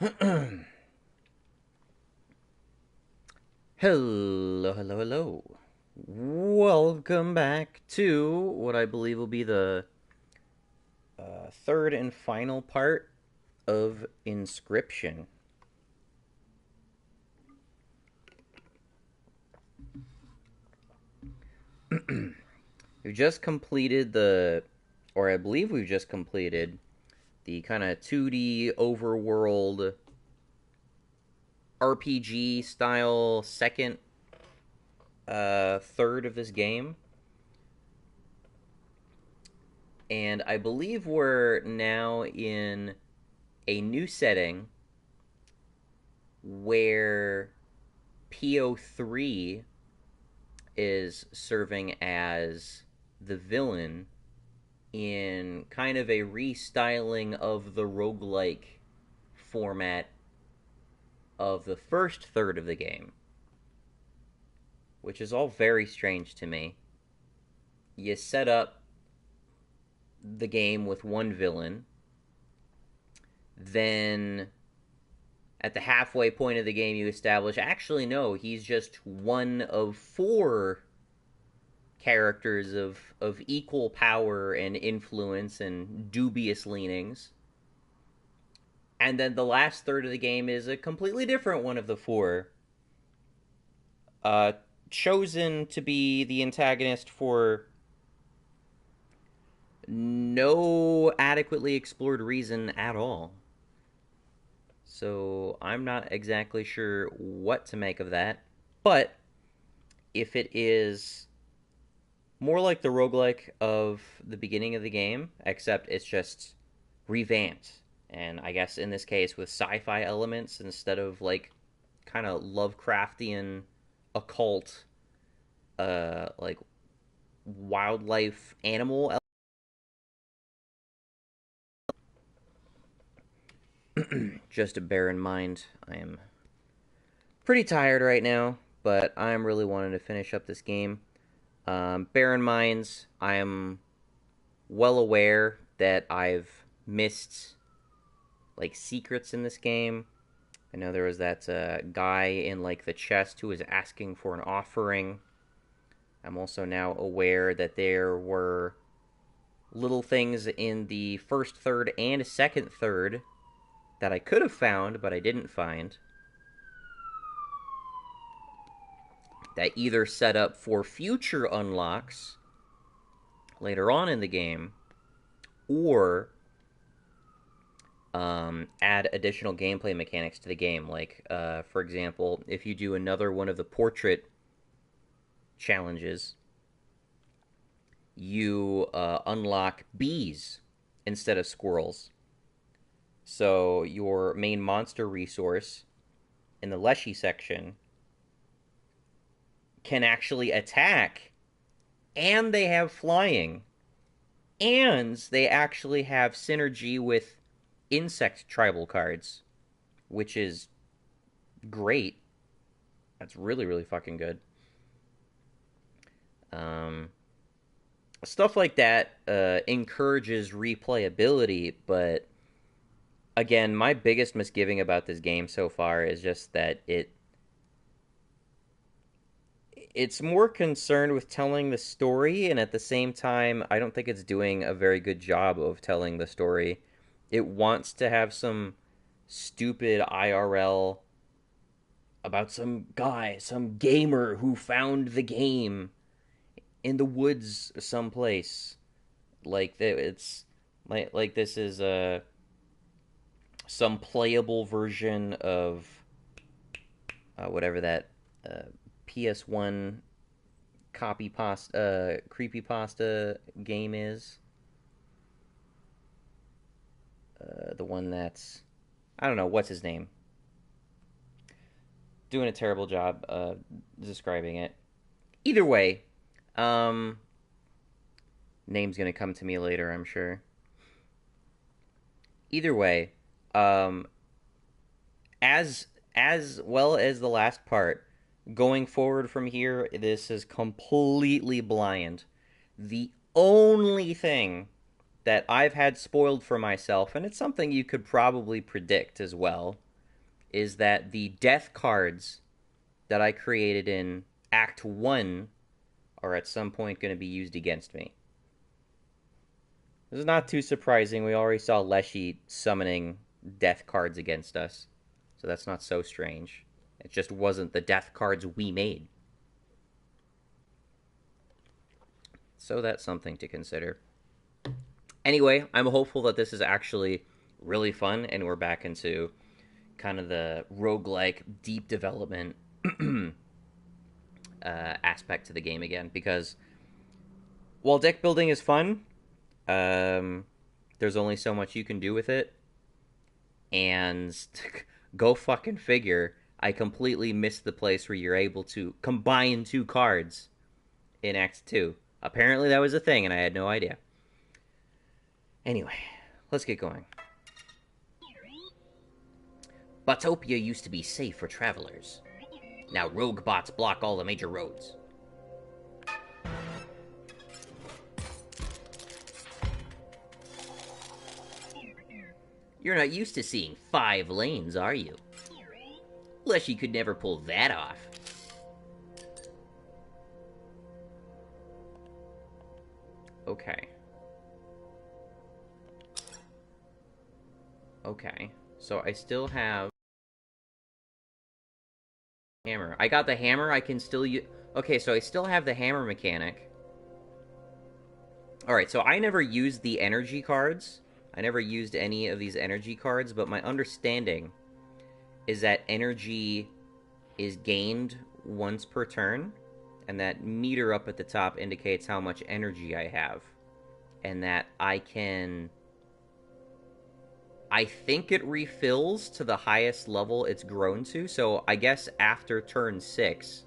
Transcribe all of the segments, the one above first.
Hello, hello, hello. Welcome back to what I believe will be the third and final part of Inscryption. We've just completed or I believe we've just completed the kind of 2D overworld RPG style second third of this game. And I believe we're now in a new setting where PO3 is serving as the villain in kind of a restyling of the roguelike format of the first third of the game, which is all very strange to me. You set up the game with one villain, then at the halfway point of the game, you establish actually, no, he's just one of four characters of equal power and influence and dubious leanings. And then the last third of the game is a completely different one of the four, uh, chosen to be the antagonist for no adequately explored reason at all. So I'm not exactly sure what to make of that. But if it is more like the roguelike of the beginning of the game, except it's just revamped. And I guess in this case with sci-fi elements instead of like kind of Lovecraftian occult like wildlife animal. Just to bear in mind, I am pretty tired right now, but I'm really wanting to finish up this game. Bear in mind, I am well aware that I've missed like secrets in this game. I know there was that guy in like the chest who was asking for an offering. I'm also now aware that there were little things in the first third and second third that I could have found, but I didn't find, that either set up for future unlocks later on in the game or add additional gameplay mechanics to the game. Like, for example, if you do another one of the portrait challenges, you unlock bees instead of squirrels. So your main monster resource in the Leshy section can actually attack, and they have flying, and they actually have synergy with insect tribal cards, which is great. That's really, really fucking good. Um, Stuff like that encourages replayability, but again, my biggest misgiving about this game so far is just that it's more concerned with telling the story, and at the same time, I don't think it's doing a very good job of telling the story. It wants to have some stupid IRL about some guy, some gamer who found the game in the woods someplace. Like it's like this is some playable version of whatever that uh, PS1 copy pasta creepy pasta game is. The one that's, I don't know what's his name. Doing a terrible job describing it. Either way, um, name's gonna come to me later, I'm sure. Either way, um, as well as the last part, going forward from here, this is completely blind. The only thing that I've had spoiled for myself, and it's something you could probably predict as well, is that the death cards that I created in Act 1 are at some point going to be used against me. This is not too surprising. We already saw Leshy summoning death cards against us, so that's not so strange. It just wasn't the death cards we made. So that's something to consider. Anyway, I'm hopeful that this is actually really fun, and we're back into kind of the roguelike deep development aspect to the game again, because while deck building is fun, there's only so much you can do with it, and go fucking figure, I completely missed the place where you're able to combine 2 cards in Act 2. Apparently that was a thing, and I had no idea. Anyway, let's get going. Botopia used to be safe for travelers. Now rogue bots block all the major roads. You're not used to seeing 5 lanes, are you? Leshy could never pull that off. Okay. Okay. So I still have hammer. I got the hammer. I can still use... Okay, so I still have the hammer mechanic. Alright, so I never used the energy cards. I never used any of these energy cards, but my understanding is that energy is gained once per turn, and that meter up at the top indicates how much energy I have. And that I can... I think it refills to the highest level it's grown to, so I guess after turn 6,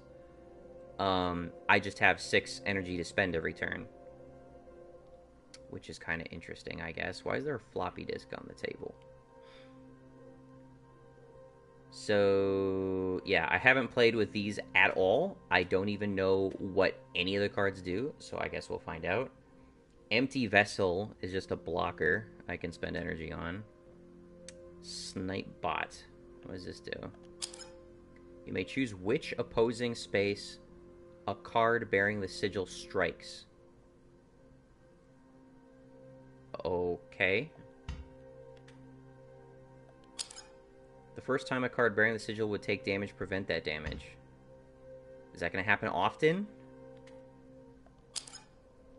I just have 6 energy to spend every turn. Which is kind of interesting, I guess. Why is there a floppy disk on the table? So, yeah, I haven't played with these at all. I don't even know what any of the cards do, so I guess we'll find out. Empty Vessel is just a blocker I can spend energy on. Snipe Bot. What does this do? You may choose which opposing space a card bearing the sigil strikes. Okay. The first time a card bearing the sigil would take damage, prevent that damage. Is that going to happen often?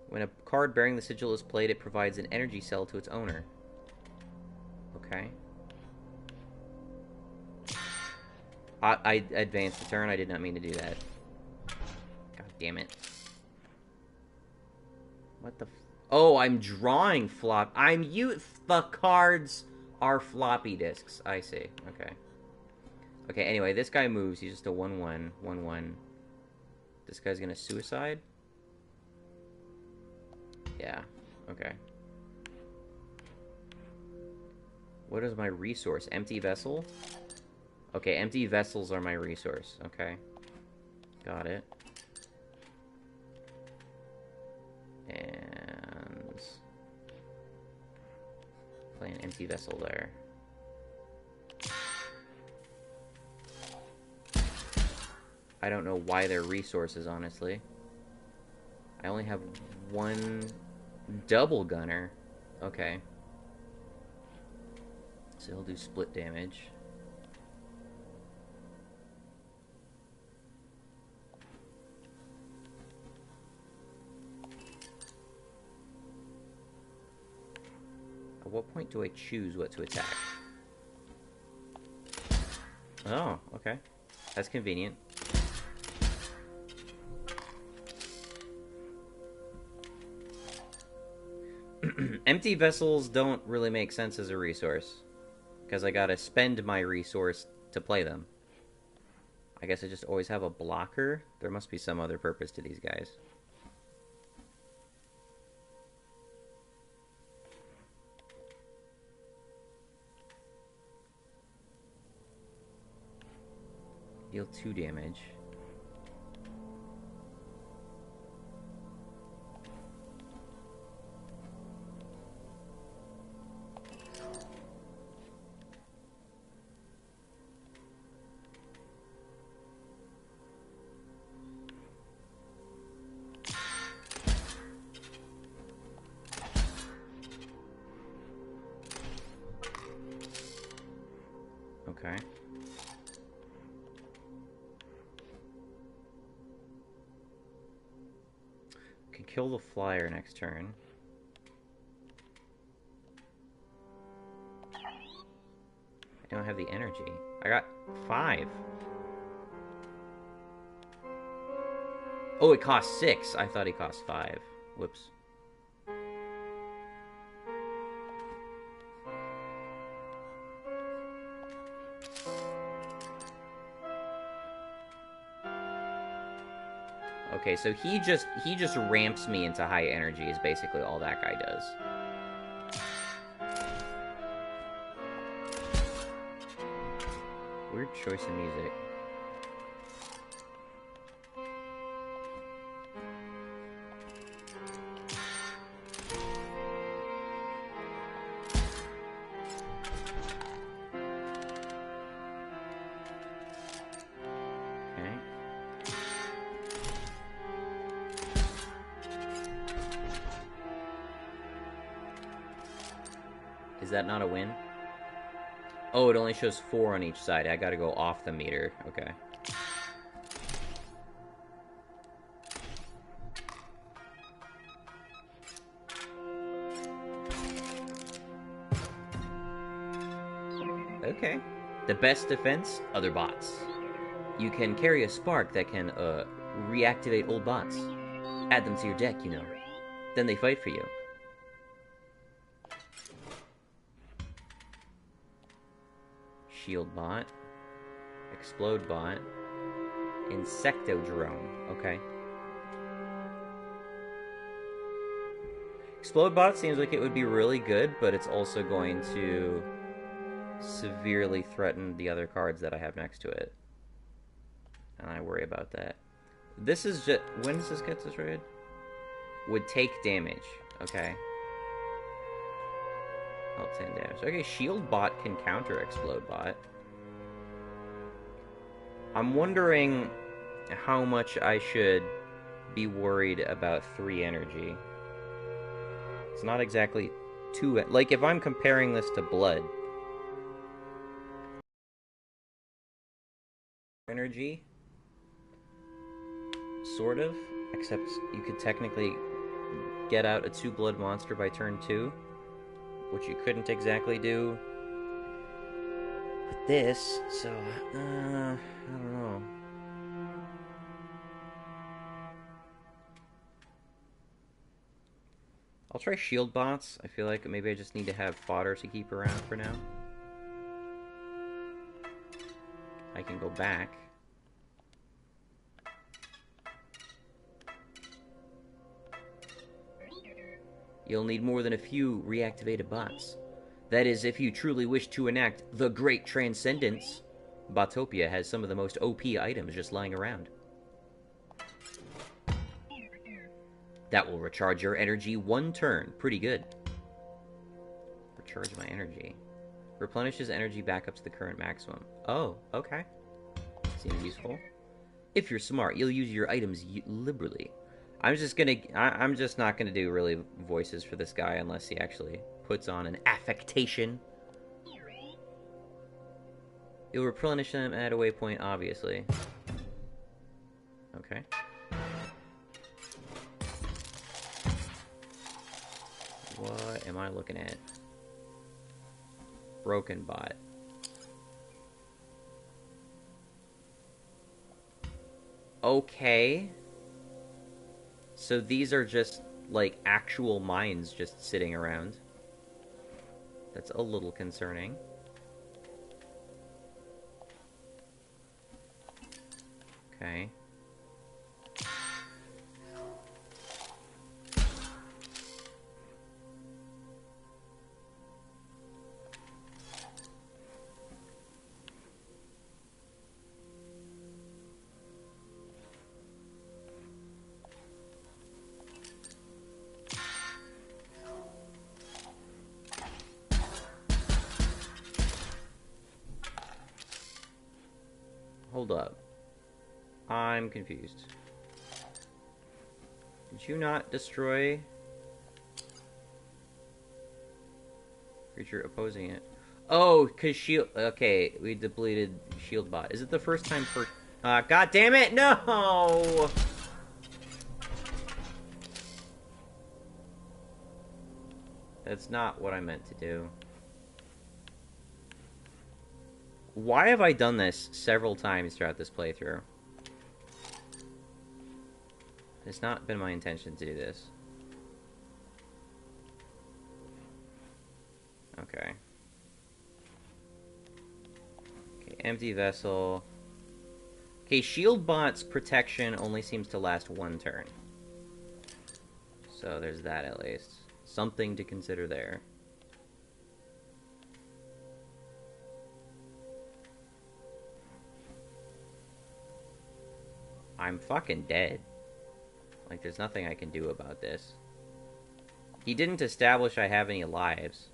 When a card bearing the sigil is played, it provides an energy cell to its owner. Okay. I advanced the turn. I did not mean to do that. God damn it. What the... Oh, I'm drawing flop... The cards are floppy disks. I see. Okay. Okay, anyway, this guy moves. He's just a 1-1. 1-1. This guy's gonna suicide? Yeah. Okay. What is my resource? Empty vessel? Okay, empty vessels are my resource. Okay. Got it. And... play an empty vessel there. I don't know why they're resources, honestly. I only have 1 double gunner. Okay. So he'll do split damage. At what point do I choose what to attack? Oh, okay. That's convenient. Empty vessels don't really make sense as a resource, because I gotta spend my resource to play them. I guess I just always have a blocker. There must be some other purpose to these guys. Deal 2 damage. Okay. Can kill the flyer next turn. I don't have the energy. I got 5. Oh, it cost 6. I thought he cost 5. Whoops. Okay, so he just ramps me into high energy is basically all that guy does. Weird choice of music. Okay. Is that not a win? Oh, it only shows 4 on each side. I gotta go off the meter. Okay. Okay. The best defense? Other bots. You can carry a spark that can, reactivate old bots. Add them to your deck, you know. Then they fight for you. Shield bot. Explode bot. Insectodrome. Okay. Explode bot seems like it would be really good, but it's also going to severely threaten the other cards that I have next to it. And I worry about that. This is just... When does this get destroyed? Would take damage. Okay. Oh, 10 damage. Okay, shield bot can counter explode bot. I'm wondering how much I should be worried about 3 energy. It's not exactly 2... Like, if I'm comparing this to blood... Energy... Sort of. Except you could technically get out a 2-blood monster by turn 2. Which you couldn't exactly do with this, so, I don't know. I'll try shield bots. I feel like maybe I just need to have fodder to keep around for now. I can go back. You'll need more than a few reactivated bots. That is, if you truly wish to enact the Great Transcendence. Botopia has some of the most OP items just lying around. That will recharge your energy 1 turn. Pretty good. Recharge my energy. Replenishes energy back up to the current maximum. Oh, okay. Seems useful. If you're smart, you'll use your items liberally. I'm just not gonna do really voices for this guy unless he actually puts on an affectation. You'll replenish them at a waypoint, obviously. Okay. What am I looking at? Broken bot. Okay. So these are just, like, actual mines just sitting around. That's a little concerning. Okay. Hold up. I'm confused. Did you not destroy creature opposing it? Oh, because shield... Okay, we depleted shield bot. Is it the first time per... God damn it! No! That's not what I meant to do. Why have I done this several times throughout this playthrough? It's not been my intention to do this. Okay. Okay, empty vessel. Okay, shield bot's protection only seems to last one turn. So there's that at least. Something to consider there. I'm fucking dead. Like, there's nothing I can do about this. He didn't establish I have any lives.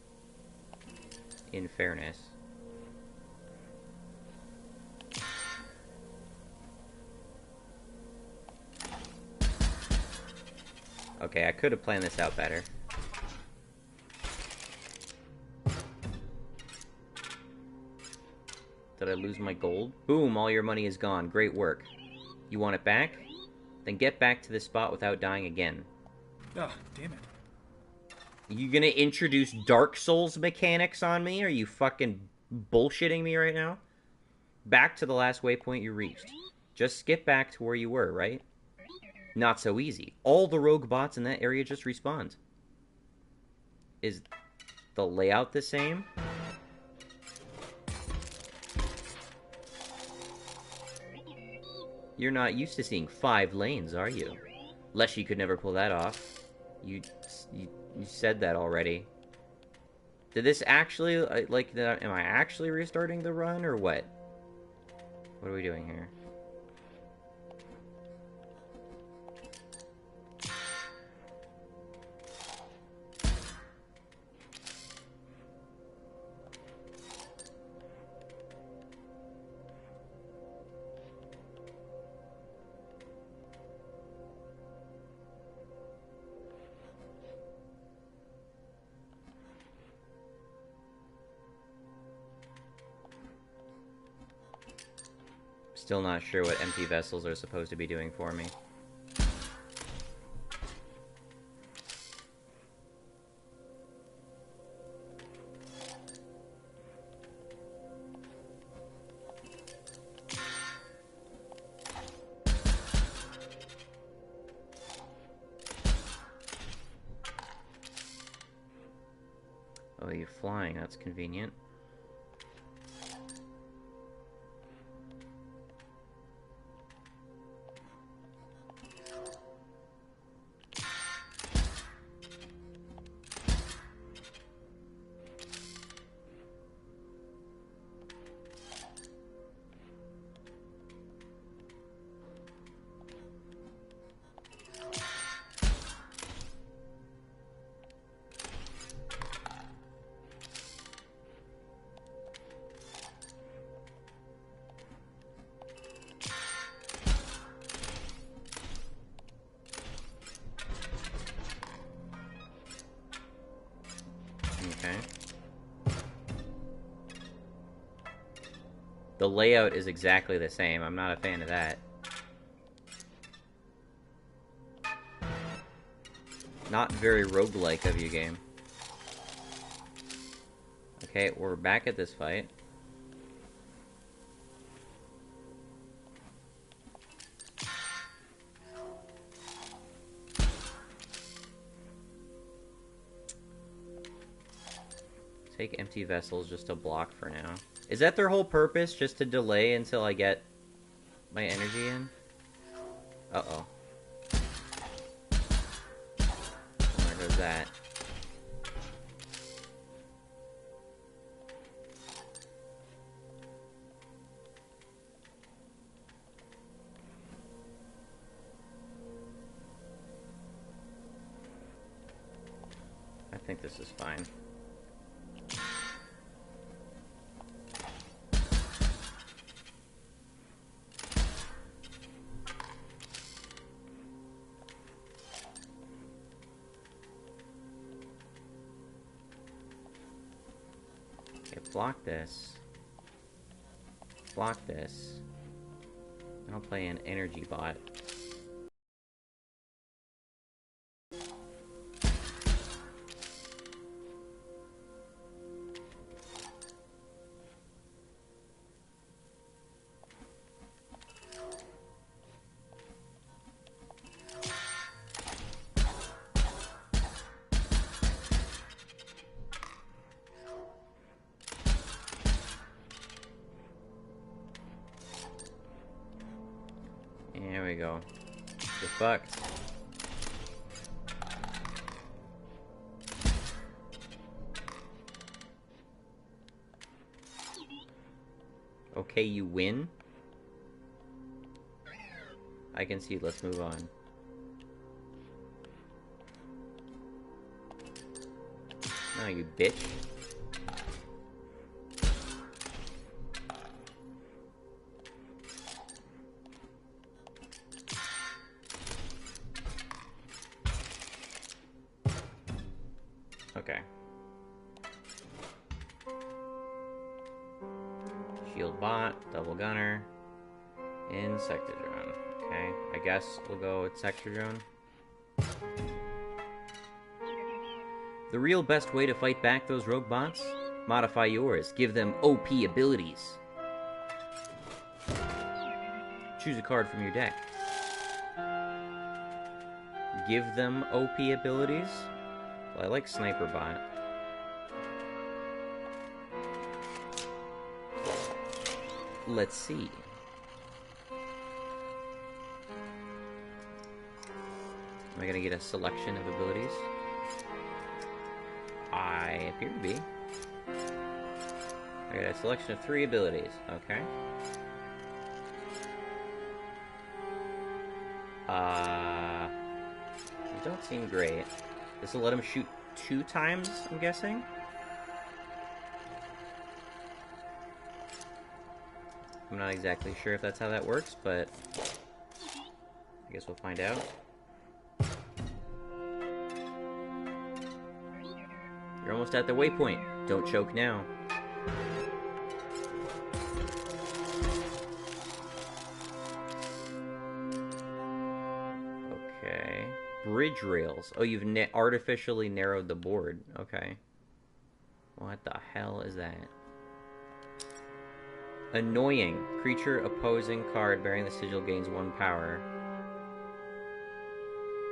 In fairness. Okay, I could have planned this out better. Did I lose my gold? Boom, all your money is gone. Great work. You want it back? Then get back to this spot without dying again. Ah, damn it. You gonna introduce Dark Souls mechanics on me? Are you fucking bullshitting me right now? Back to the last waypoint you reached. Just skip back to where you were, right? Not so easy. All the rogue bots in that area just respawned. Is the layout the same? You're not used to seeing 5 lanes, are you? Leshy could never pull that off. You said that already. Did this actually, like, am I actually restarting the run, or what? What are we doing here? Still not sure what empty vessels are supposed to be doing for me. Oh, you're flying. That's convenient. Okay. The layout is exactly the same. I'm not a fan of that. Not very roguelike of you, game. Okay, we're back at this fight. Take empty vessels just to block for now. Is that their whole purpose? Just to delay until I get my energy in? Uh-oh. There goes that. I think this is fine. Block this. Block this. I'll play an energy bot. There we go. Get fucked. Okay, you win? I can see. Let's move on. No, you bitch. Okay. Shield bot, double gunner, Insectodrone. Okay, I guess we'll go with Sectordrone. The real best way to fight back those rogue bots? Modify yours. Give them OP abilities. Choose a card from your deck. Give them OP abilities? Well, I like Sniper Bot. Let's see. Am I gonna get a selection of abilities? I appear to be. I got a selection of 3 abilities. Okay. They don't seem great. This will let him shoot 2 times, I'm guessing? I'm not exactly sure if that's how that works, but I guess we'll find out. You're almost at the waypoint. Don't choke now. Okay. Bridge rails. Oh, you've artificially narrowed the board. Okay. What the hell is that? Annoying. Creature opposing card bearing the sigil gains 1 power.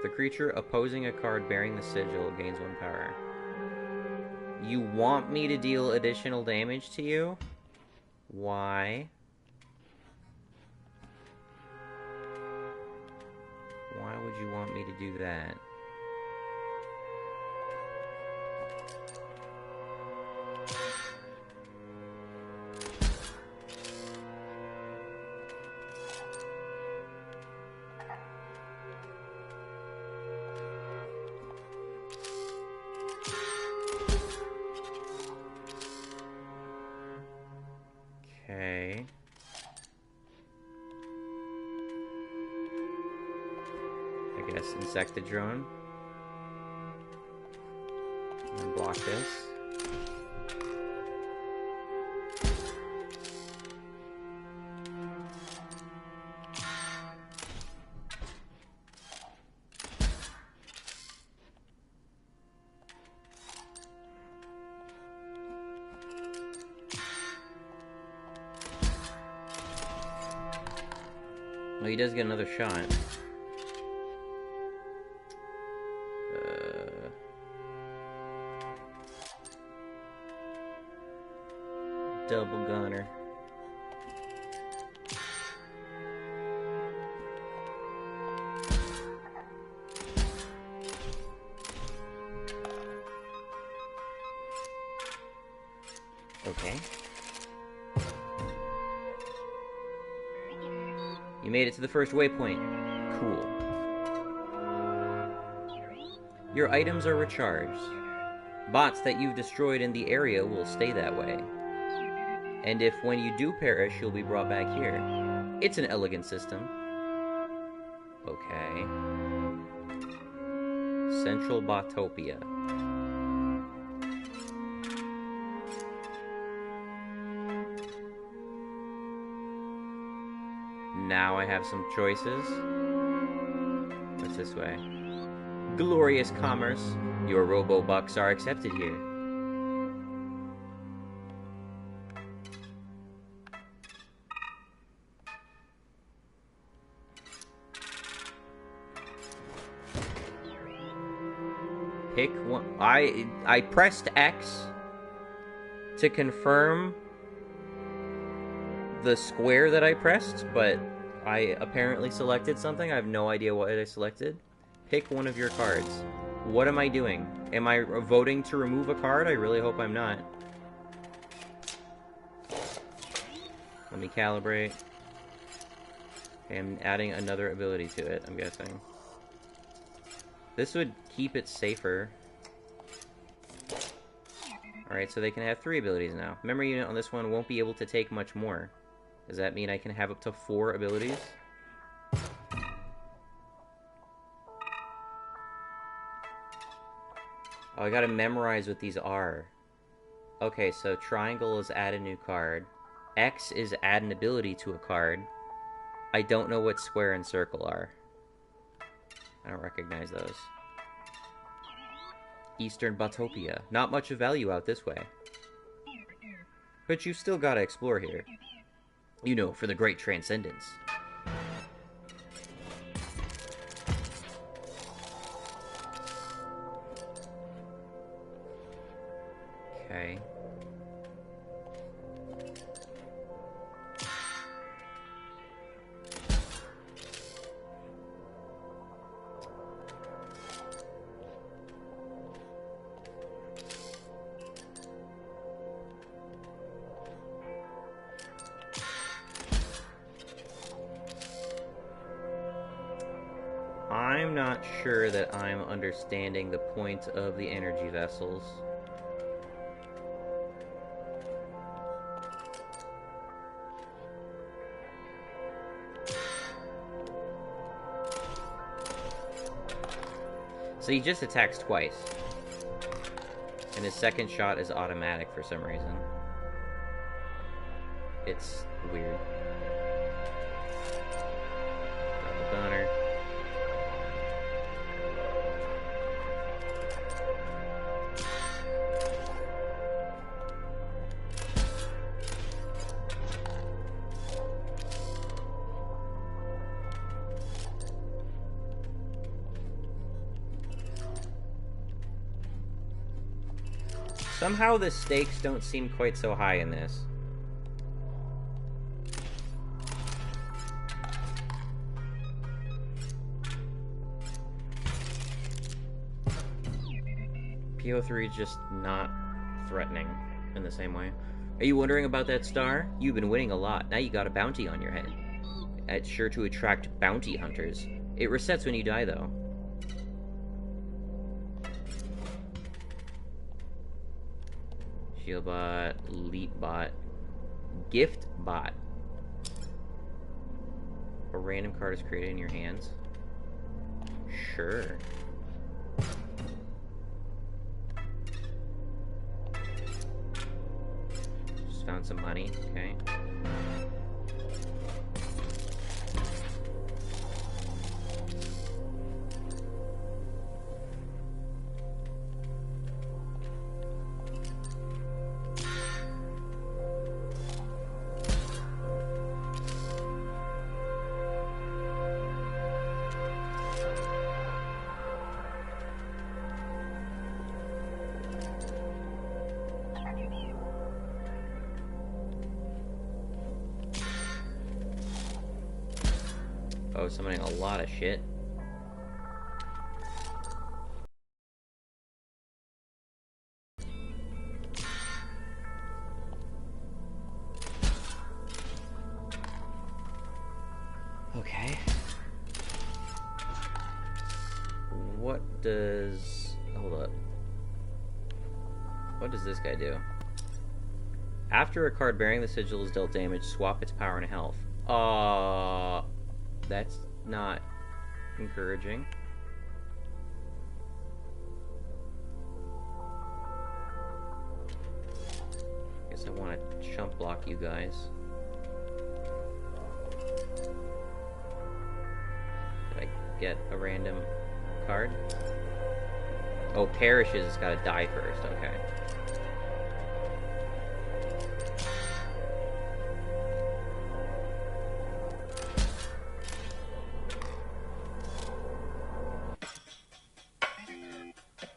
The creature opposing a card bearing the sigil gains 1 power. You want me to deal additional damage to you? Why? Why would you want me to do that? Okay. I guess Insectodrone. And block this. Well, he does get another shot. Double gunner. Okay. You made it to the first waypoint. Cool. Your items are recharged. Bots that you've destroyed in the area will stay that way. And if when you do perish, you'll be brought back here. It's an elegant system. Okay. Central Botopia. Now I have some choices. What's this way? Glorious commerce. Your robo-bucks are accepted here. Pick one. I pressed X to confirm the square that I pressed, but I apparently selected something. I have no idea what I selected. Pick one of your cards. What am I doing? Am I voting to remove a card? I really hope I'm not. Let me calibrate. Okay, I'm adding another ability to it, I'm guessing. This would keep it safer. Alright, so they can have 3 abilities now. Memory unit on this one won't be able to take much more. Does that mean I can have up to 4 abilities? Oh, I gotta memorize what these are. Okay, so triangle is add a new card. X is add an ability to a card. I don't know what square and circle are. I don't recognize those. Eastern Botopia. Not much of value out this way. But you still gotta explore here. You know, for the great transcendence. Okay. I'm not sure that I'm understanding the point of the energy vessels. So he just attacks twice. And his second shot is automatic for some reason. It's weird. Drop a boner. Somehow the stakes don't seem quite so high in this. PO3 is just not threatening in the same way. Are you wondering about that star? You've been winning a lot. Now you got a bounty on your head. It's sure to attract bounty hunters. It resets when you die, though. Shieldbot, Leapbot, Giftbot. A random card is created in your hands. Sure. Just found some money, okay. Oh, summoning a lot of shit. Okay. What does... Hold up. What does this guy do? After a card bearing the sigil is dealt damage, swap its power and health. That's not encouraging. Guess I want to chump block you guys. get a random card. Oh, perishes, it's gotta die first, okay.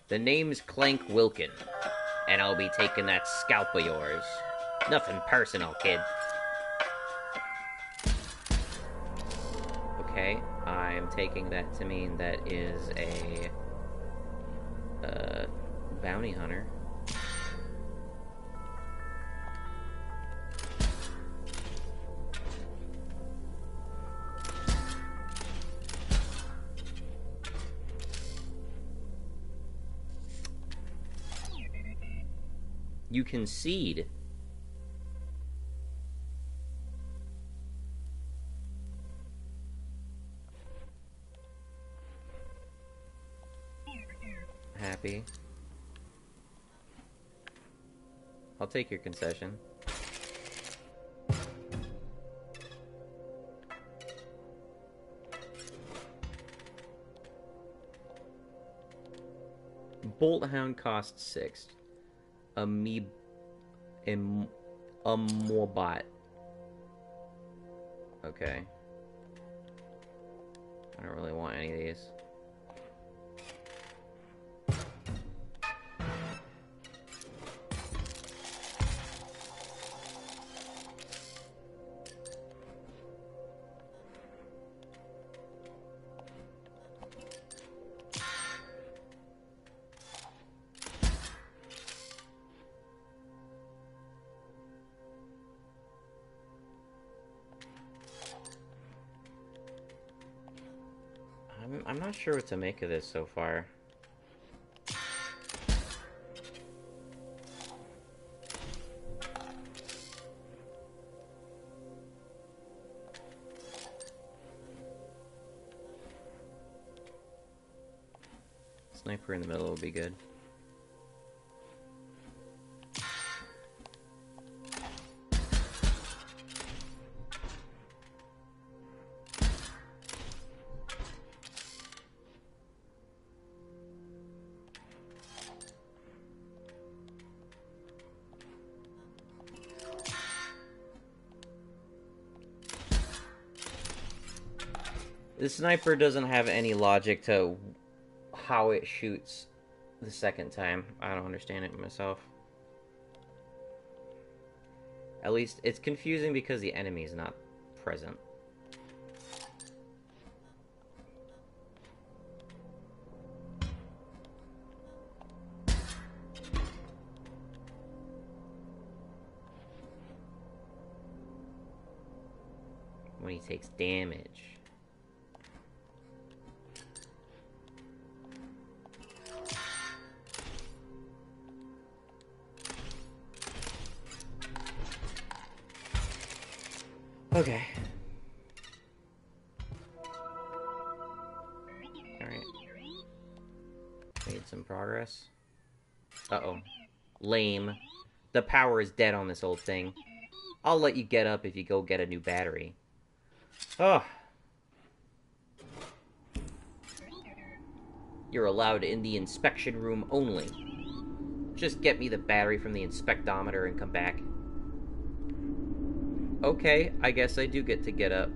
The name's Clank Wilkin, and I'll be taking that scalp of yours. Nothing personal, kid. Okay, I'm taking that to mean that is a bounty hunter. You concede. Happy. I'll take your concession. Bolt Hound costs 6. Amoebot. Okay. I don't really want any of these. I'm not sure what to make of this so far. Sniper in the middle would be good. The sniper doesn't have any logic to how it shoots the second time. I don't understand it myself. At least it's confusing because the enemy is not present. When he takes damage. Okay. Alright. Made some progress. Uh-oh. Lame. The power is dead on this old thing. I'll let you get up if you go get a new battery. Oh. You're allowed in the inspection room only. Just get me the battery from the inspectometer and come back. Okay, I guess I do get to get up.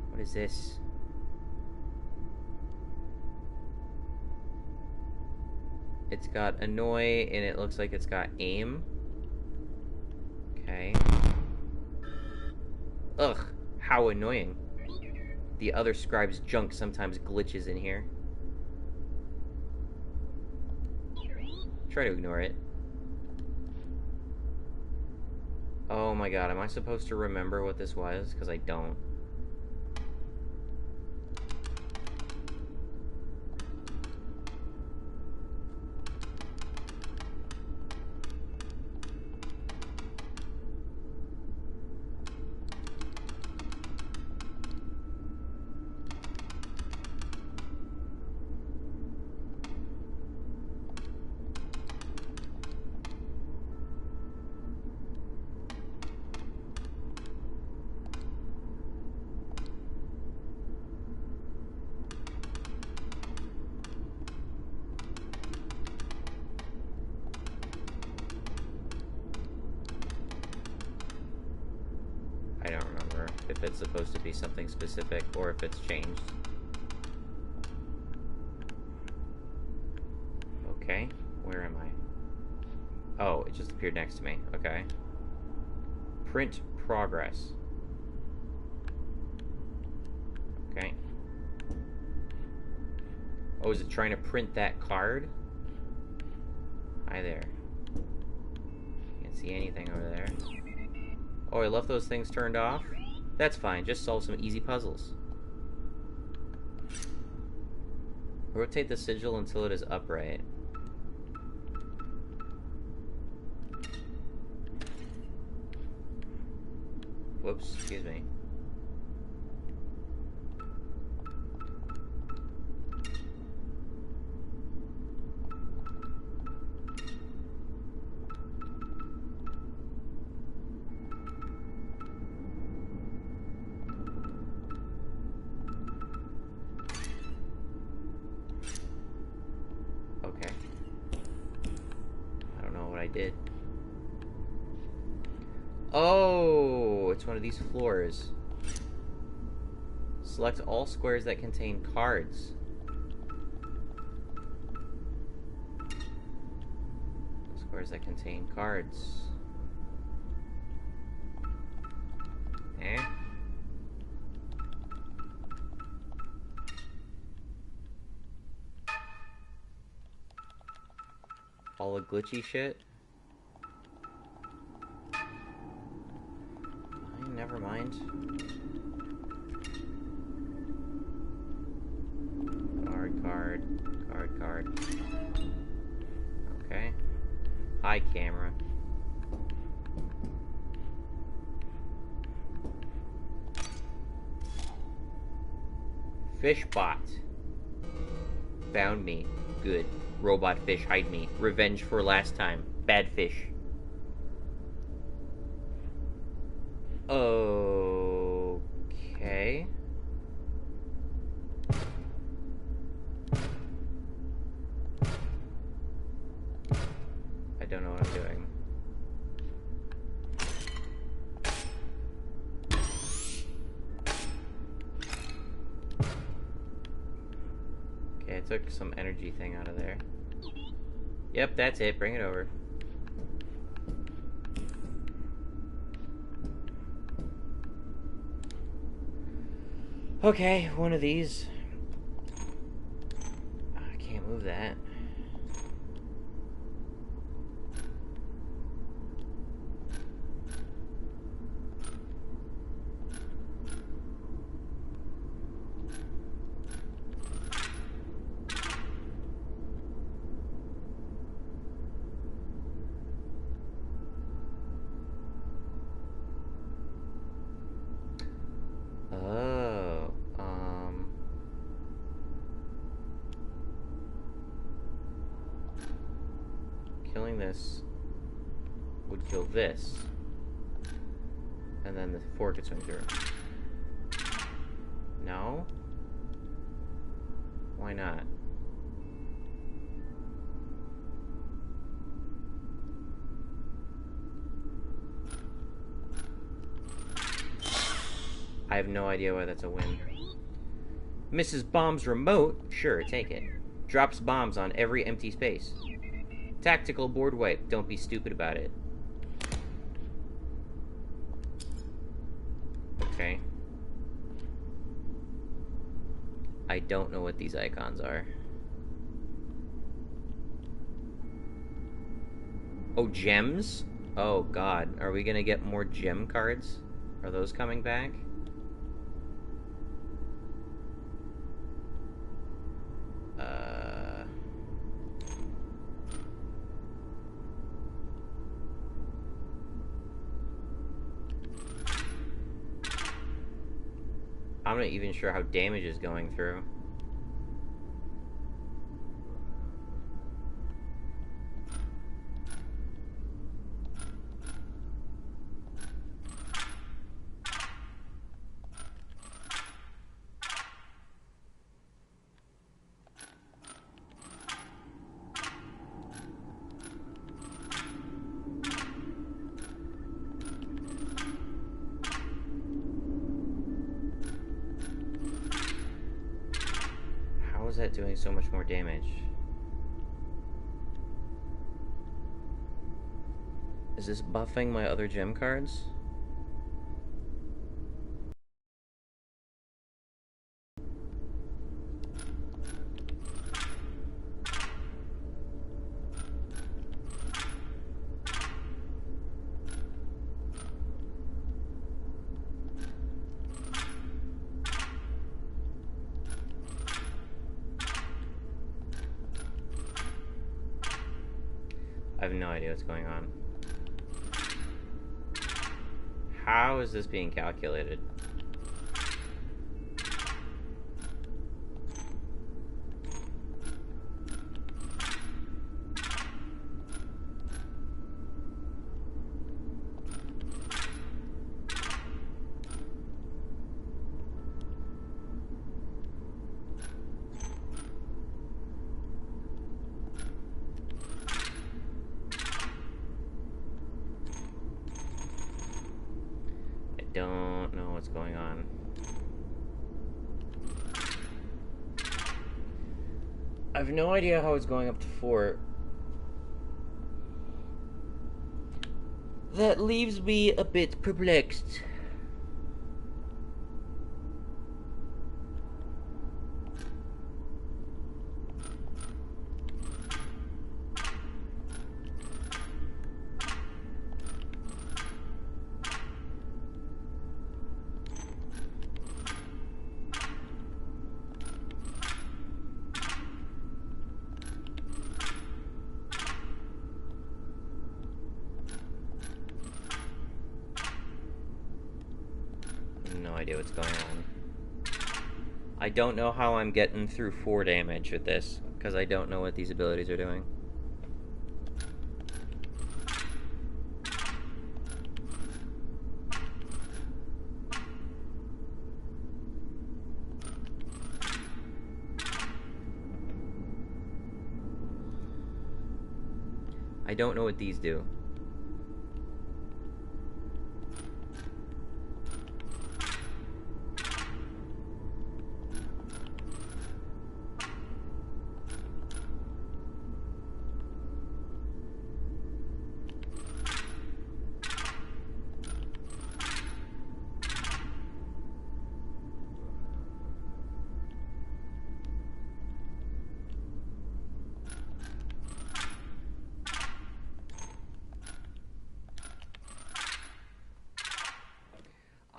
What is this? It's got annoy, and it looks like it's got aim. Okay. Ugh, how annoying. The other scribe's junk sometimes glitches in here. Try to ignore it. Oh my god, am I supposed to remember what this was? Because I don't. I don't remember if it's supposed to be something specific or if it's changed. Okay, where am I? Oh, it just appeared next to me. Okay. Print progress. Okay. Oh, is it trying to print that card? Hi there. Can't see anything over there. Oh, I left those things turned off? That's fine, just solve some easy puzzles. Rotate the sigil until it is upright. Whoops, excuse me. Okay. I don't know what I did. Oh, it's one of these floors. Select all squares that contain cards. Squares that contain cards. Eh? All the glitchy shit? Fine, never mind. Card. Okay. Hi, camera. Fishbot. Found me. Good. Robot fish, hide me. Revenge for last time. Bad fish. Okay. I don't know what I'm doing. Okay, I took some energy thing out of there. Yep, that's it. Bring it over. Okay, one of these. I can't move that. Oh, killing this would kill this, and then the fork could swing through. No? Why not? I have no idea why that's a win. Mrs. Bomb's remote? Sure, take it. Drops bombs on every empty space. Tactical board wipe. Don't be stupid about it. Okay. I don't know what these icons are. Oh, gems? Oh, God. Are we gonna get more gem cards? Are those coming back? I'm not even sure how damage is going through. that doing so much more damage? Is this buffing my other gem cards? I have no idea what's going on. How is this being calculated? Don't know what's going on. I have no idea how it's going up to 4. That leaves me a bit perplexed. No idea what's going on. I don't know how I'm getting through 4 damage with this, because I don't know what these abilities are doing. I don't know what these do.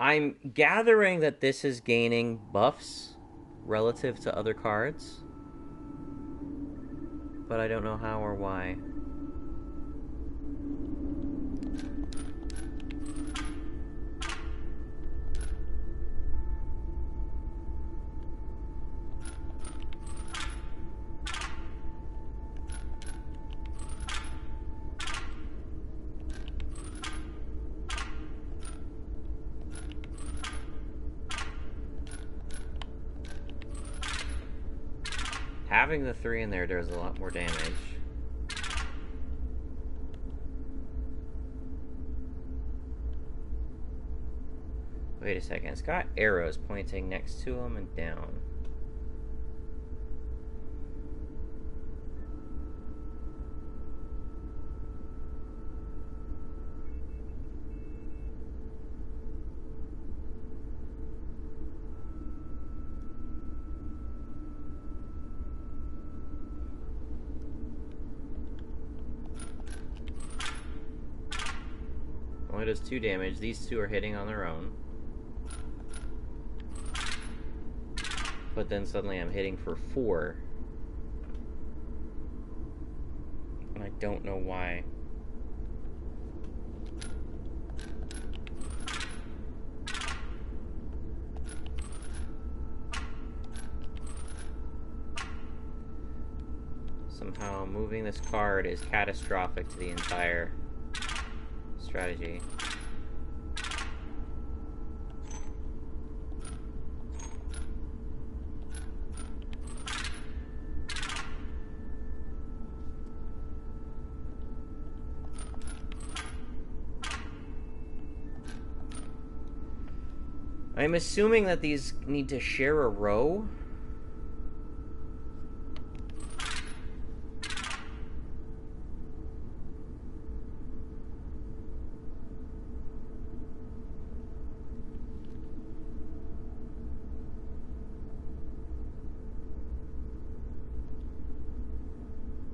I'm gathering that this is gaining buffs relative to other cards, but I don't know how or why. Having the 3 in there does a lot more damage. Wait a second, it's got arrows pointing next to them and down. Only does 2 damage. These 2 are hitting on their own. But then suddenly I'm hitting for 4. And I don't know why. Somehow moving this card is catastrophic to the entire strategy. I'm assuming that these need to share a row.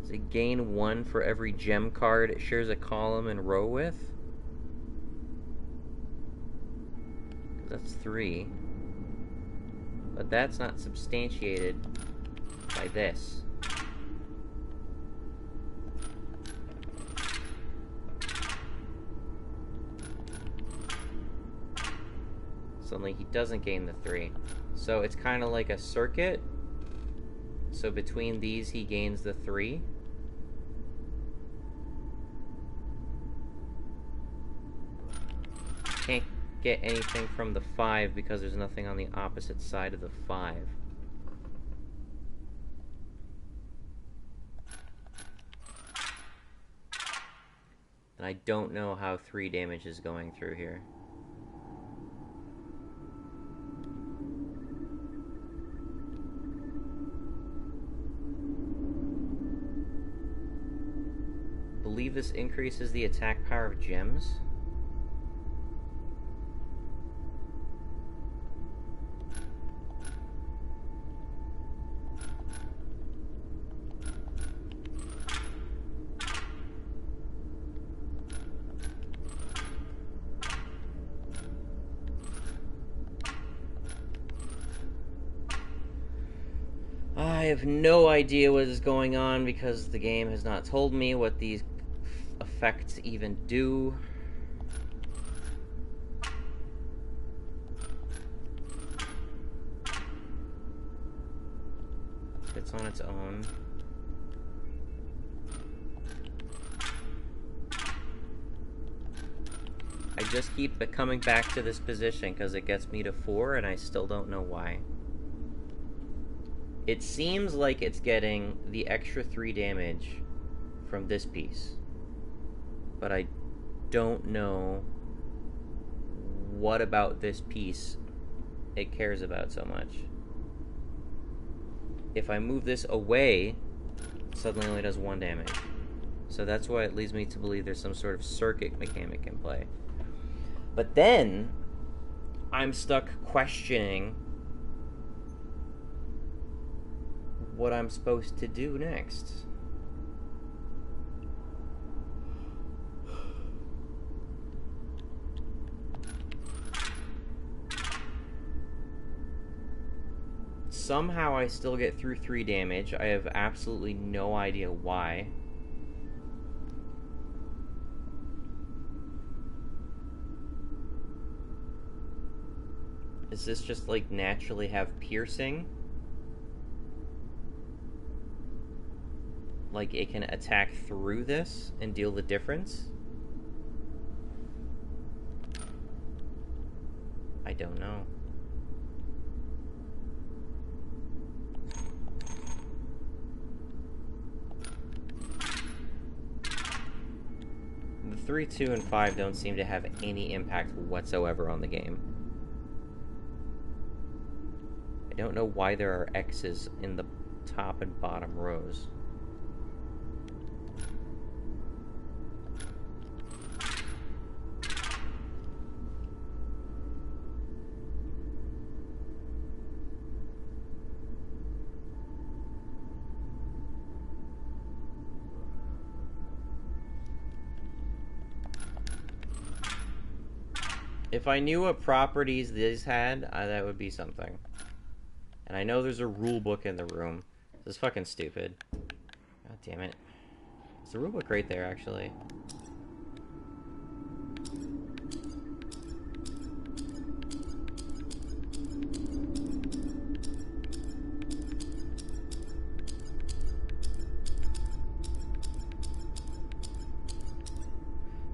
Does it gain 1 for every gem card it shares a column and row with? That's 3. But that's not substantiated by this. Suddenly he doesn't gain the 3. So it's kind of like a circuit. So between these he gains the 3. Can't get anything from the 5 because there's nothing on the opposite side of the 5. And I don't know how 3 damage is going through here. I believe this increases the attack power of gems. I have no idea what is going on because the game has not told me what these effects even do. It's on its own. I just keep coming back to this position because it gets me to 4 and I still don't know why. It seems like it's getting the extra 3 damage from this piece. But I don't know what about this piece it cares about so much. If I move this away, it suddenly only does 1 damage. So that's why it leads me to believe there's some sort of circuit mechanic in play. But then, I'm stuck questioning what I'm supposed to do next. Somehow I still get through 3 damage. I have absolutely no idea why. Does this just like naturally have piercing? Like it can attack through this and deal the difference? I don't know. The 3, 2, and 5 don't seem to have any impact whatsoever on the game. I don't know why there are X's in the top and bottom rows. If I knew what properties these had, that would be something. And I know there's a rule book in the room. This is fucking stupid. God damn it. There's a rule book right there, actually.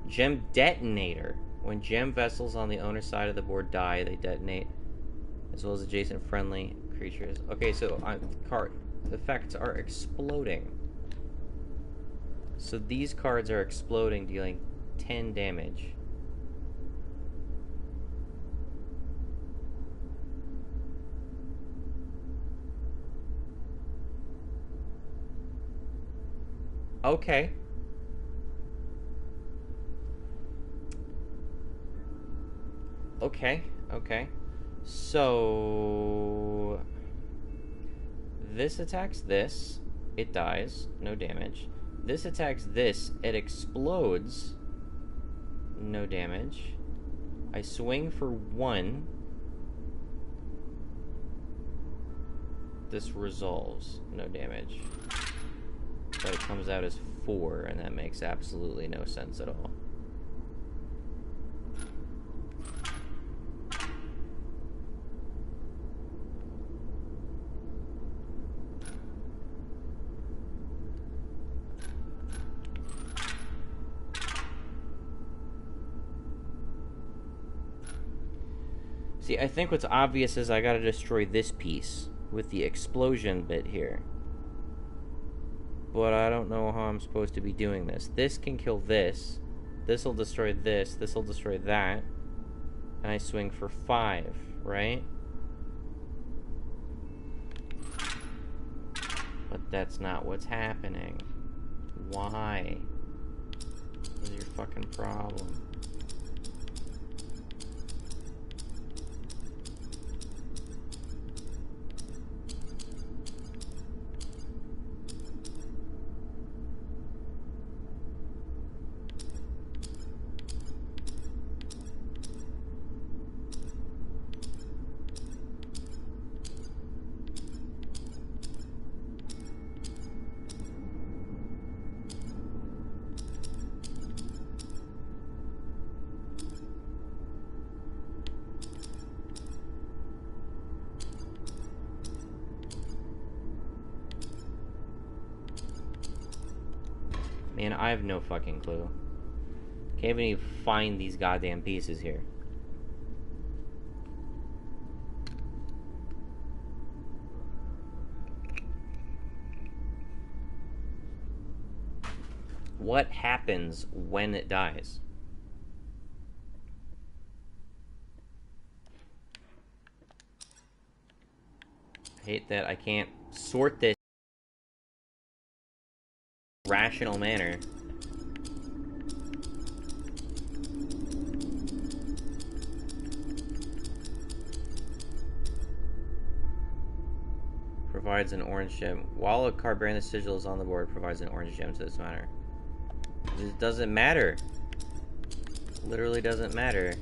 Gem detonator. When gem vessels on the owner's side of the board die, they detonate, as well as adjacent friendly creatures. Okay, so card effects are exploding. So these cards are exploding, dealing 10 damage. Okay. Okay. So this attacks this. It dies. No damage. This attacks this. It explodes. No damage. I swing for 1. This resolves. No damage. But it comes out as 4, and that makes absolutely no sense at all. See, I think what's obvious is I gotta destroy this piece with the explosion bit here. But I don't know how I'm supposed to be doing this. This can kill this. This'll destroy this. This'll destroy that. And I swing for 5, right? But that's not what's happening. Why? What is your fucking problem? Man, I have no fucking clue. Can't even find these goddamn pieces here. What happens when it dies? I hate that I can't sort this rational manner. Provides an orange gem. While a card bearing the sigil is on the board, provides an orange gem to this matter. It doesn't matter. Literally doesn't matter.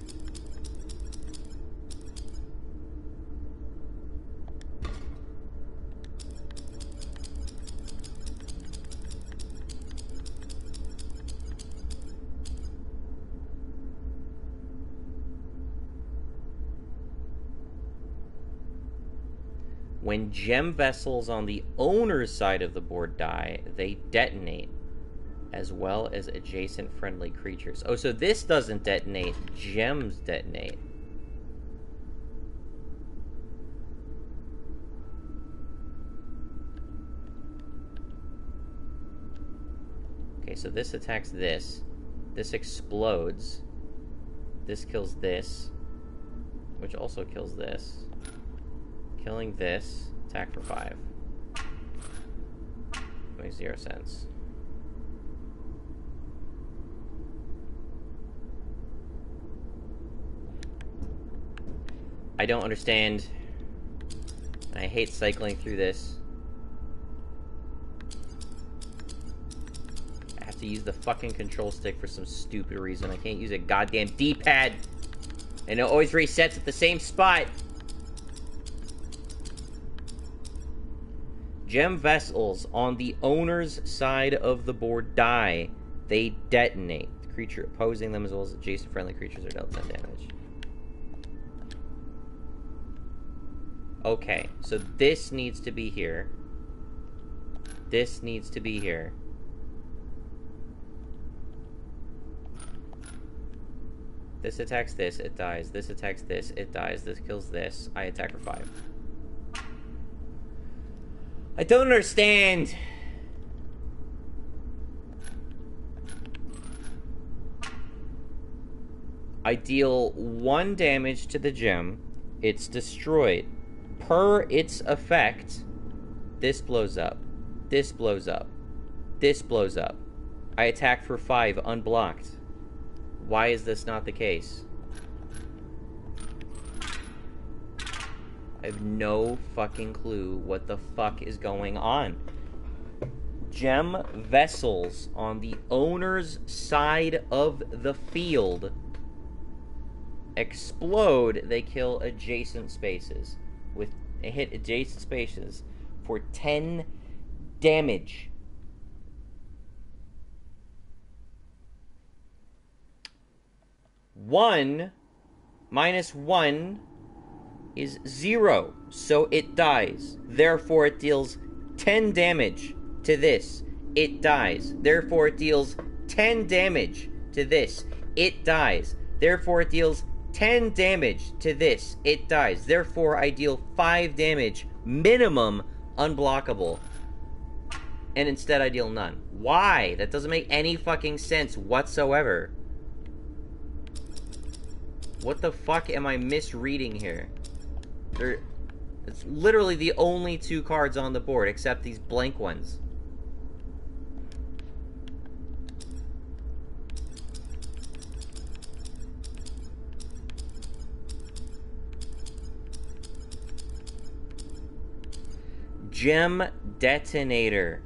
When gem vessels on the owner's side of the board die, they detonate, as well as adjacent friendly creatures. Oh, so this doesn't detonate, gems detonate. Okay, so this attacks this. This explodes. This kills this, which also kills this. Killing this, attack for 5. Makes 0 sense. I don't understand. I hate cycling through this. I have to use the fucking control stick for some stupid reason. I can't use a goddamn D-pad. And it always resets at the same spot. Gem vessels on the owner's side of the board die. They detonate. The creature opposing them as well as adjacent friendly creatures are dealt 10 damage. Okay, so this needs to be here. This needs to be here. This attacks this, it dies. This attacks this, it dies. This kills this. I attack for 5. I don't understand. I deal 1 damage to the gem. It's destroyed. Per its effect, this blows up. This blows up. This blows up. I attack for 5 unblocked. Why is this not the case? I have no fucking clue what the fuck is going on. Gem vessels on the owner's side of the field explode. They kill adjacent spaces. With hit adjacent spaces for 10 damage. One minus 1 is 0, so it dies. Therefore, it deals 10 damage to this. It dies. Therefore, it deals 10 damage to this. It dies. Therefore, it deals 10 damage to this. It dies. Therefore, I deal 5 damage minimum unblockable. And instead, I deal none. Why? That doesn't make any fucking sense whatsoever. What the fuck am I misreading here? It's literally the only 2 cards on the board, except these blank ones. Gem Detonator.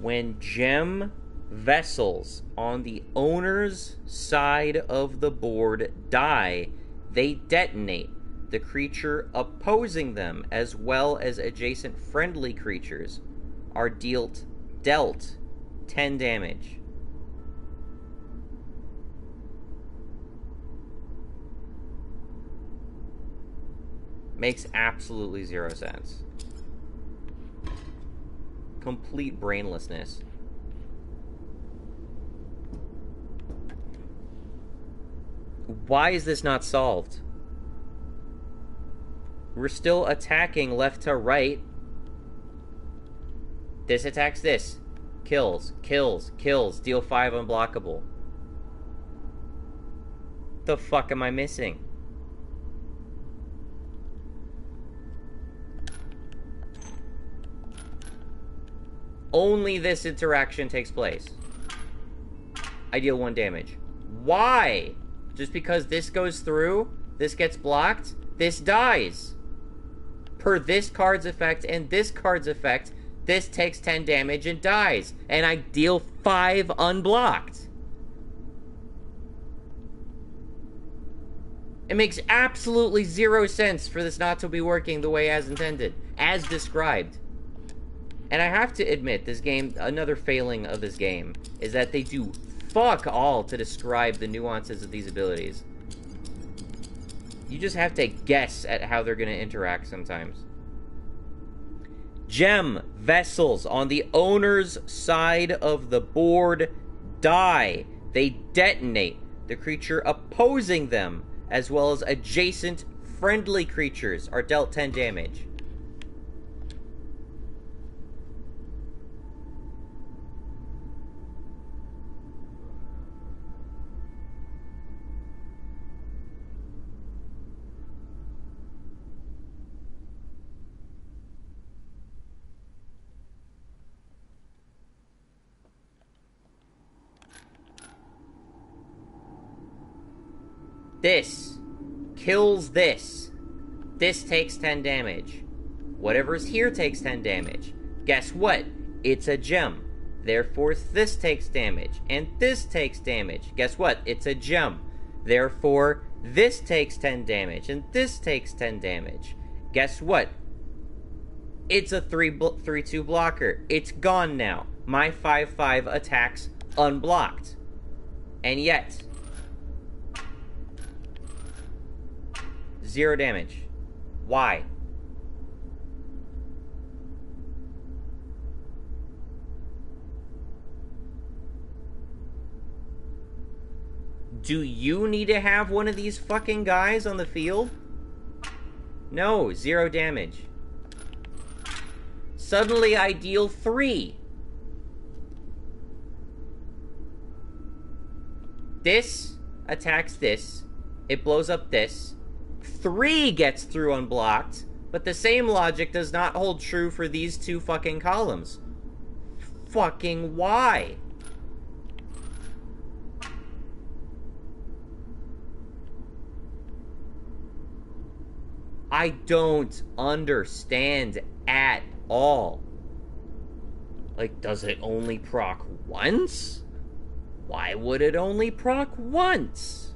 When gem vessels on the owner's side of the board die, they detonate. The creature opposing them, as well as adjacent friendly creatures, are dealt 10 damage. Makes absolutely 0 sense. Complete brainlessness. Why is this not solved? We're still attacking left to right. This attacks this. Kills, kills, kills. Deal 5 unblockable. The fuck am I missing? Only this interaction takes place. I deal 1 damage. Why? Just because this goes through, this gets blocked, this dies. Per this card's effect and this card's effect, this takes 10 damage and dies. And I deal 5 unblocked. It makes absolutely 0 sense for this not to be working the way as intended, as described. And I have to admit, this game, another failing of this game, is that they do fuck all to describe the nuances of these abilities. You just have to guess at how they're going to interact sometimes. Gem vessels on the owner's side of the board die. They detonate. The creature opposing them, as well as adjacent friendly creatures, are dealt 10 damage. This kills this. This takes 10 damage. Whatever's here takes 10 damage. Guess what? It's a gem. Therefore, this takes damage. And this takes damage. Guess what? It's a gem. Therefore, this takes 10 damage. And this takes 10 damage. Guess what? It's a 3/2 blocker. It's gone now. My 5/5 attacks unblocked. And yet, 0 damage. Why? Do you need to have one of these fucking guys on the field? No, 0 damage. Suddenly I deal 3. This attacks this. It blows up this. 3 gets through unblocked, but the same logic does not hold true for these 2 fucking columns. Fucking why? I don't understand at all. Like, does it only proc once? Why would it only proc once?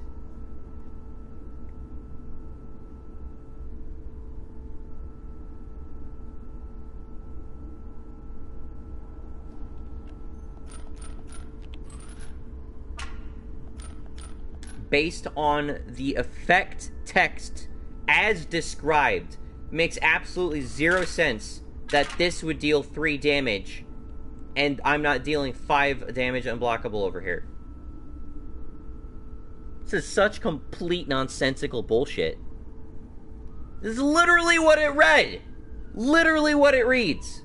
Based on the effect text as described, makes absolutely zero sense that this would deal 3 damage and I'm not dealing 5 damage unblockable over here. This is such complete nonsensical bullshit. This is literally what it read. Literally what it reads.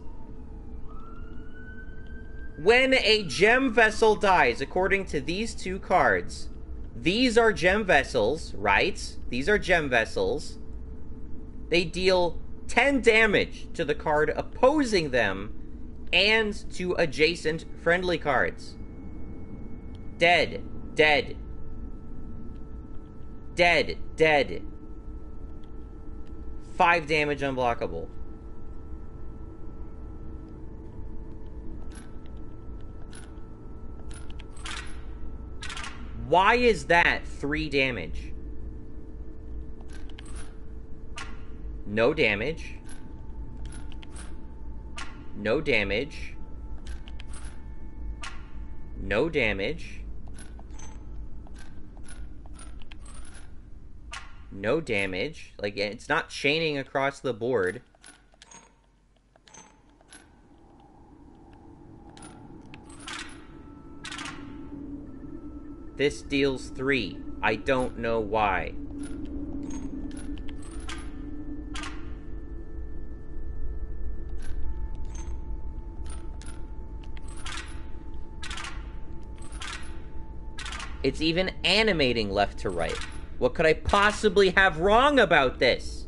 When a gem vessel dies, according to these 2 cards, these are gem vessels, right? These are gem vessels. They deal 10 damage to the card opposing them and to adjacent friendly cards. Dead. Dead. Dead. Dead. 5 damage unblockable. Why is that 3 damage? No damage. No damage. No damage. No damage. Like, it's not chaining across the board. This deals 3. I don't know why. It's even animating left to right. What could I possibly have wrong about this?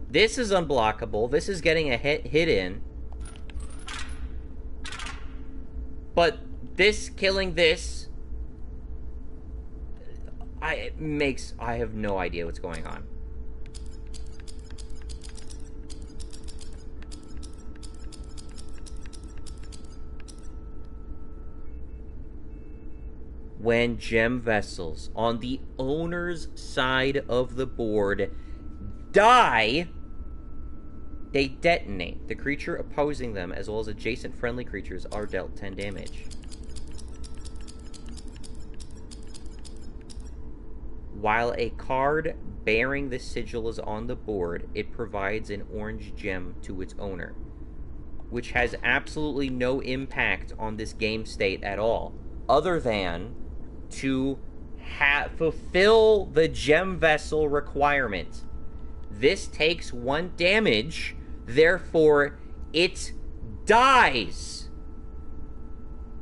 This is unblockable. This is getting a hit in. But this killing this, I have no idea what's going on. When gem vessels on the owner's side of the board die, they detonate. The creature opposing them, as well as adjacent friendly creatures, are dealt 10 damage. While a card bearing the sigil is on the board, it provides an orange gem to its owner, which has absolutely no impact on this game state at all, other than to fulfill the gem vessel requirement. This takes 1 damage, therefore it dies,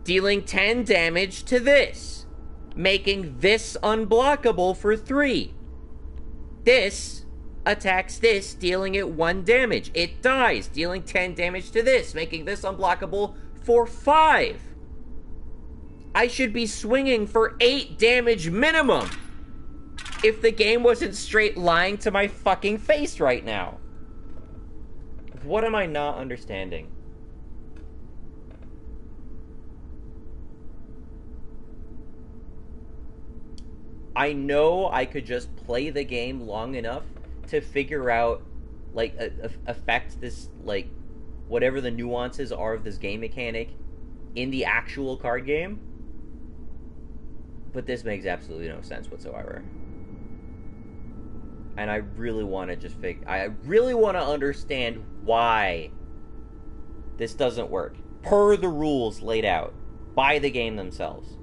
dealing 10 damage to this, making this unblockable for 3. This attacks this, dealing it 1 damage. It dies, dealing 10 damage to this, making this unblockable for 5. I should be swinging for 8 damage minimum if the game wasn't straight lying to my fucking face right now. What am I not understanding? I know I could just play the game long enough to figure out, like, affect this, like, whatever the nuances are of this game mechanic in the actual card game. But this makes absolutely no sense whatsoever. And I really want to just I really want to understand why this doesn't work per the rules laid out by the game themselves.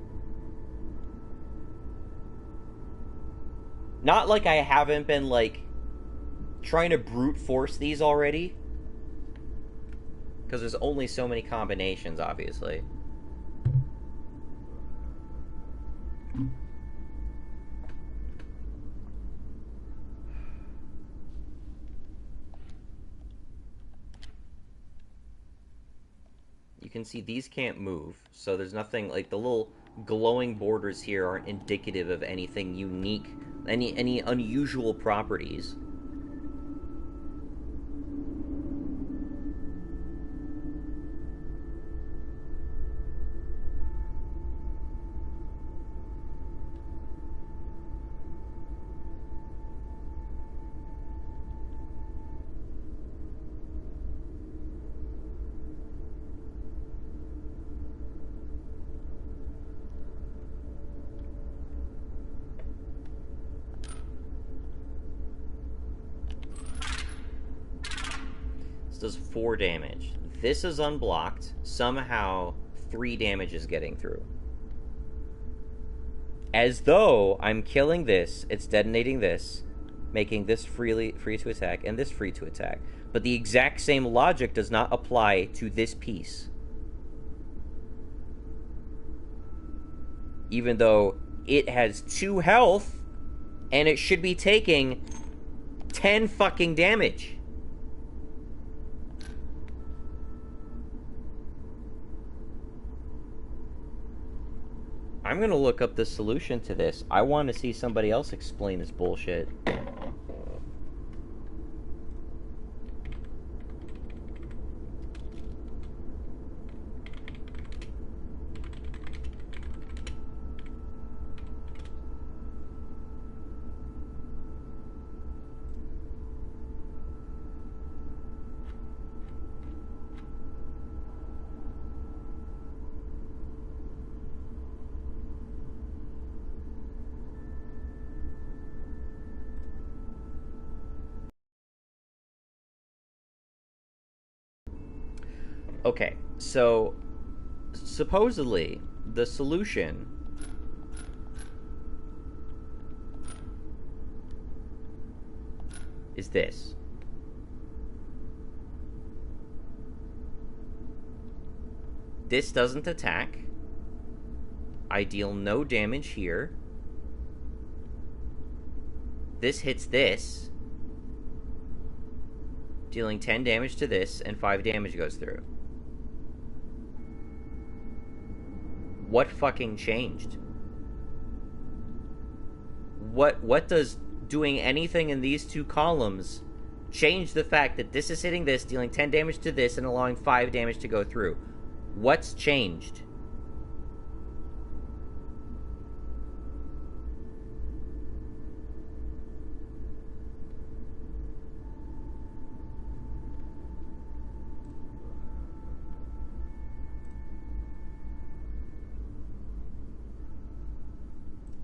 Not like I haven't been, like, trying to brute force these already, because there's only so many combinations, obviously. You can see these can't move, so there's nothing, like, the little glowing borders here aren't indicative of anything unique any unusual properties. Does 4 damage. This is unblocked. Somehow 3 damage is getting through. As though I'm killing this, it's detonating this, making this free to attack, and this free to attack. But the exact same logic does not apply to this piece. Even though it has 2 health, and it should be taking 10 fucking damage. I'm gonna look up the solution to this. I want to see somebody else explain this bullshit. Okay, so supposedly the solution is this. This doesn't attack. I deal no damage here. This hits this, dealing 10 damage to this, and 5 damage goes through. What fucking changed? What does doing anything in these 2 columns change the fact that this is hitting this, dealing 10 damage to this, and allowing 5 damage to go through? What's changed?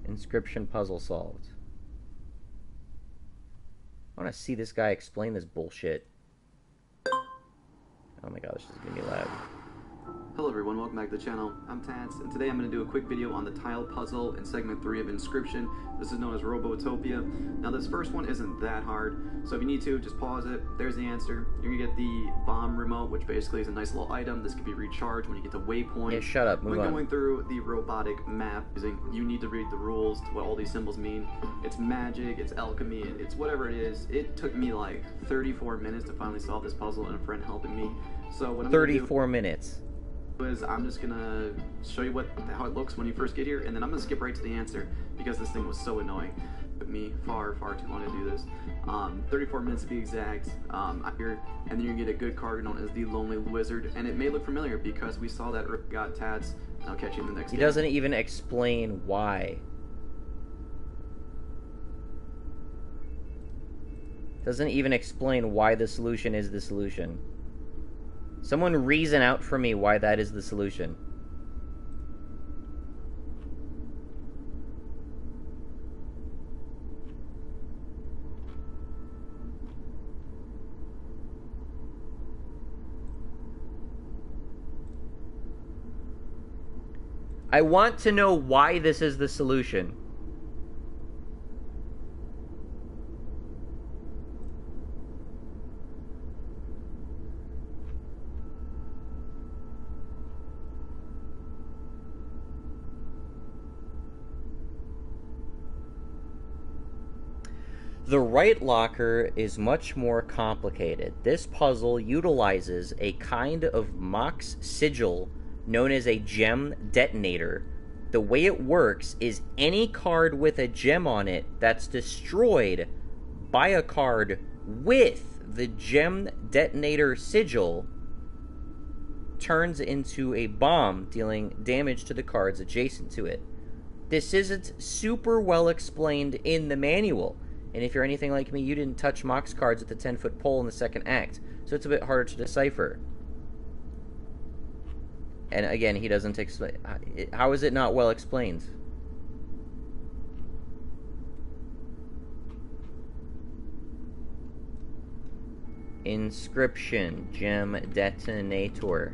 Inscryption puzzle solved. I want to see this guy explain this bullshit. Oh my god, this is gonna be loud. Hello everyone, welcome back to the channel. I'm Tats, and today I'm going to do a quick video on the tile puzzle in segment 3 of Inscryption. This is known as Robotopia. Now this first one isn't that hard, so if you need to, just pause it. There's the answer. You're going to get the bomb remote, which basically is a nice little item. This can be recharged when you get to waypoint. Yeah, shut up, move on. When going through the robotic map, you need to read the rules to what all these symbols mean. It's magic, it's alchemy, it's whatever it is. It took me like 34 minutes to finally solve this puzzle and a friend helping me. So what I'm 34 minutes. Is I'm just gonna show you how it looks when you first get here, and then I'm gonna skip right to the answer because this thing was so annoying. It took me far too long to do this. 34 minutes to be exact. I'm here, and then you get a good card known as the Lonely Wizard, and it may look familiar because we saw that got Tats. I'll catch you in the next. He game. doesn't even explain why. Doesn't even explain why the solution is the solution. Someone reason out for me why that is the solution. I want to know why this is the solution. The right locker is much more complicated. This puzzle utilizes a kind of Mox sigil known as a gem detonator The way it works is any card with a gem on it that's destroyed by a card with the gem detonator sigil turns into a bomb, dealing damage to the cards adjacent to it. This isn't super well explained in the manual, and if you're anything like me, you didn't touch Mox cards with the 10-foot pole in the second act, so it's a bit harder to decipher. And again, he doesn't explain. How is it not well explained? Inscryption, gem detonator.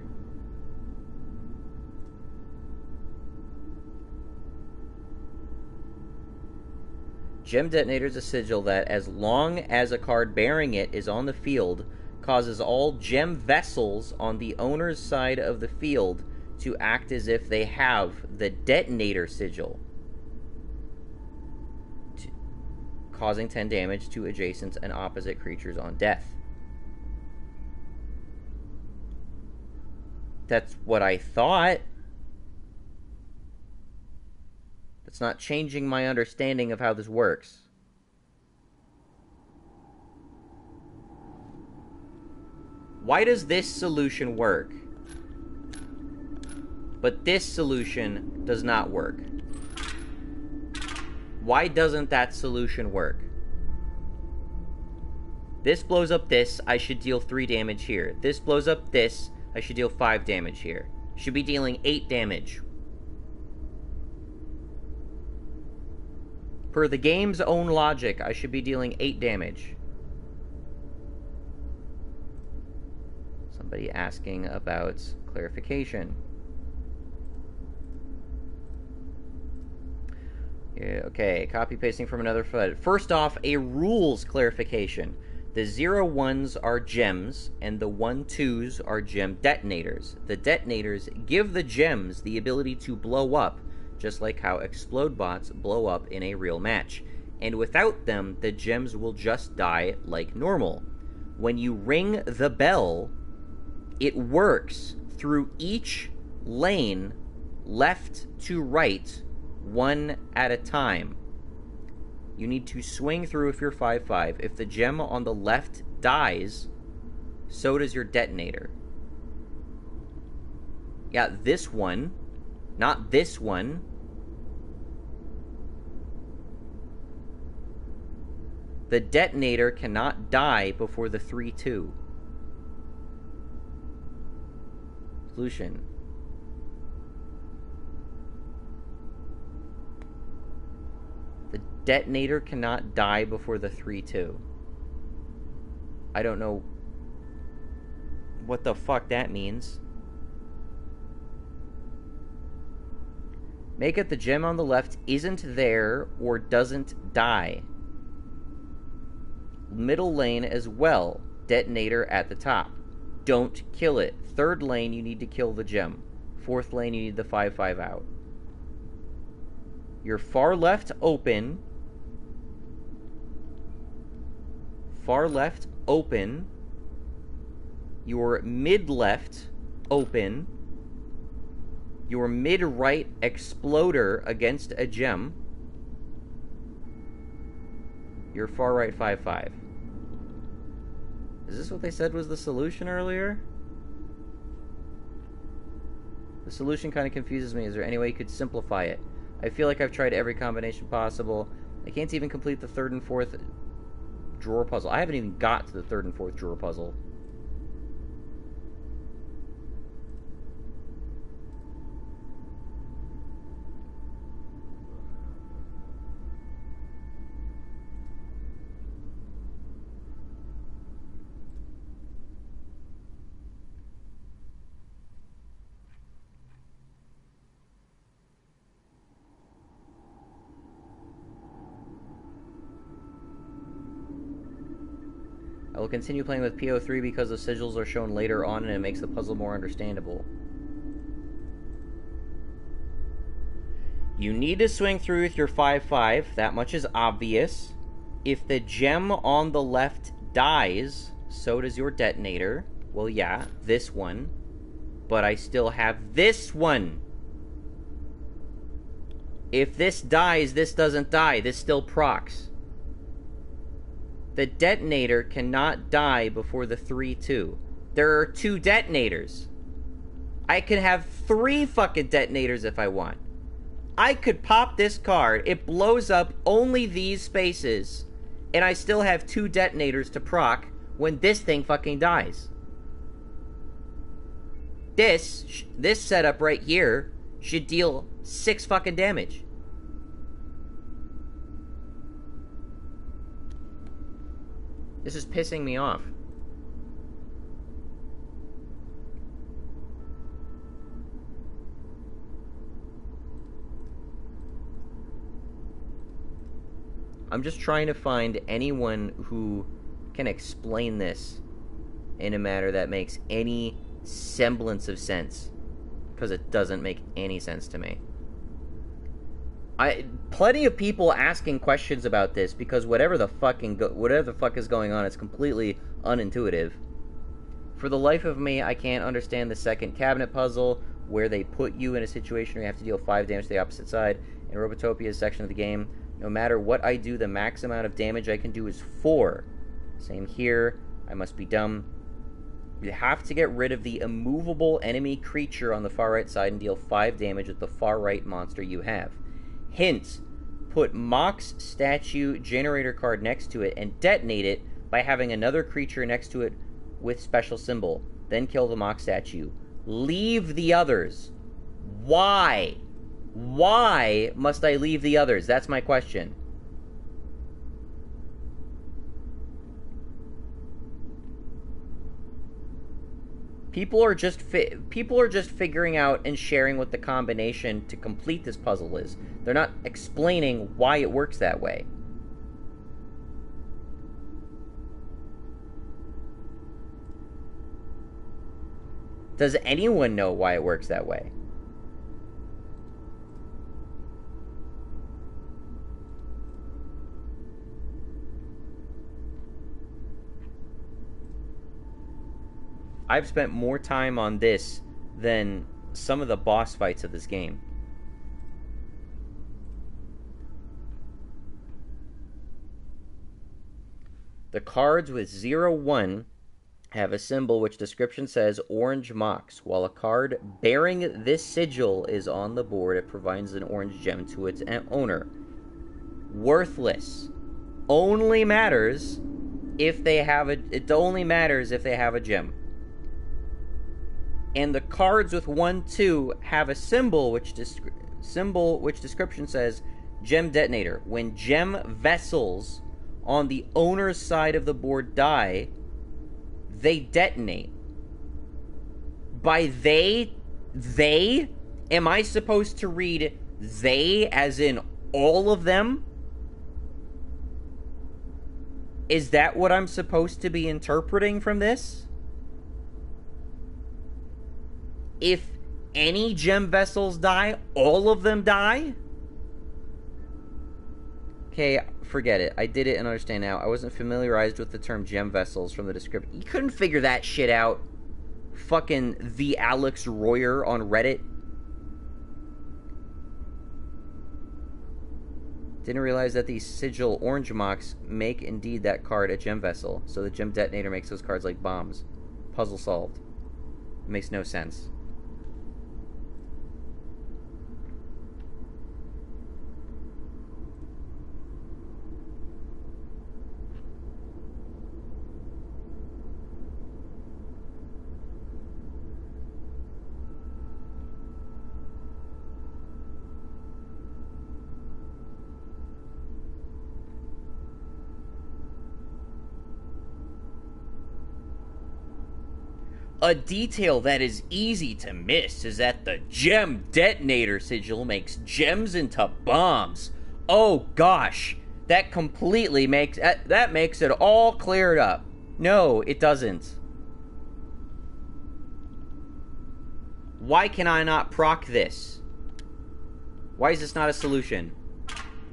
Gem detonator is a sigil that, as long as a card bearing it is on the field, causes all gem vessels on the owner's side of the field to act as if they have the detonator sigil, causing 10 damage to adjacent and opposite creatures on death. That's what I thought. That's not changing my understanding of how this works. Why does this solution work, but this solution does not work? Why doesn't that solution work? This blows up this, I should deal 3 damage here. This blows up this, I should deal 5 damage here. Should be dealing 8 damage. Per the game's own logic, I should be dealing 8 damage. Somebody asking about clarification. Yeah, okay, copy pasting from another FUD. First off, a rules clarification. The 0-1s are gems, and the 1-2s are gem detonators. The detonators give the gems the ability to blow up, just like how explode bots blow up in a real match. And without them, the gems will just die like normal. When you ring the bell, it works through each lane, left to right, one at a time. You need to swing through if you're 5-5. If the gem on the left dies, so does your detonator. Yeah, this one, not this one. The detonator cannot die before the 3-2. Solution. The detonator cannot die before the 3-2. I don't know what the fuck that means. Make it the gem on the left isn't there or doesn't die. Middle lane as well. Detonator at the top. Don't kill it. Third lane, you need to kill the gem. Fourth lane, you need the 5-5 out. Your far left open. Far left open. Your mid left open. Your mid right exploder against a gem. Your far right 5-5. Is this what they said was the solution earlier? The solution kind of confuses me. Is there any way you could simplify it? I feel like I've tried every combination possible. I can't even complete the 3rd and 4th drawer puzzle. I haven't even got to the 3rd and 4th drawer puzzle. I will continue playing with PO3 because the sigils are shown later on and it makes the puzzle more understandable. You need to swing through with your 5-5. That much is obvious. If the gem on the left dies, so does your detonator. Well, yeah, this one. But I still have this one. If this dies, this doesn't die. This still procs. The detonator cannot die before the 3-2. There are 2 detonators. I can have 3 fucking detonators if I want. I could pop this card, it blows up only these spaces, and I still have 2 detonators to proc when this thing fucking dies. This setup right here should deal 6 fucking damage. This is pissing me off. I'm just trying to find anyone who can explain this in a manner that makes any semblance of sense, because it doesn't make any sense to me. Plenty of people asking questions about this because whatever the fuck is going on, it's completely unintuitive. For the life of me, I can't understand the second cabinet puzzle where they put you in a situation where you have to deal 5 damage to the opposite side. In Robotopia's section of the game, no matter what I do, the max amount of damage I can do is 4. Same here. I must be dumb. You have to get rid of the immovable enemy creature on the far right side and deal 5 damage with the far right monster you have. Hint, put Mock's statue generator card next to it and detonate it by having another creature next to it with special symbol. Then kill the Mock statue. Leave the others. Why? Why must I leave the others? That's my question. People are just figuring out and sharing what the combination to complete this puzzle is. They're not explaining why it works that way. Does anyone know why it works that way? I've spent more time on this than some of the boss fights of this game. The cards with 0-1 have a symbol which description says orange mocks. While a card bearing this sigil is on the board, it provides an orange gem to its owner. Worthless. Only matters if they have it only matters if they have a gem. And the cards with 1-2 have a symbol which description says gem detonator. When gem vessels on the owner's side of the board die, they detonate. By they, am I supposed to read they as in all of them? Is that what I'm supposed to be interpreting from this? If any gem vessels die, all of them die? Okay, forget it. I did it and understand now. I wasn't familiarized with the term gem vessels from the description. You couldn't figure that shit out. Fucking the Alex Royer on Reddit. Didn't realize that these sigil orange mocks make indeed that card a gem vessel. So the gem detonator makes those cards like bombs. Puzzle solved. It makes no sense. A detail that is easy to miss is that the gem detonator sigil makes gems into bombs. Oh gosh, that completely makes it all cleared up. No, it doesn't. Why can I not proc this? Why is this not a solution?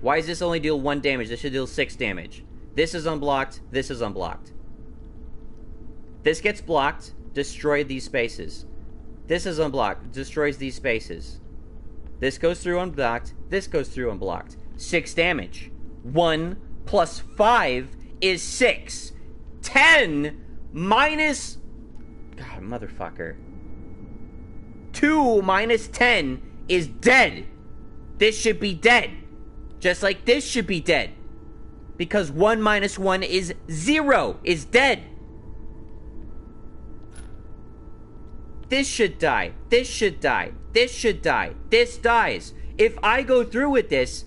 Why does this only deal 1 damage? This should deal 6 damage. This is unblocked. This is unblocked. This gets blocked. Destroy these spaces. This is unblocked. Destroys these spaces. This goes through unblocked. This goes through unblocked. 6 damage. 1 plus 5 is 6. 10 minus... God, motherfucker. 2 minus 10 is dead. This should be dead. Just like this should be dead. Because 1 minus 1 is 0. Is dead. This should die. This should die. This should die. This dies. If I go through with this,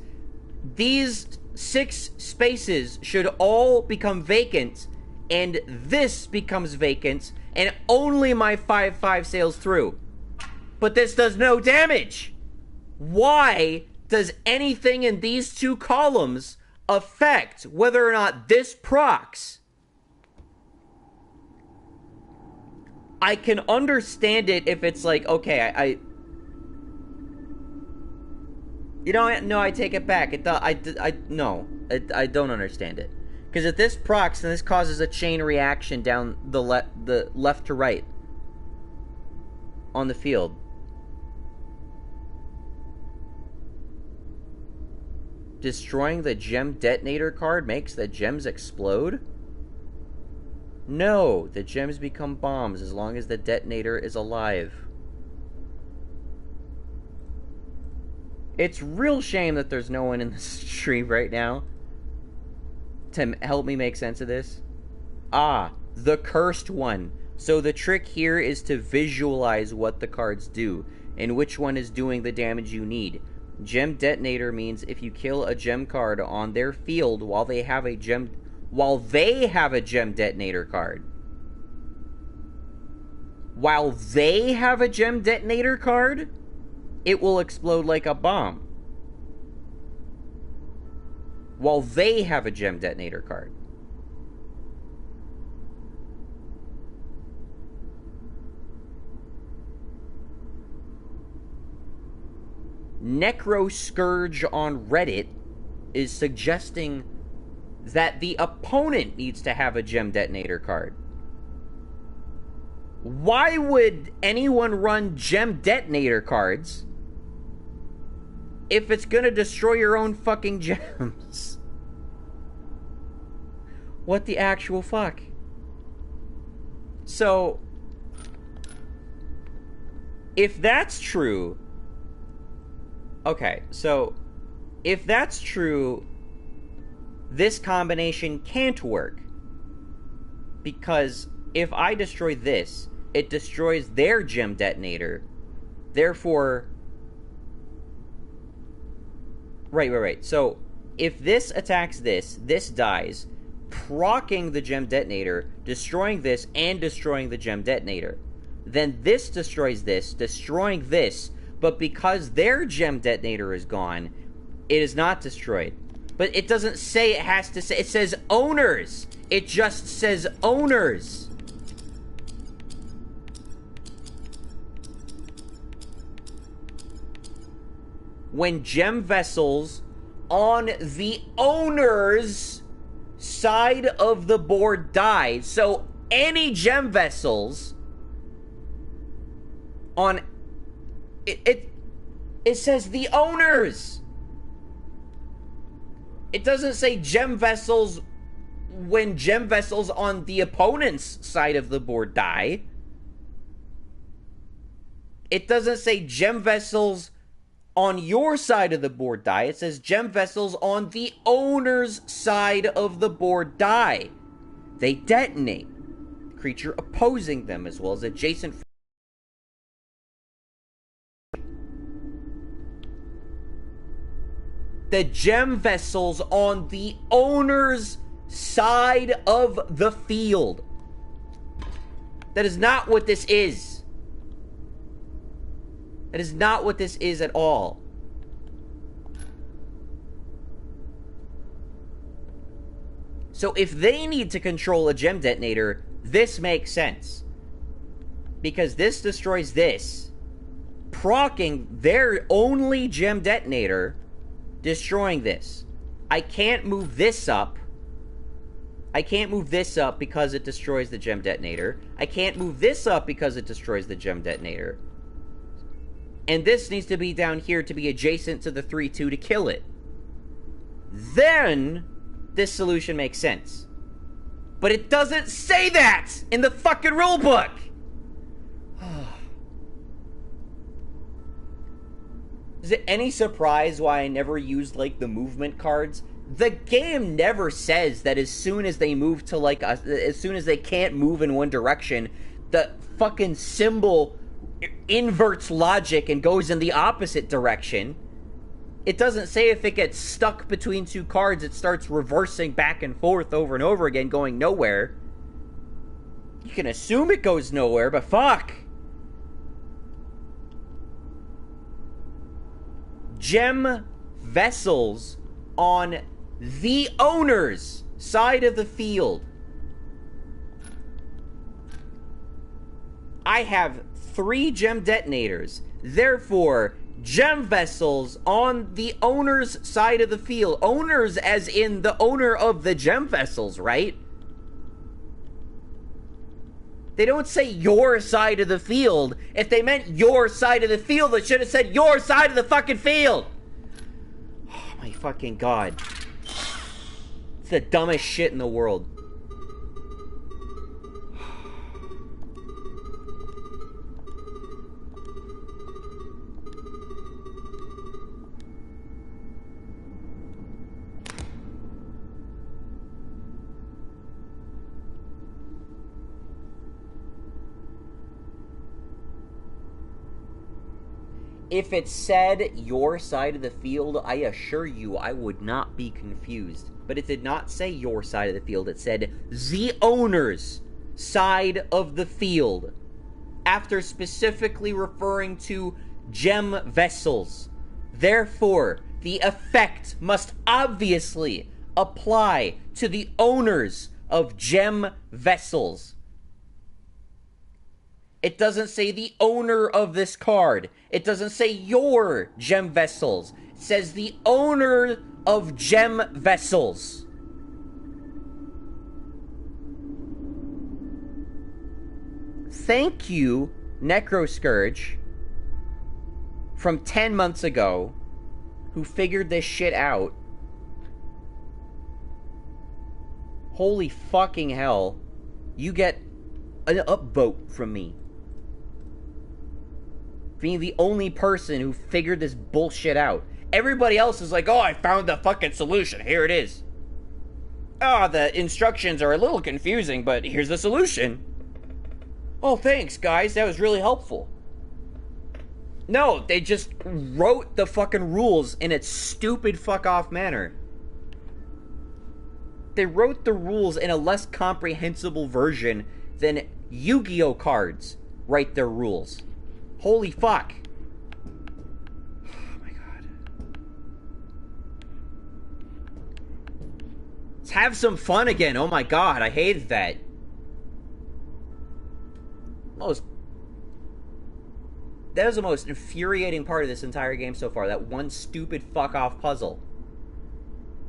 these 6 spaces should all become vacant, and this becomes vacant, and only my 5/5 sails through. But this does no damage. Why does anything in these 2 columns affect whether or not this procs? I can understand it if it's like, okay, you know what? No, I take it back. I don't understand it. Because if this procs, then this causes a chain reaction down the left to right on the field. Destroying the gem detonator card makes the gems explode? No, the gems become bombs as long as the detonator is alive. It's real shame that there's no one in the stream right now to help me make sense of this. Ah, the cursed one. So the trick here is to visualize what the cards do and which one is doing the damage you need. Gem detonator means if you kill a gem card on their field while they have a gem detonator card. While they have a gem detonator card, it will explode like a bomb. While they have a gem detonator card. Necro Scourge on Reddit is suggesting that the opponent needs to have a gem detonator card. Why would anyone run gem detonator cards if it's gonna destroy your own fucking gems? What the actual fuck? So, if that's true... Okay, so, if that's true, this combination can't work. Because if I destroy this, it destroys their gem detonator. Therefore... Right. So, if this attacks this, this dies, proccing the gem detonator, destroying this, and destroying the gem detonator. Then this destroys this, destroying this, but because their gem detonator is gone, it is not destroyed. But it doesn't say it has to say... It says owners! It just says owners! When gem vessels on the owner's side of the board die. So any gem vessels on... It says the owners! It doesn't say gem vessels when gem vessels on the opponent's side of the board die. It doesn't say gem vessels on your side of the board die. It says gem vessels on the owner's side of the board die. They detonate. Creature opposing them as well as adjacent... The gem vessels on the owner's side of the field. That is not what this is. That is not what this is at all. So if they need to control a gem detonator, this makes sense. Because this destroys this, proccing their only gem detonator, destroying this. I can't move this up. I can't move this up because it destroys the gem detonator. I can't move this up because it destroys the gem detonator. and this needs to be down here to be adjacent to the 3-2 to kill it. Then this solution makes sense. But it doesn't say that in the fucking rulebook! Is it any surprise why I never used, like, the movement cards? The game never says that as soon as they move to, like, as soon as they can't move in one direction, the fucking symbol inverts logic and goes in the opposite direction. It doesn't say if it gets stuck between two cards, it starts reversing back and forth over and over again, going nowhere. You can assume it goes nowhere, but fuck! Gem vessels on the owner's side of the field. I have 3 gem detonators. Therefore, gem vessels on the owner's side of the field. Owners as in the owner of the gem vessels, right? They don't say your side of the field. If they meant your side of the field, they should have said your side of the fucking field. Oh my fucking god. It's the dumbest shit in the world. If it said your side of the field, I assure you I would not be confused. But it did not say your side of the field. It said the owner's side of the field. After specifically referring to gem vessels. Therefore, the effect must obviously apply to the owners of gem vessels. It doesn't say the owner of this card. It doesn't say your gem vessels. It says the owner of gem vessels. Thank you, Necroscourge, from 10 months ago, who figured this shit out. Holy fucking hell. You get an upvote from me. Being the only person who figured this bullshit out. Everybody else is like, oh, I found the fucking solution. Here it is. Oh, the instructions are a little confusing, but here's the solution. Oh, thanks, guys. That was really helpful. No, they just wrote the fucking rules in a stupid fuck-off manner. They wrote the rules in a less comprehensible version than Yu-Gi-Oh cards write their rules. Holy fuck. Oh my god. Let's have some fun again. Oh my god, I hated that. That was the most infuriating part of this entire game so far. That one stupid fuck-off puzzle.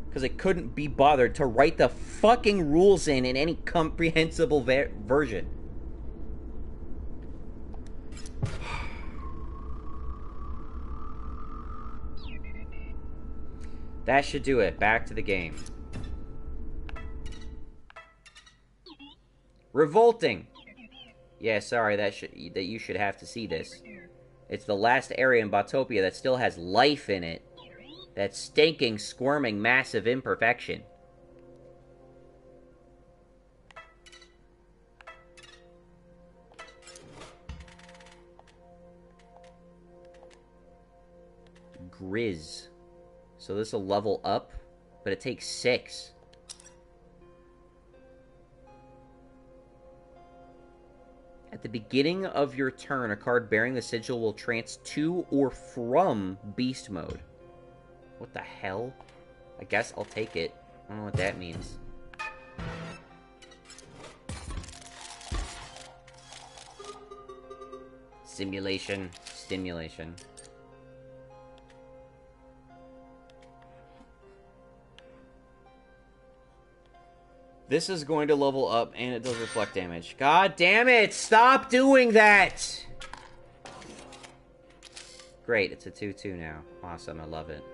Because it couldn't be bothered to write the fucking rules in any comprehensible version. That should do it. Back to the game. Revolting. Yeah, sorry, that you should have to see this. It's the last area in Botopia that still has life in it. That stinking, squirming, massive imperfection. Grizz. So this will level up, but it takes 6. At the beginning of your turn, a card bearing the sigil will trance to or from beast mode. What the hell? I guess I'll take it. I don't know what that means. Simulation. Stimulation. This is going to level up, and it does reflect damage. God damn it! Stop doing that! Great, it's a 2-2 now. Awesome, I love it.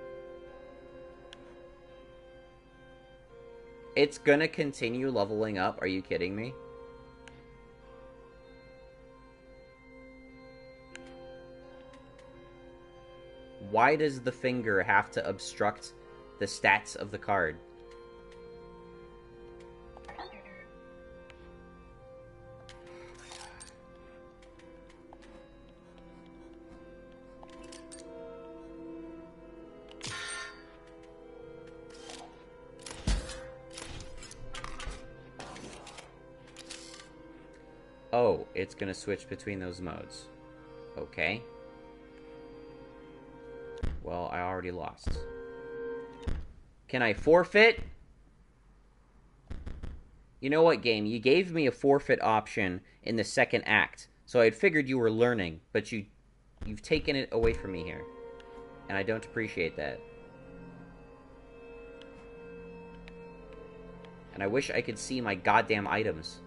It's gonna continue leveling up, are you kidding me? Why does the finger have to obstruct the stats of the card? Oh, it's gonna switch between those modes. Okay. Well, I already lost. Can I forfeit? You know what, game? You gave me a forfeit option in the second act, so I'd figured you were learning, but you've taken it away from me here. And I don't appreciate that. And I wish I could see my goddamn items.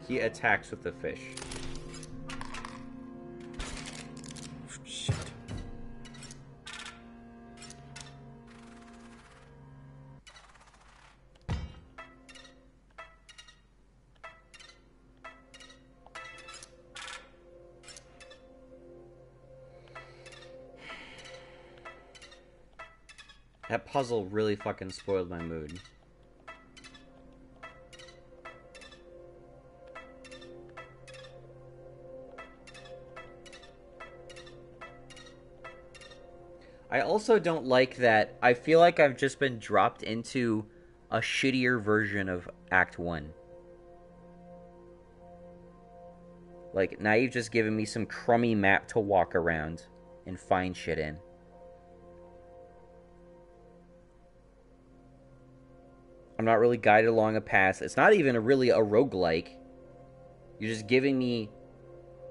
He attacks with the fish. Shit. That puzzle really fucking spoiled my mood. I also don't like that. I feel like I've just been dropped into a shittier version of Act 1. Like, now you've just given me some crummy map to walk around and find shit in. I'm not really guided along a path. It's not even really a roguelike. You're just giving me...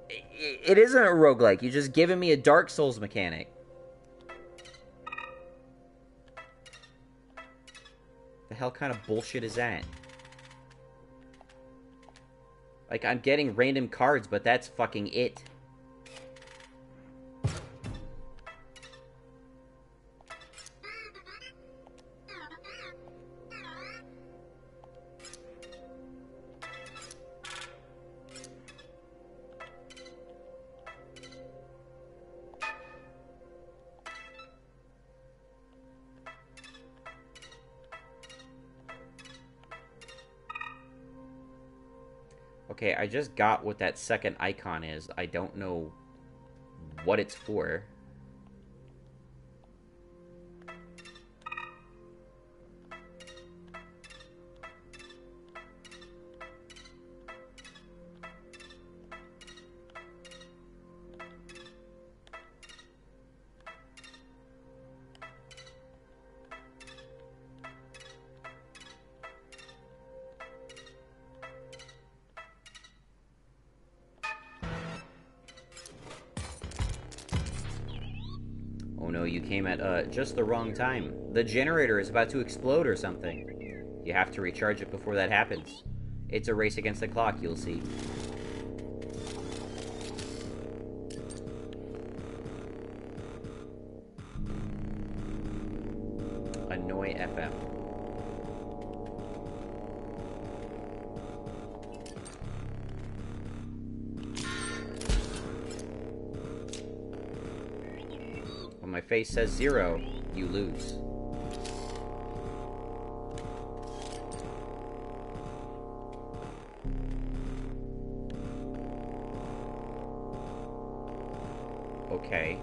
It isn't a roguelike. You're just giving me a Dark Souls mechanic. The hell kind of bullshit is that? Like, I'm getting random cards, but that's fucking it. Okay, I just got what that second icon is. I don't know what it's for. Oh no, you came at just the wrong time. The generator is about to explode or something. You have to recharge it before that happens. It's a race against the clock, you'll see. Annoy FM. When my face says 0, you lose. Okay.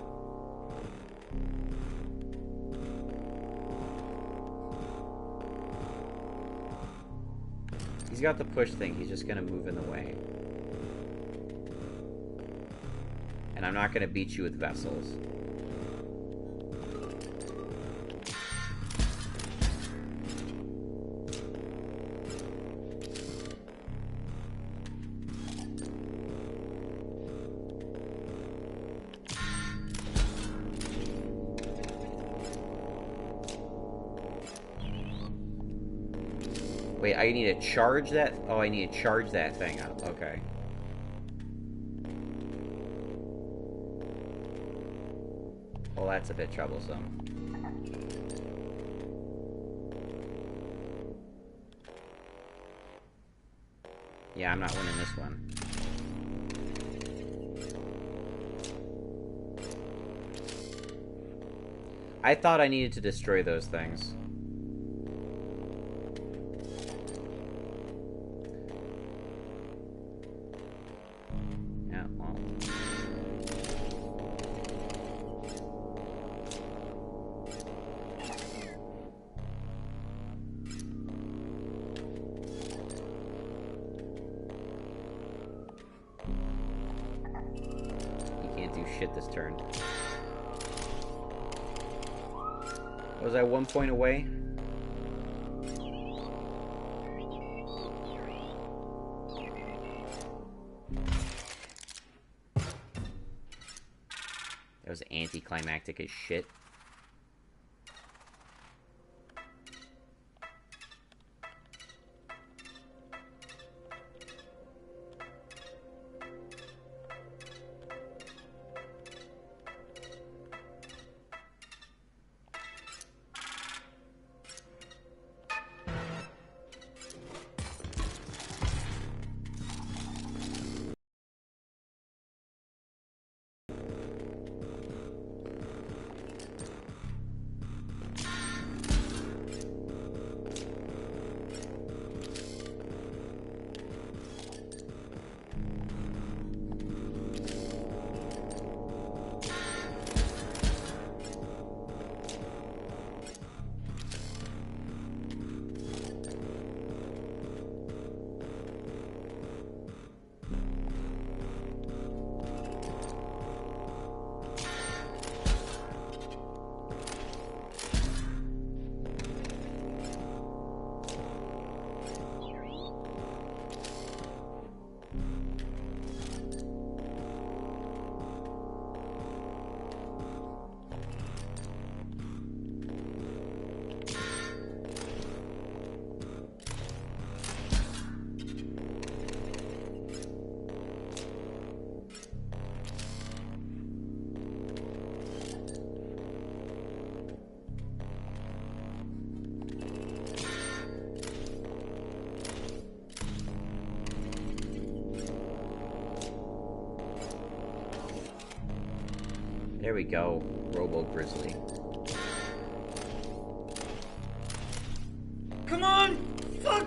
He's got the push thing, he's just gonna move in the way. And I'm not gonna beat you with vessels. Wait, I need to charge that? Oh, I need to charge that thing up. Okay. Well, that's a bit troublesome. Yeah, I'm not winning this one. I thought I needed to destroy those things. Yeah, well. You can't do shit this turn. Was I 1 point away? That was anticlimactic as shit. There we go, Robo Grizzly. Come on! Fuck!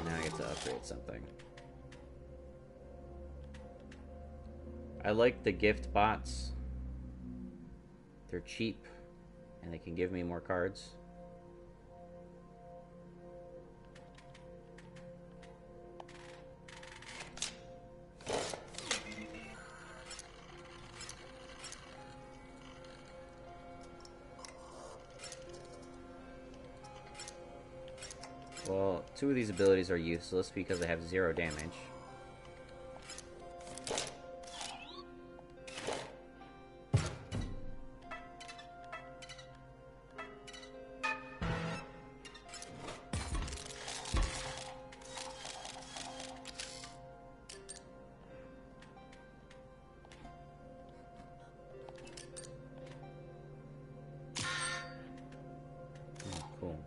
Now I get to upgrade something. I like the gift bots. They're cheap, and they can give me more cards. Two of these abilities are useless because they have 0 damage. Cool.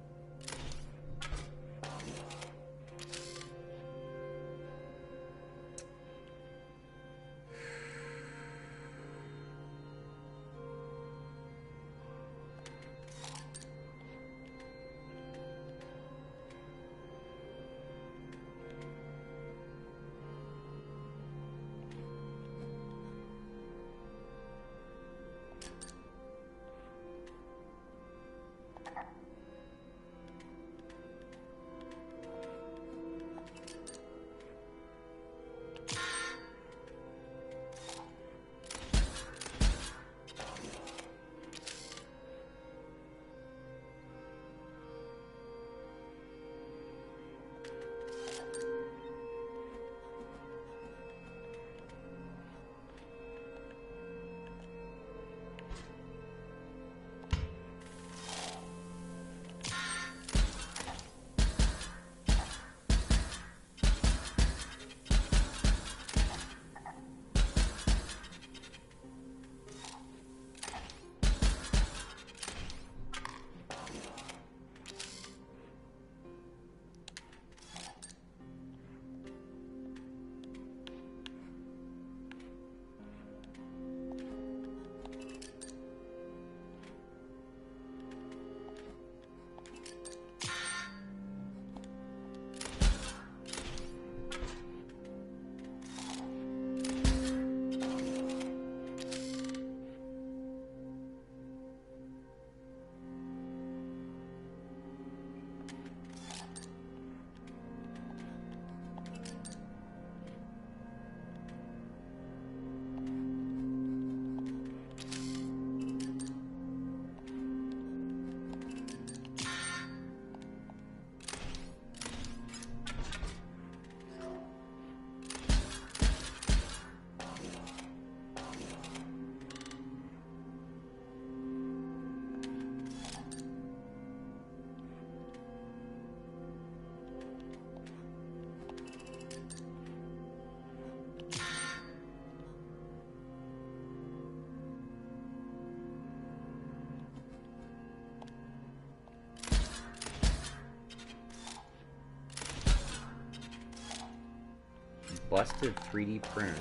Busted 3D printer.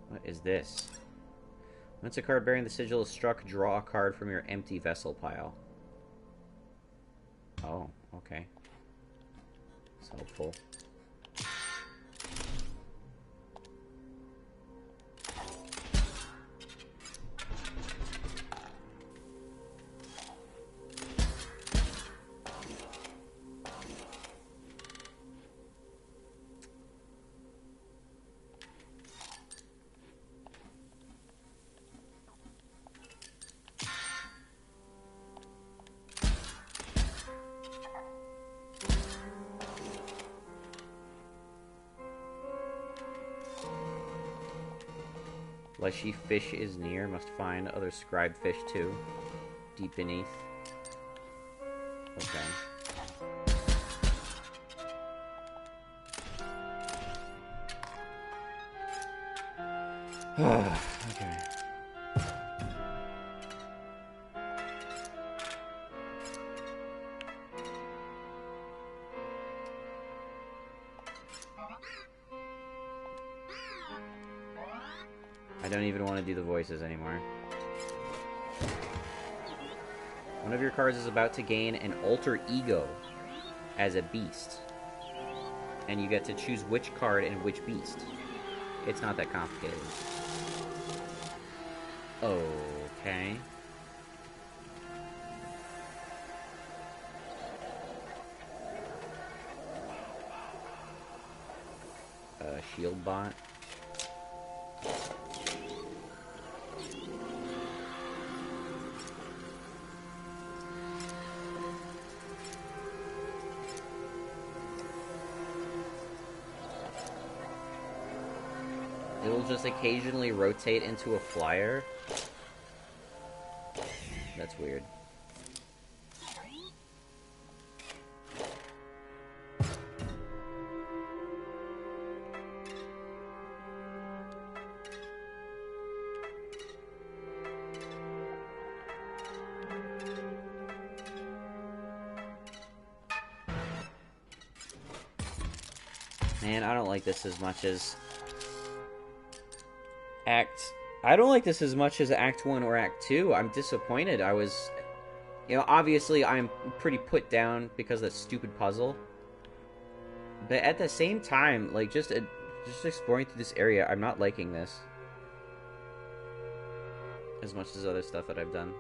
What is this? Once a card bearing the sigil is struck, draw a card from your empty vessel pile. Oh, okay. That's helpful. Fleshy fish is near, must find other scribe fish too. Deep beneath. Okay. Okay. I don't even want to do the voices anymore. One of your cards is about to gain an alter ego as a beast. And you get to choose which card and which beast. It's not that complicated. Okay. shield bot. It'll just occasionally rotate into a flyer. That's weird. Man, I don't like this as much as I don't like this as much as Act 1 or Act 2. I'm disappointed. I was... You know, obviously I'm pretty put down because of that stupid puzzle. But at the same time, like, just exploring through this area, I'm not liking this. As much as other stuff that I've done.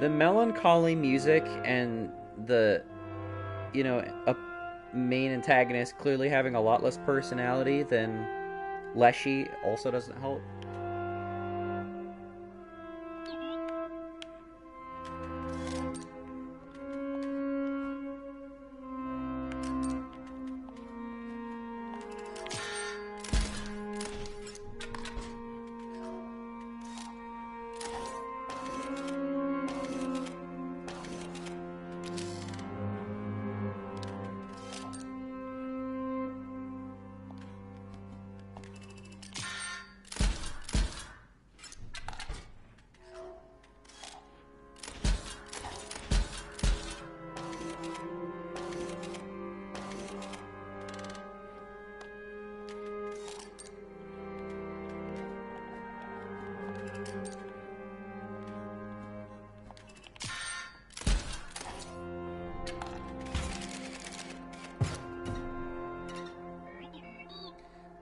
The melancholy music and the, you know, a main antagonist clearly having a lot less personality than Leshy also doesn't help.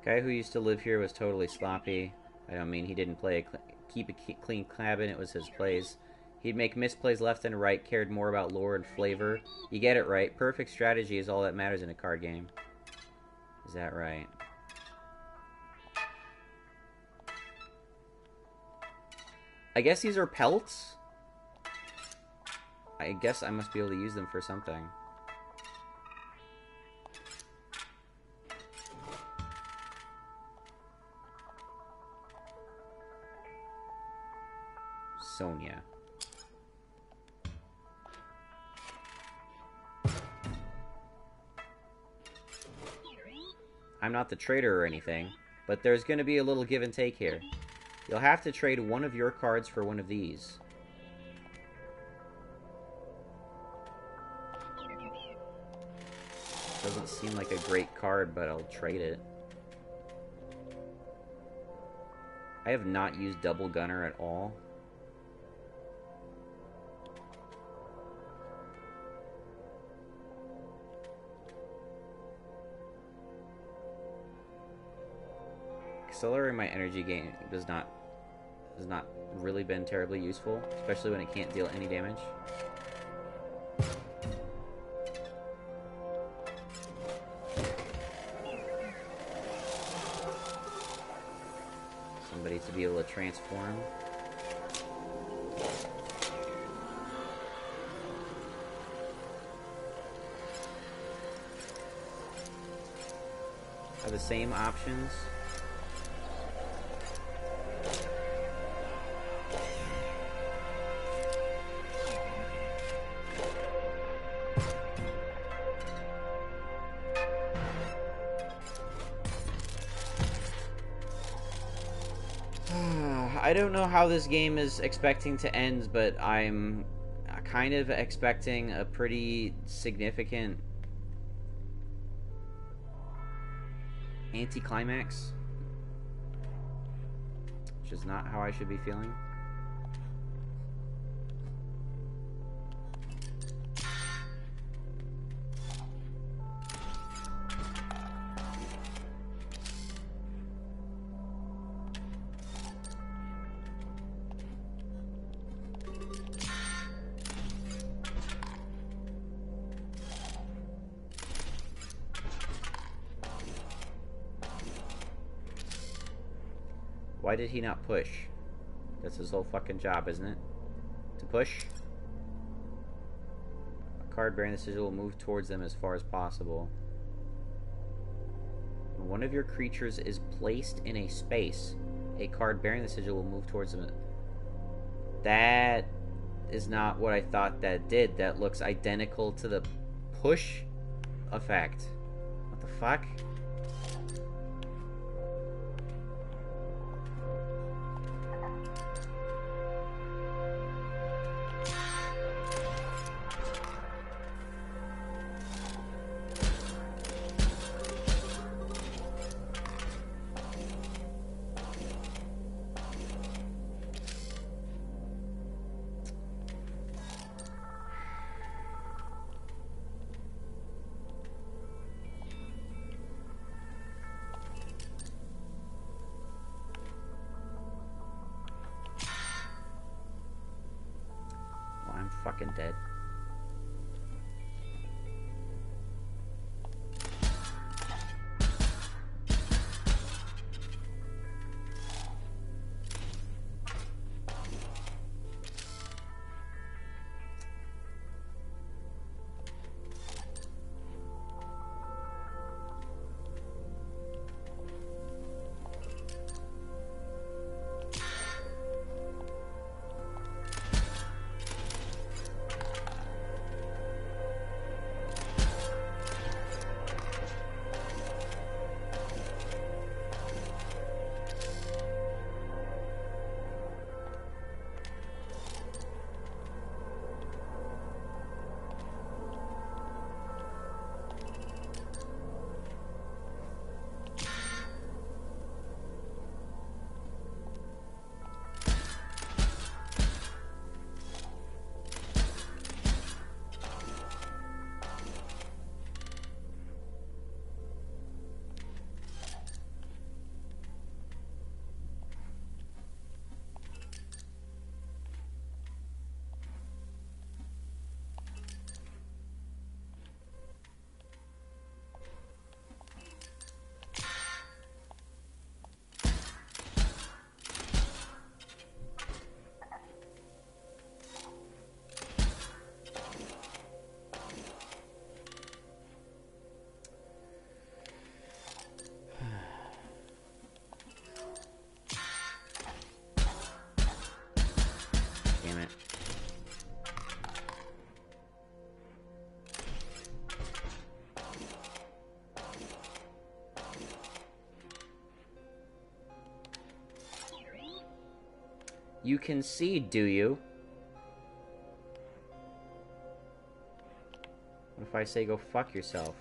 Guy who used to live here was totally sloppy. I don't mean he didn't keep a clean cabin, it was his plays. He'd make misplays left and right, cared more about lore and flavor. You get it right. Perfect strategy is all that matters in a card game. Is that right? I guess these are pelts? I guess I must be able to use them for something. Sonia. I'm not the trader or anything, but there's going to be a little give and take here. You'll have to trade one of your cards for one of these. Doesn't seem like a great card, but I'll trade it. I have not used Double Gunner at all. Accelerating my energy gain has not really been terribly useful, especially when it can't deal any damage. Somebody to be able to transform. are the same options. I don't know how this game is expecting to end, but I'm kind of expecting a pretty significant anticlimax, which is not how I should be feeling. Why did he not push? That's his whole fucking job, isn't it? To push? A card bearing the sigil will move towards them as far as possible. When one of your creatures is placed in a space, a card bearing the sigil will move towards them. That is not what I thought that did. That looks identical to the push effect. What the fuck? I'm fucking dead. Damn it. You concede, do you? What if I say go fuck yourself?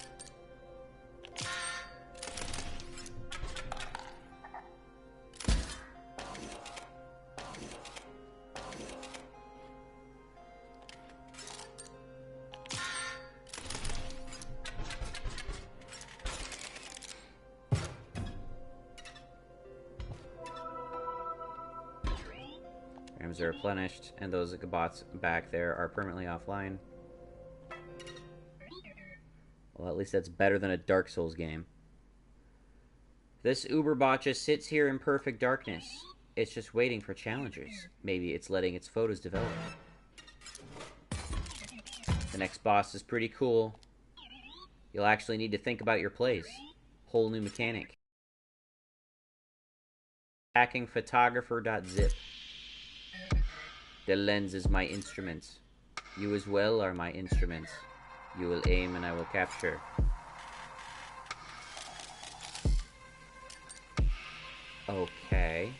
Items are replenished, and those bots back there are permanently offline. Well, at least that's better than a Dark Souls game. This Uberbot just sits here in perfect darkness. It's just waiting for challengers. Maybe it's letting its photos develop. The next boss is pretty cool. You'll actually need to think about your plays. Whole new mechanic. Hacking photographer.zip. The lens is my instrument. You as well are my instruments. You will aim and I will capture. Okay.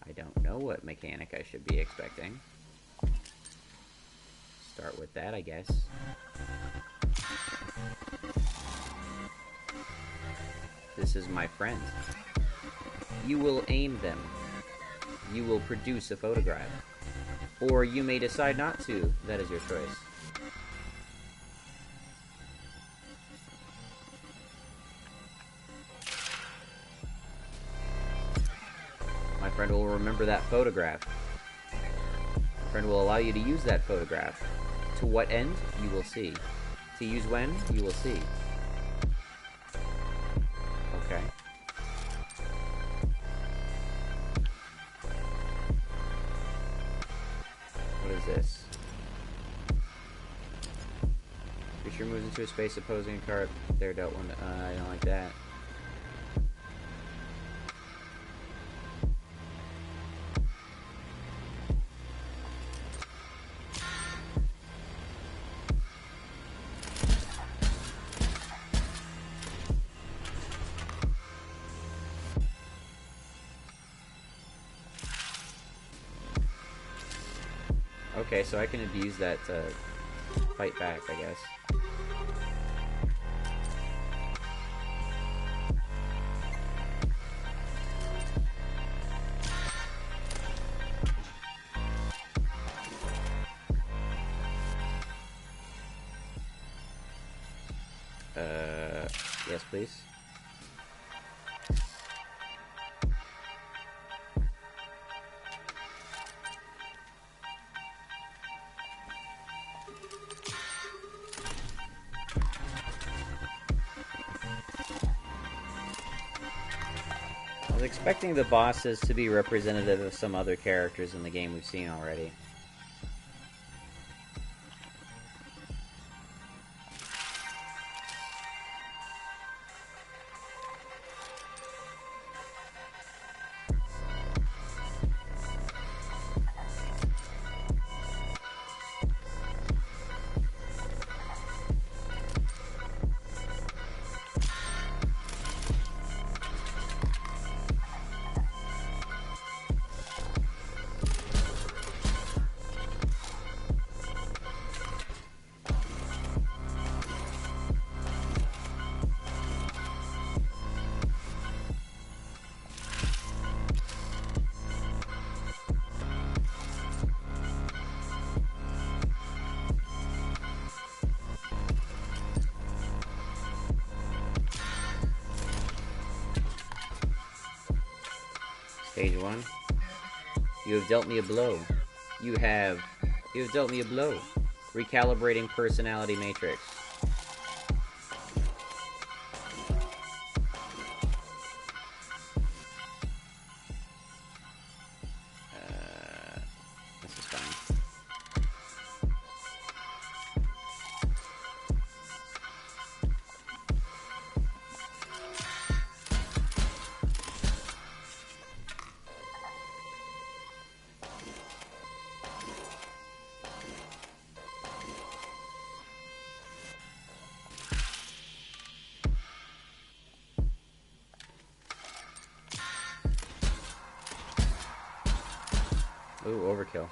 I don't know what mechanic I should be expecting. Start with that, I guess. This is my friend. You will aim them. You will produce a photograph. Or you may decide not to. That is your choice. My friend will remember that photograph. My friend will allow you to use that photograph. To what end? You will see. To use when? You will see. Okay. What is this? Creature moves into a space opposing a card. There, dealt one. I don't like that. Okay, so I can abuse that to fight back, I guess. Yes, please. I was expecting the bosses to be representative of some other characters in the game we've seen already. Stage 1. You have dealt me a blow. You have dealt me a blow. Recalibrating personality matrix. This is fine. Ooh, overkill.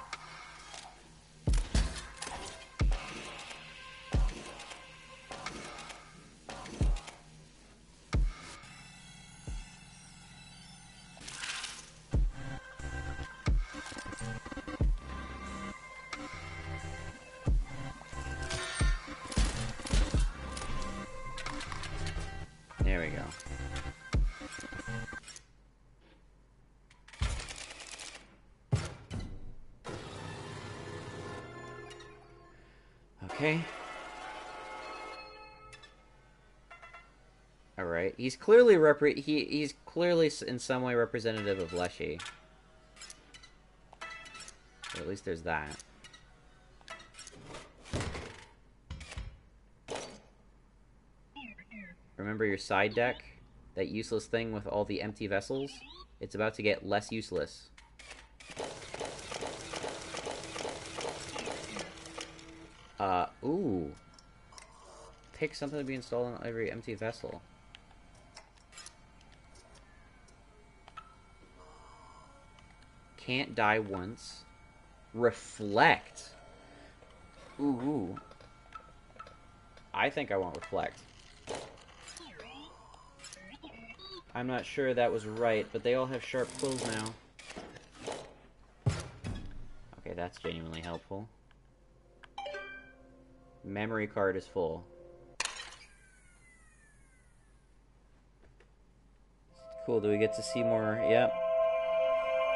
There we go. Okay. All right. He's clearly he's clearly in some way representative of Leshy. So at least there's that. Remember your side deck? That useless thing with all the empty vessels? It's about to get less useless. Ooh. Pick something to be installed on every empty vessel. Can't die once. Reflect. Ooh. I think I want reflect. I'm not sure that was right, but they all have sharp quills now. Okay, that's genuinely helpful. Memory card is full. Cool, do we get to see more? Yep.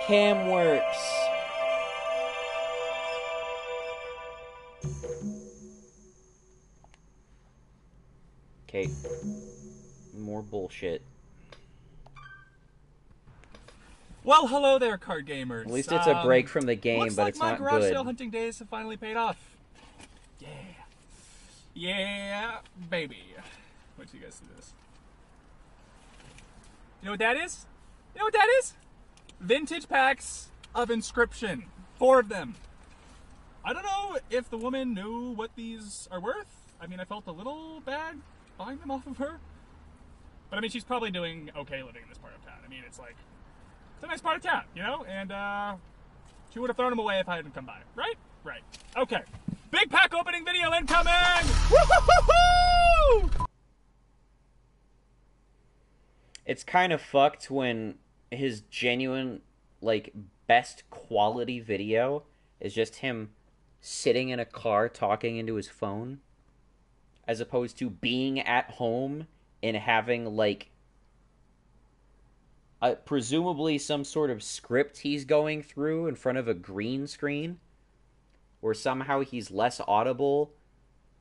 Cam works! Okay. More bullshit. Well, hello there, card gamers. At least it's a break from the game, looks but like it's my not garage good. sale hunting days have finally paid off. Yeah. Yeah, baby. Wait till you guys see this. You know what that is? You know what that is? Vintage packs of Inscryption. 4 of them. I don't know if the woman knew what these are worth. I mean, I felt a little bad buying them off of her. But I mean, she's probably doing okay living in this part of town. I mean, it's like, it's a nice part of town, you know? And, she would have thrown them away if I hadn't come by. Right? Right. Okay. Big pack opening video incoming! Woo-hoo-hoo-hoo! It's kind of fucked when his genuine, like, best quality video is just him sitting in a car talking into his phone, as opposed to being at home and having, like, presumably some sort of script he's going through in front of a green screen, or somehow he's less audible,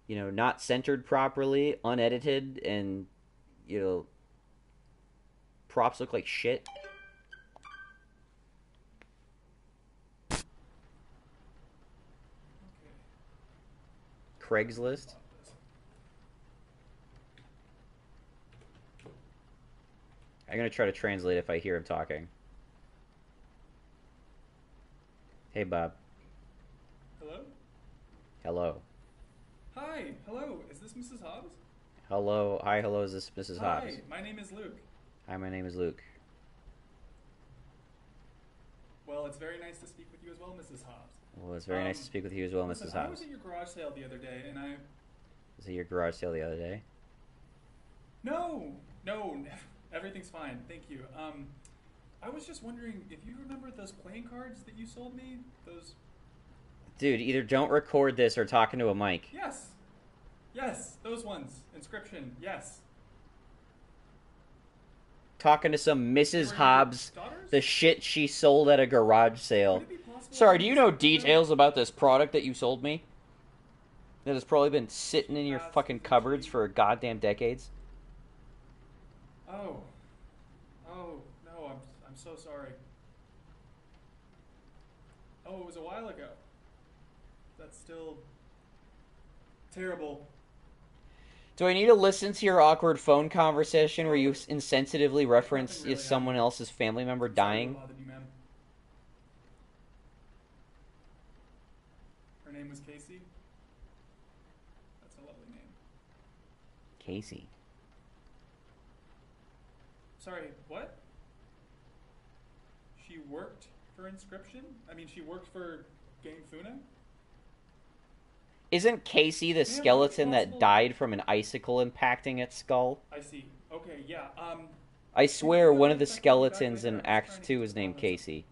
you know, not centered properly, unedited, and, you know, props look like shit. Craigslist. I'm gonna try to translate if I hear him talking. Hey, Bob. Hello? Hello. Hi. Hello. Is this Mrs. Hobbs? Hello. Hi, hello, is this Mrs. Hobbs? Hi. My name is Luke. Hi, my name is Luke. Well, it's very nice to speak with you as well, Mrs. Hobbs. Well, it's very nice to speak with you as well, Listen, Mrs. I Hobbs. was at your garage sale the other day, and I... Was it your garage sale the other day? No, everything's fine. Thank you. I was just wondering if you remember those playing cards that you sold me? Those... Dude, either don't record this or talk into a mic. Yes, those ones. Inscryption, yes. Talking to some Mrs. Were Hobbs, your daughters? the shit she sold at a garage sale. Would it be possible Sorry, to do you know use- details about this product that you sold me? That has probably been sitting in your That's fucking cupboards for goddamn decades? Oh, no, I'm so sorry. Oh, it was a while ago. That's still terrible. Do I need to listen to your awkward phone conversation where you insensitively reference Nothing really someone else's family member Sorry dying? to bother you, ma'am. Her name was Casey. That's a lovely name. Casey. Sorry, what? She worked for Inscryption? I mean, she worked for Game Funa? Isn't Casey the skeleton that possible- died from an icicle impacting its skull? I see. Okay, yeah. I swear Maybe one of the back skeletons later. in I'm just Act trying to 2 get is named balance. Casey.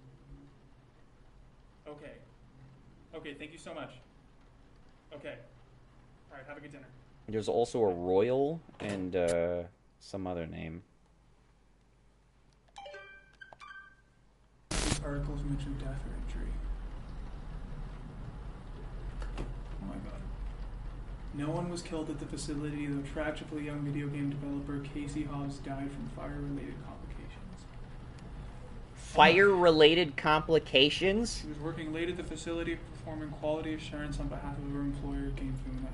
Okay. Okay, thank you so much. Okay. Alright, have a good dinner. There's also a Royal and some other name. These articles mention death or injury. Oh my god. No one was killed at the facility, though tragically young video game developer Casey Hobbs died from fire-related complications. Fire-related complications? She was working late at the facility performing quality assurance on behalf of her employer, Game Funa.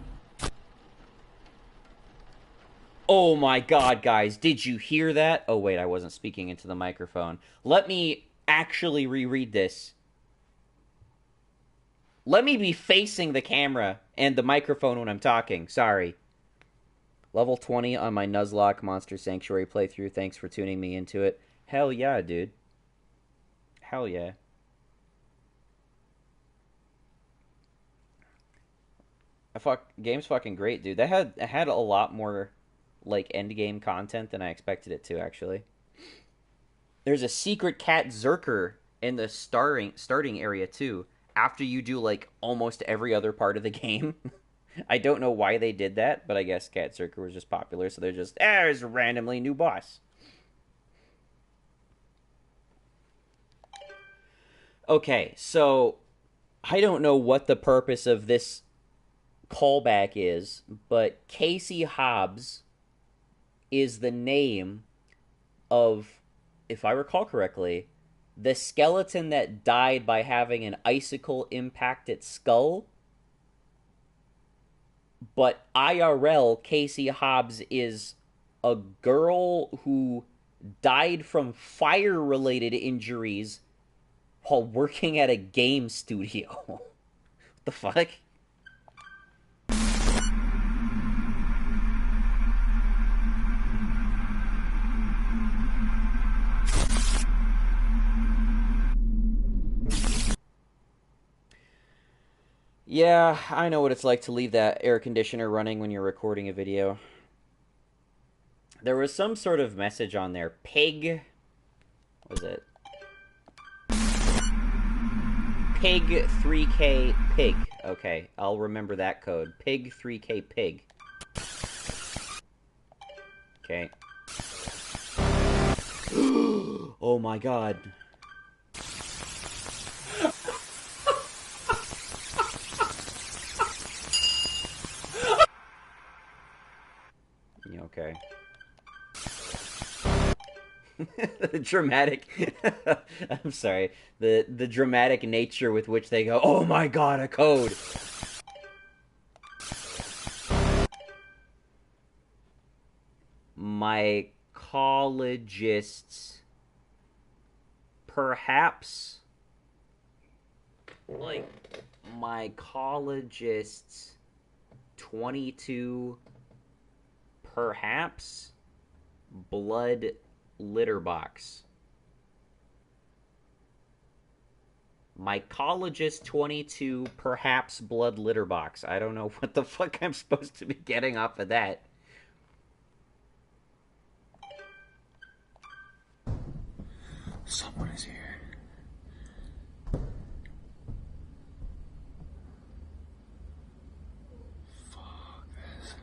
Oh my god, guys, did you hear that? Oh wait, I wasn't speaking into the microphone. Let me actually reread this. Let me be facing the camera and the microphone when I'm talking. Sorry. Level 20 on my Nuzlocke Monster Sanctuary playthrough. Thanks for tuning me into it. Hell yeah, dude. Hell yeah. Game's fucking great, dude. That had a lot more like end game content than I expected it to, actually. There's a secret cat Zerker in the starting area too. After you do like almost every other part of the game. I don't know why they did that, but I guess Cat Zerker was just popular, so they're just, there's a randomly new boss. Okay, so I don't know what the purpose of this callback is, but Casey Hobbs is the name of, if I recall correctly, the skeleton that died by having an icicle impact its skull. But IRL, Casey Hobbs is a girl who died from fire-related injuries while working at a game studio. What the fuck? Yeah, I know what it's like to leave that air conditioner running when you're recording a video. There was some sort of message on there. Pig. What was it? Pig 3K pig. Okay, I'll remember that code. Pig 3K pig. Okay. Oh my god. Okay. The dramatic I'm sorry. The dramatic nature with which they go, "Oh my god, a code." Mycologists perhaps like mycologists 22 perhaps blood litter box. Mycologist 22 perhaps blood litter box. I don't know what the fuck I'm supposed to be getting off of that. Someone is here. Fuck this.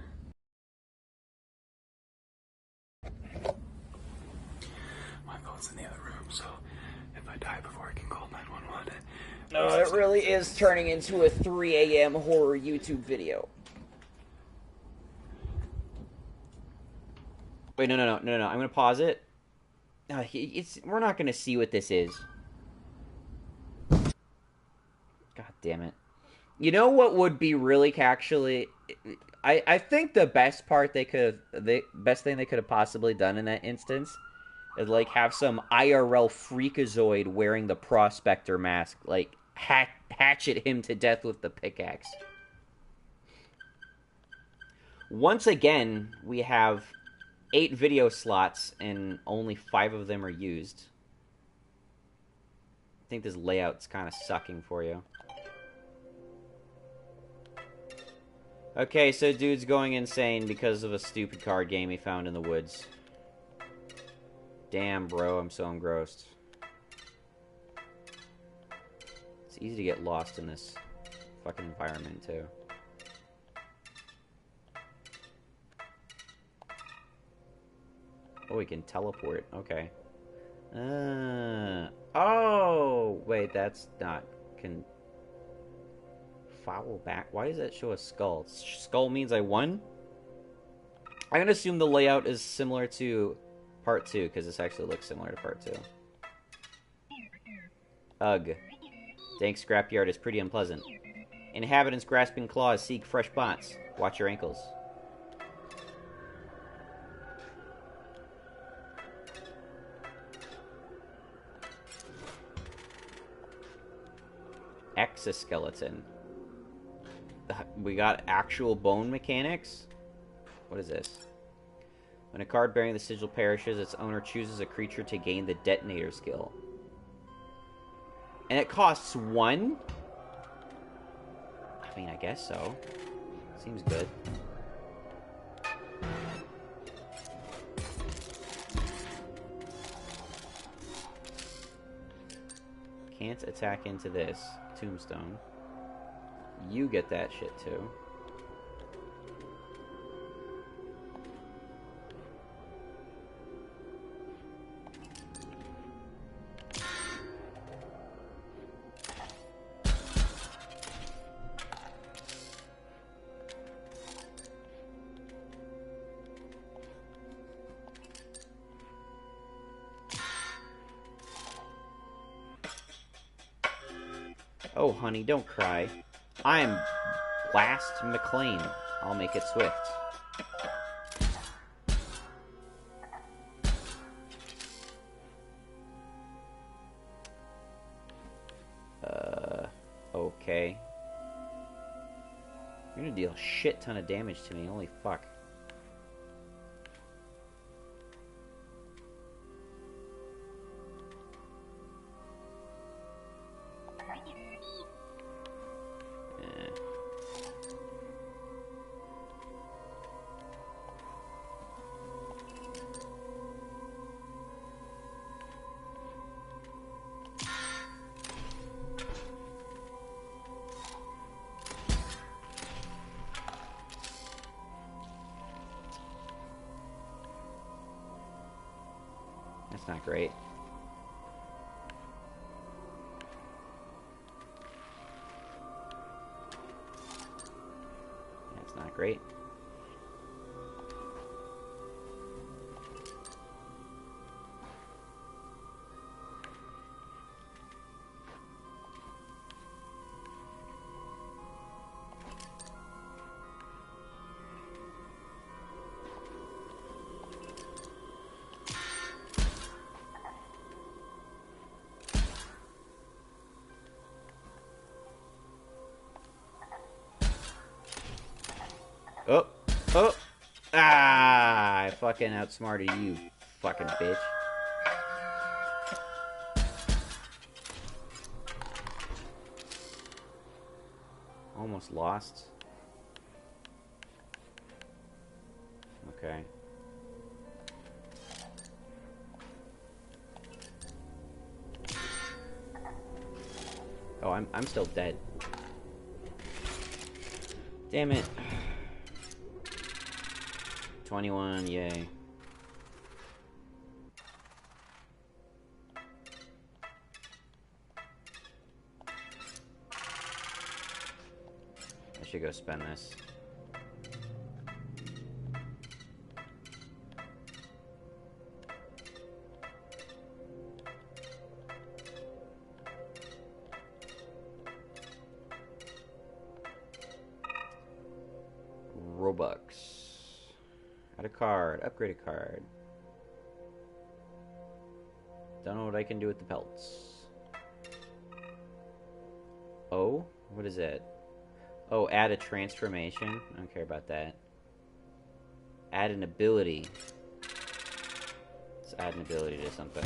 My phone's in the other room, so if I die before I can call 911... No, it really is turning into a 3 a.m. horror YouTube video. Wait, no. I'm gonna pause it. We're not gonna see what this is. God damn it. You know what would be really actually... I think the best part the best thing they could have possibly done in that instance is like have some IRL freakazoid wearing the prospector mask, like hatchet him to death with the pickaxe. Once again, we have 8 video slots and only 5 of them are used. I think this layout's kind of sucking for you. Okay, so dude's going insane because of a stupid card game he found in the woods. Damn, bro, I'm so engrossed. It's easy to get lost in this fucking environment, too. Oh, we can teleport. Okay. Oh! Wait, that's not... Can... Foul back? Why does that show a skull? Skull means I won? I'm gonna assume the layout is similar to Part 2, because this actually looks similar to Part 2. Ugh. Dank scrapyard is pretty unpleasant. Inhabitants grasping claws seek fresh bots. Watch your ankles. exoskeleton. We got actual bone mechanics? What is this? When a card bearing the sigil perishes, its owner chooses a creature to gain the detonator skill. And it costs 1? I mean, I guess so. Seems good. Can't attack into this. Tombstone. You get that shit too. Oh, honey, don't cry. I'm Blast McLean. I'll make it swift. Okay. You're gonna deal a shit ton of damage to me, holy fuck. That's not great. That's not great. Oh! Oh! Ah! I fucking outsmarted you, fucking bitch. Almost lost. Okay. Oh, I'm still dead. Damn it. 21, yay. I should go spend this. Robux. Add a card. Upgrade a card. Don't know what I can do with the pelts. Oh? What is that? Oh, add a transformation. I don't care about that. Add an ability. Let's add an ability to something.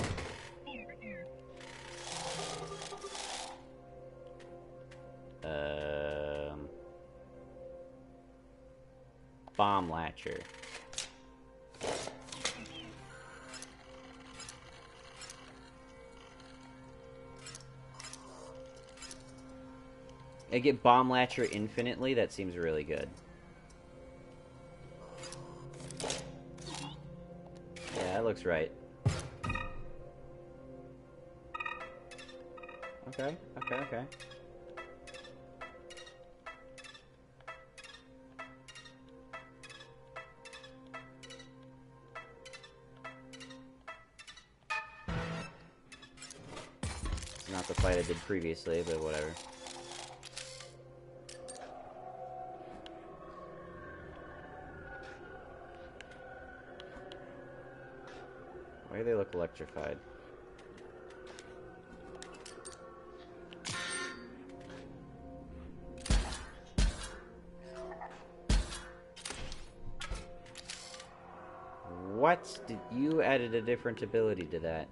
Bomb Latcher. I get Bomb Latcher infinitely. That seems really good. Yeah, that looks right. Okay, okay, okay. It's not the fight I did previously, but whatever. Why do they look electrified? What? You added a different ability to that.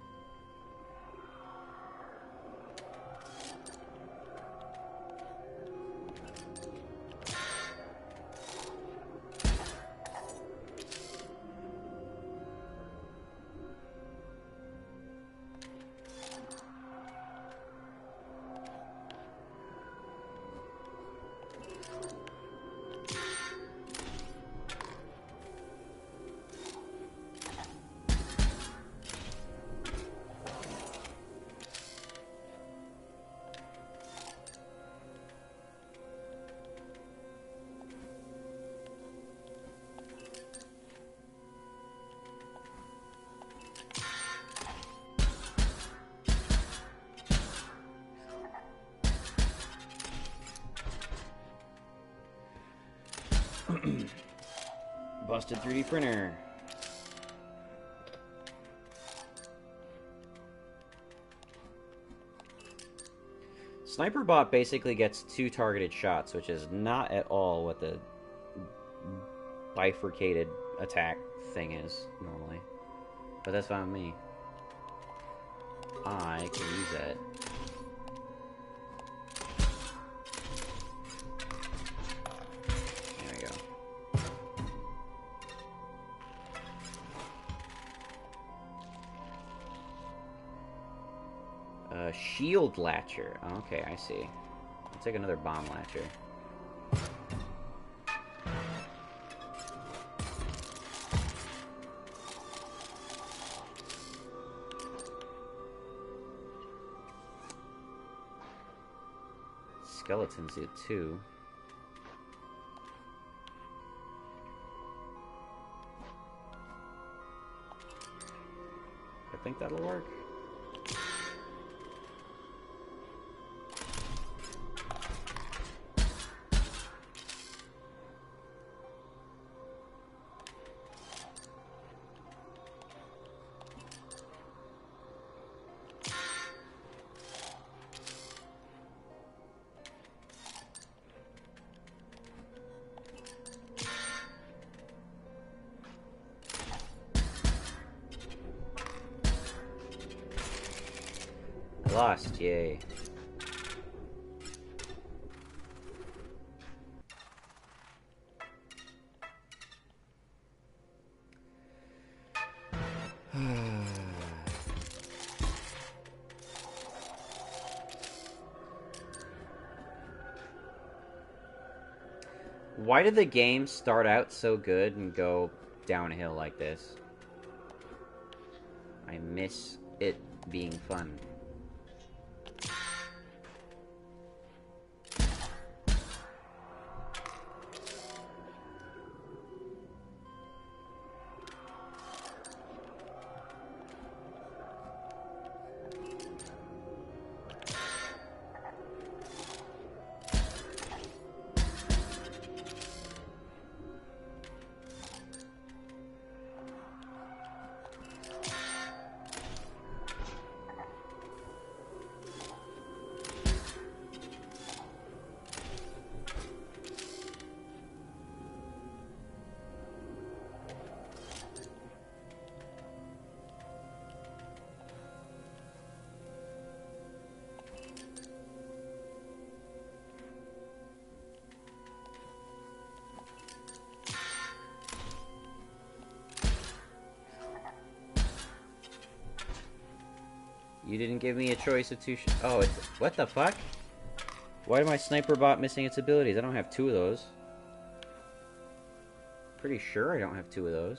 Busted 3D printer. Sniper bot basically gets 2 targeted shots, which is not at all what the bifurcated attack thing is normally. But that's fine with me. I can use that. There we go. Shield latcher. Oh, okay, I see. I'll take another bomb latcher. Skeletons do too. I think that'll work. Lost, yay. Why did the game start out so good and go downhill like this? I miss it being fun. You didn't give me a choice of 2 oh, it's... What the fuck? Why is my sniper bot missing its abilities? I don't have 2 of those. Pretty sure I don't have 2 of those.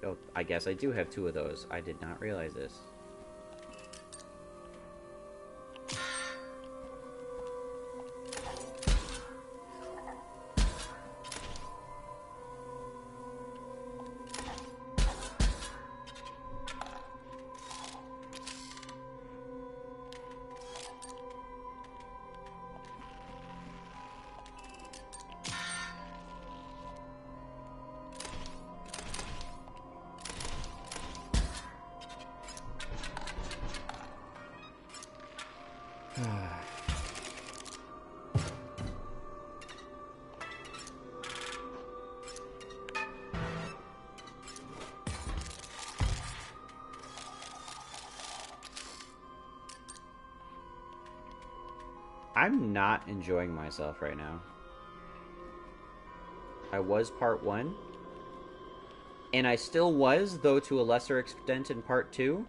Oh, I guess I do have 2 of those. I did not realize this. I'm not enjoying myself right now. I was part 1. And I still was, though to a lesser extent in part 2.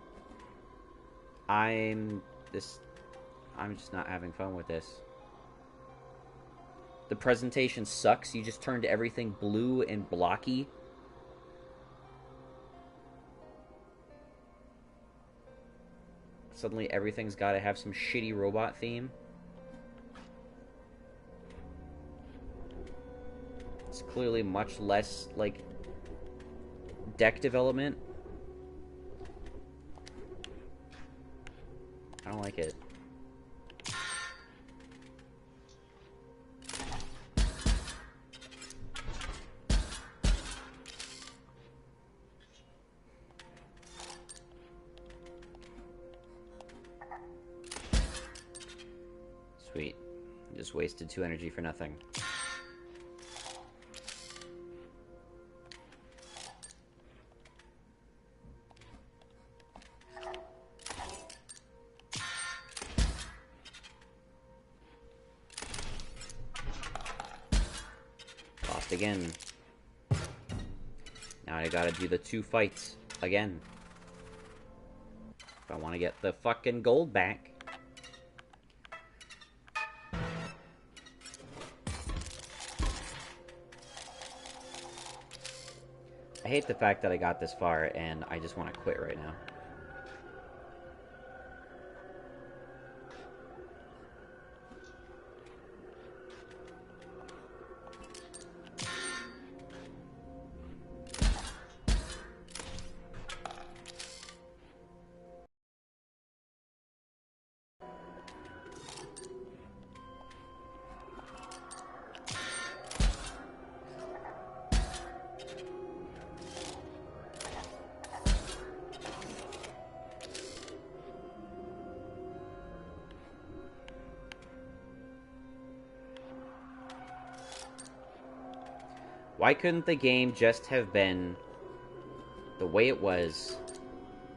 I'm just not having fun with this. The presentation sucks. You just turned everything blue and blocky. Suddenly everything's got to have some shitty robot theme. It's clearly much less, like, deck development. I don't like it. Sweet. Just wasted 2 energy for nothing. Lost again. Now I gotta do the 2 fights again. If I want to get the fucking gold back. I hate the fact that I got this far and I just want to quit right now. Why couldn't the game just have been the way it was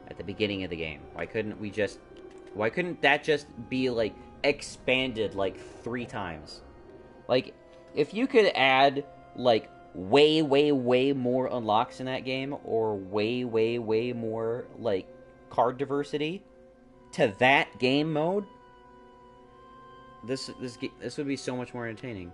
at the beginning of the game? Why couldn't that just be, like, expanded, like, 3 times? Like, if you could add, like, way, way, way more unlocks in that game, or way, way, way more, like, card diversity to that game mode, this would be so much more entertaining.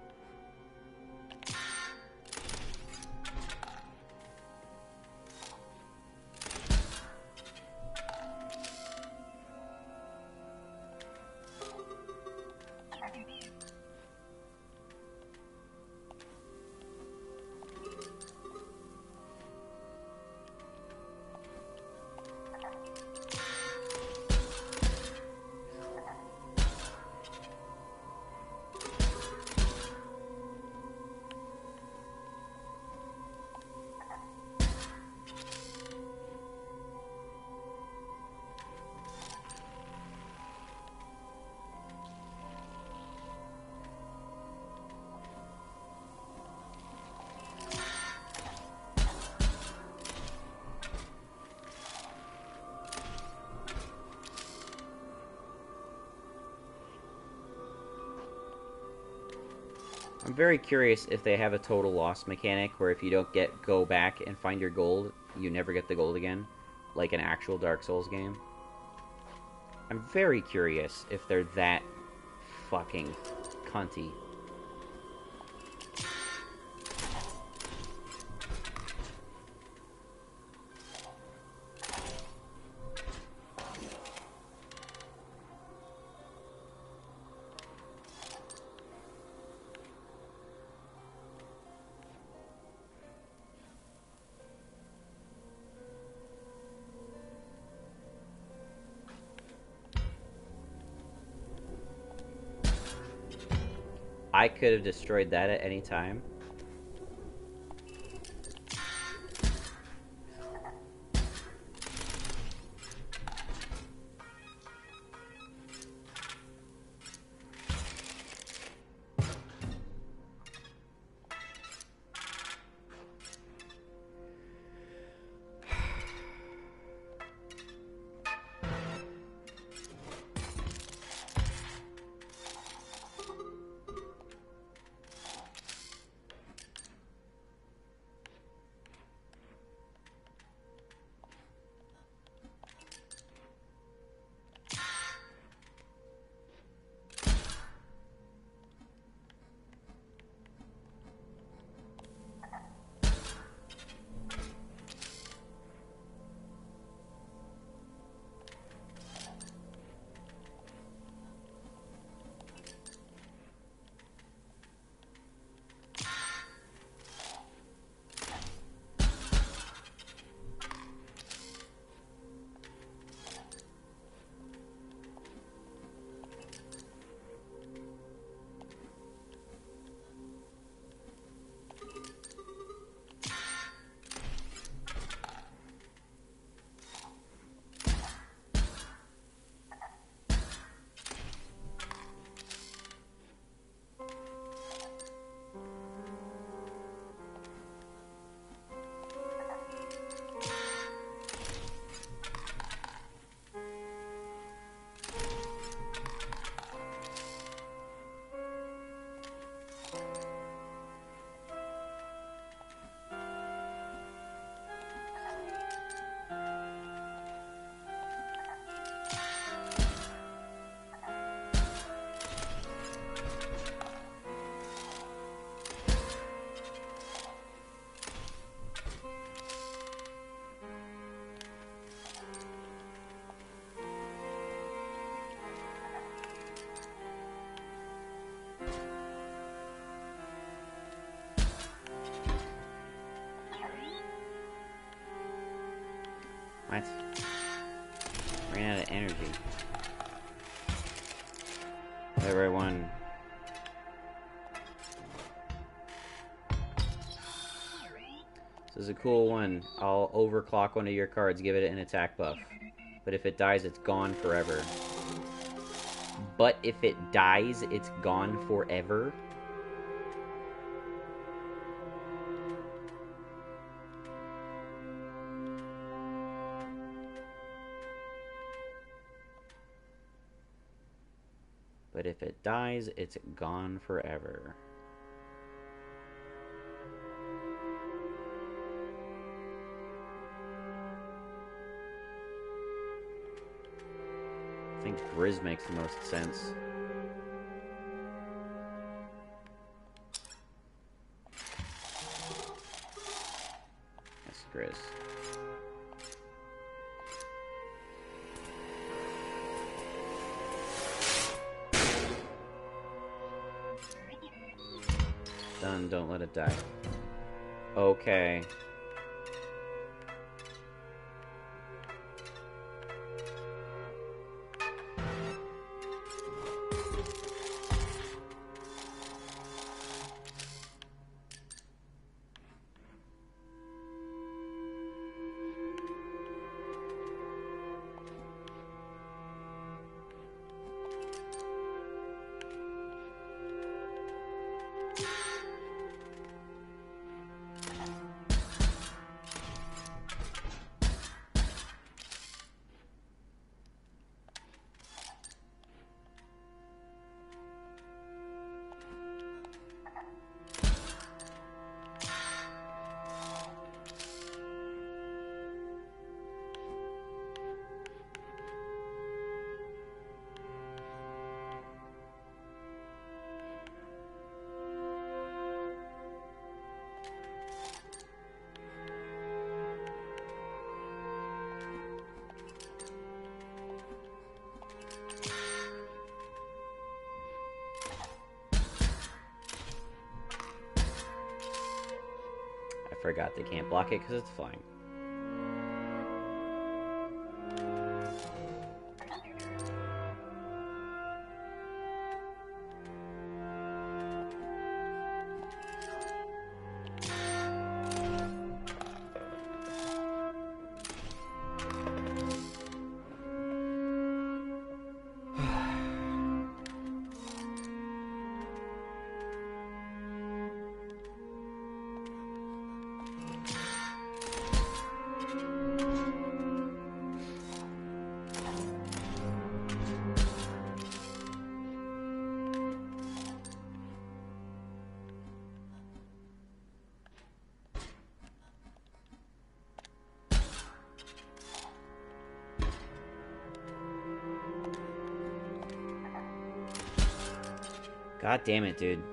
I'm very curious if they have a total loss mechanic where if you don't go back and find your gold, you never get the gold again, like an actual Dark Souls game. I'm very curious if they're that fucking cunty. I could have destroyed that at any time. What? Ran out of energy. Everyone. This is a cool one. I'll overclock one of your cards, give it an attack buff. But if it dies, it's gone forever. But if it dies, it's gone forever? But if it dies, it's gone forever. I think Grizz makes the most sense. Yes, Grizz. Done, don't let it die. Okay. I forgot they can't block it because it's flying. God damn it, dude.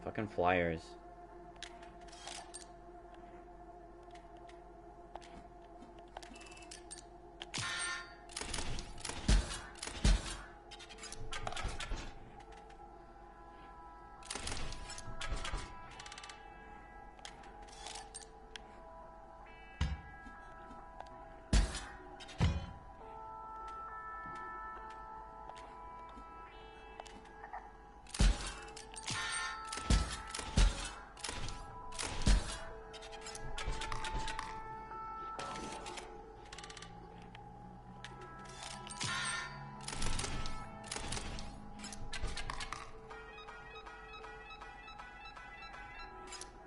Fucking flyers.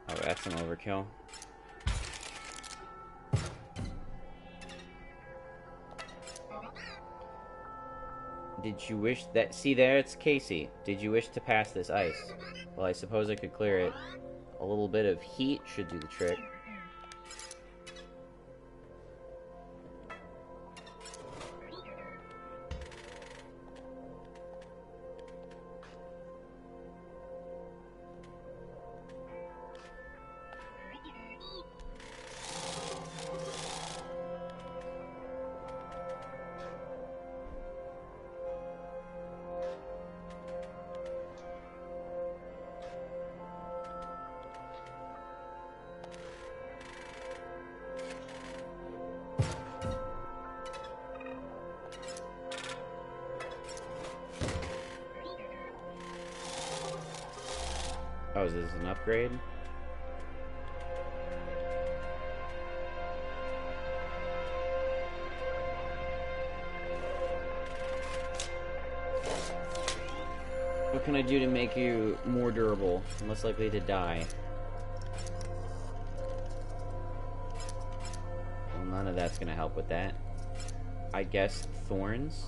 Oh, that's an overkill. Did you wish that... See there, it's Casey. Did you wish to pass this ice? Well, I suppose I could clear it. A little bit of heat should do the trick. Oh, is this an upgrade? What can I do to make you more durable and less likely to die? Well, none of that's gonna help with that. I guess thorns?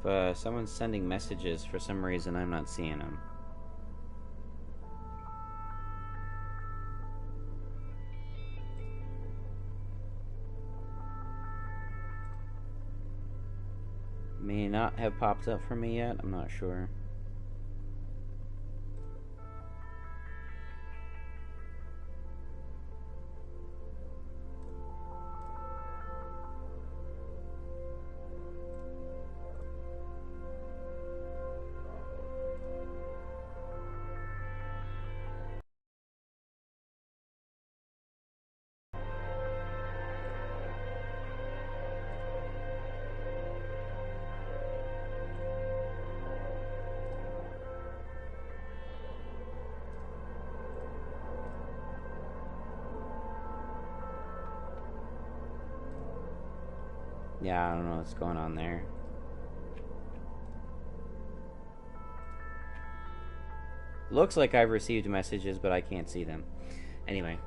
If someone's sending messages, for some reason I'm not seeing them. May not have popped up for me yet, I'm not sure. Yeah, I don't know what's going on there. Looks like I've received messages, but I can't see them. Anyway.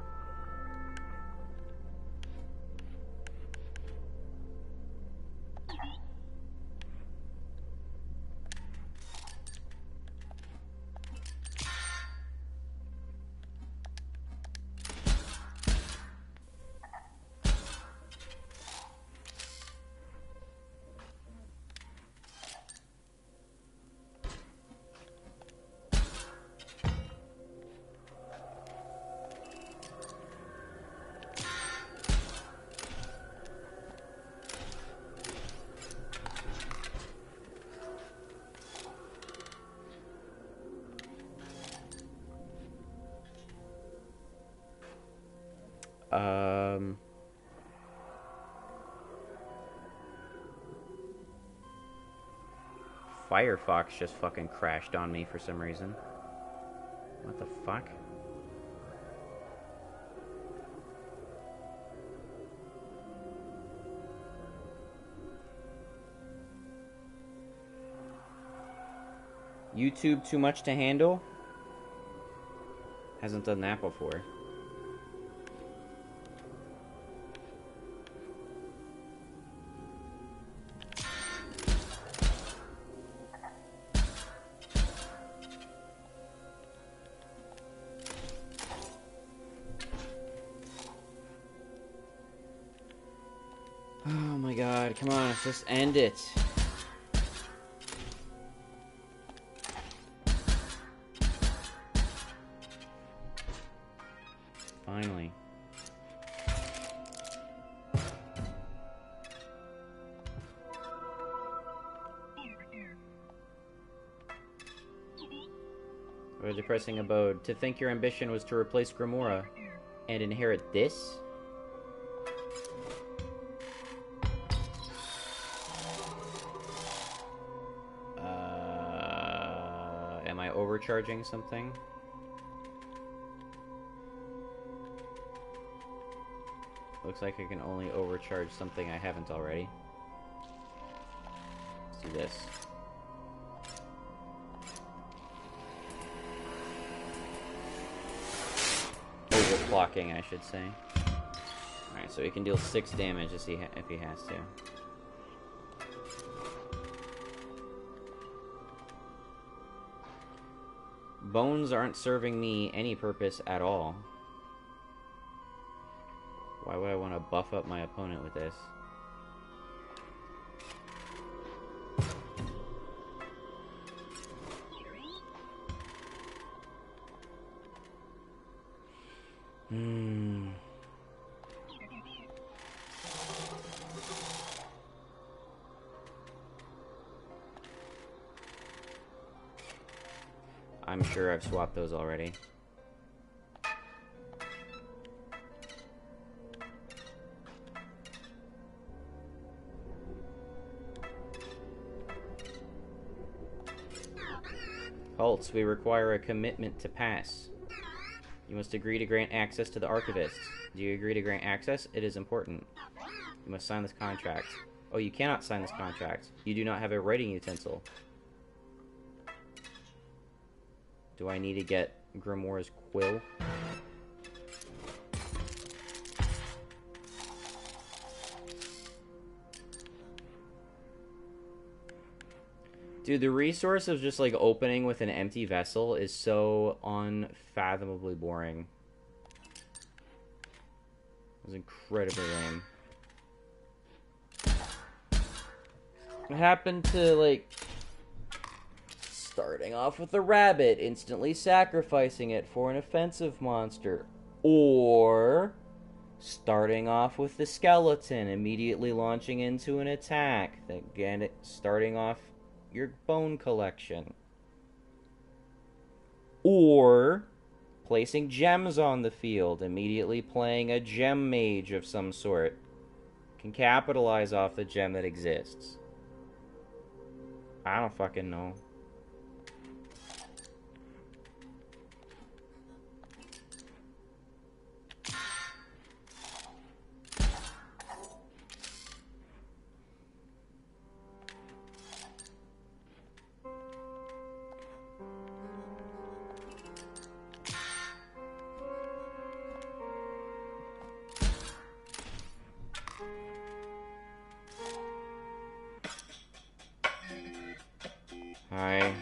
Firefox just fucking crashed on me for some reason. What the fuck? YouTube too much to handle? Hasn't done that before. Oh my god, come on, just end it. Finally. What a depressing abode. To think your ambition was to replace Grimora and inherit this? Am I overcharging something? Looks like I can only overcharge something I haven't already. Let's do this. Overclocking, I should say. Alright, so he can deal 6 damage if he has to. Bones aren't serving me any purpose at all. Why would I want to buff up my opponent with this? I'm sure I've swapped those already. Cults, we require a commitment to pass. You must agree to grant access to the Archivist. Do you agree to grant access? It is important. You must sign this contract. Oh, you cannot sign this contract. You do not have a writing utensil. Do I need to get Grimoire's quill? Dude, the resource of just, like, opening with an empty vessel is so unfathomably boring. It was incredibly lame. What happened to, like, starting off with a rabbit, instantly sacrificing it for an offensive monster? Or starting off with the skeleton, immediately launching into an attack, again, starting off your bone collection. Or placing gems on the field, immediately playing a gem mage of some sort. Can capitalize off the gem that exists. I don't fucking know. Hi.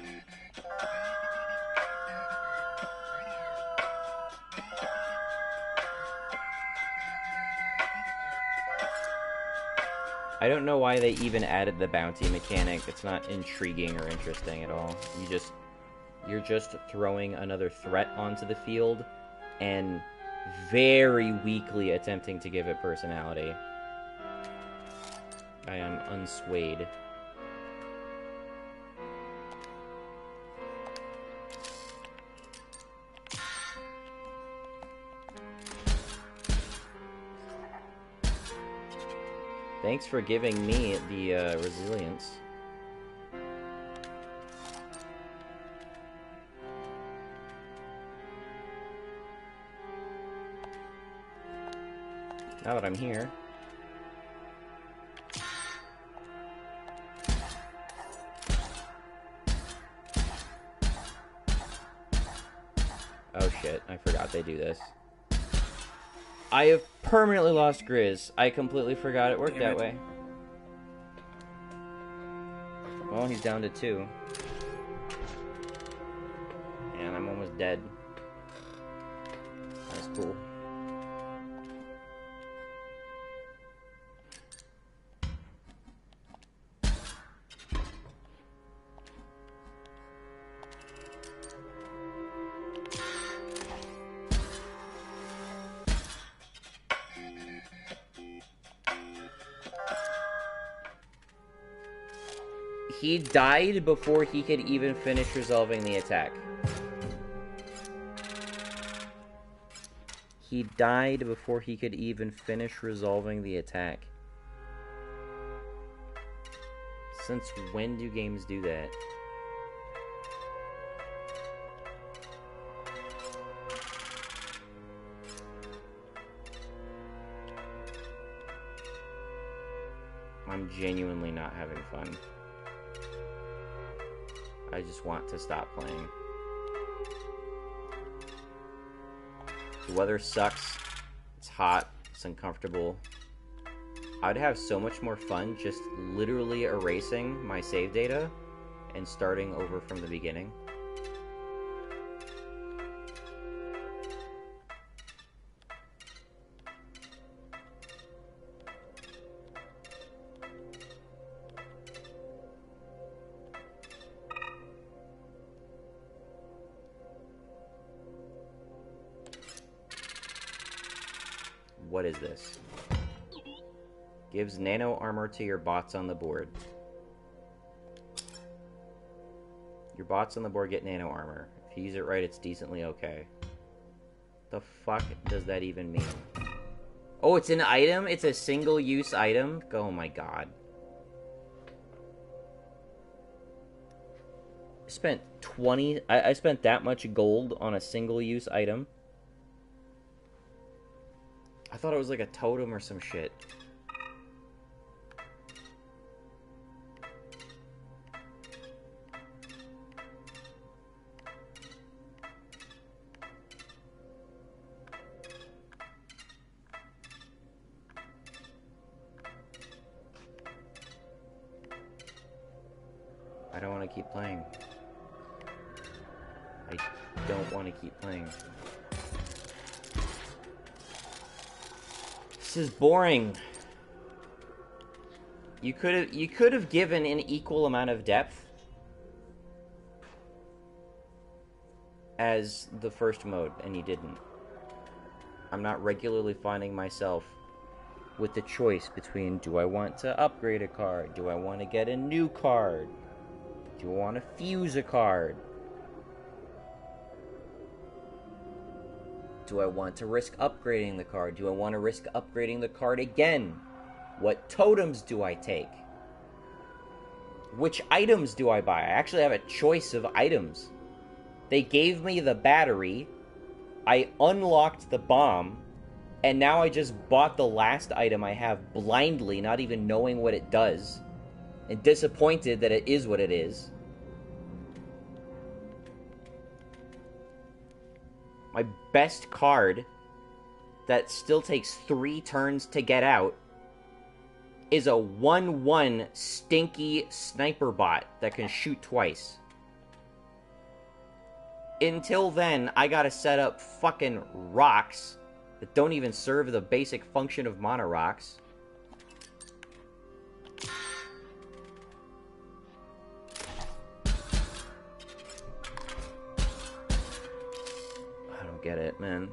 I don't know why they even added the bounty mechanic. It's not intriguing or interesting at all. You're just throwing another threat onto the field and very weakly attempting to give it personality. I am unswayed. Thanks for giving me the resilience. Now that I'm here. Oh shit, I forgot they do this. I have permanently lost Grizz. I completely forgot it worked that way. Well, he's down to 2. And I'm almost dead. That's cool. He died before he could even finish resolving the attack. He died before he could even finish resolving the attack. Since when do games do that? I'm genuinely not having fun. I just want to stop playing. The weather sucks. It's hot. It's uncomfortable. I'd have so much more fun just literally erasing my save data and starting over from the beginning. What is this? Gives nano armor to your bots on the board. Your bots on the board get nano armor. If you use it right, it's decently okay. The fuck does that even mean? Oh, it's an item? It's a single-use item? Oh my god. I spent that much gold on a single-use item. I thought it was like a totem or some shit. I don't want to keep playing. I don't want to keep playing. This is boring. You could have given an equal amount of depth as the first mode, and you didn't. I'm not regularly finding myself with the choice between, do I want to upgrade a card? Do I want to get a new card? Do I want to fuse a card? Do I want to risk upgrading the card? Do I want to risk upgrading the card again? What totems do I take? Which items do I buy? I actually have a choice of items. They gave me the battery. I unlocked the bomb. And now I just bought the last item I have blindly, not even knowing what it does. And disappointed that it is what it is. My best card, that still takes 3 turns to get out, is a 1/1 stinky sniper bot that can shoot twice. Until then, I gotta set up fucking rocks that don't even serve the basic function of mana rocks. I don't get it, man.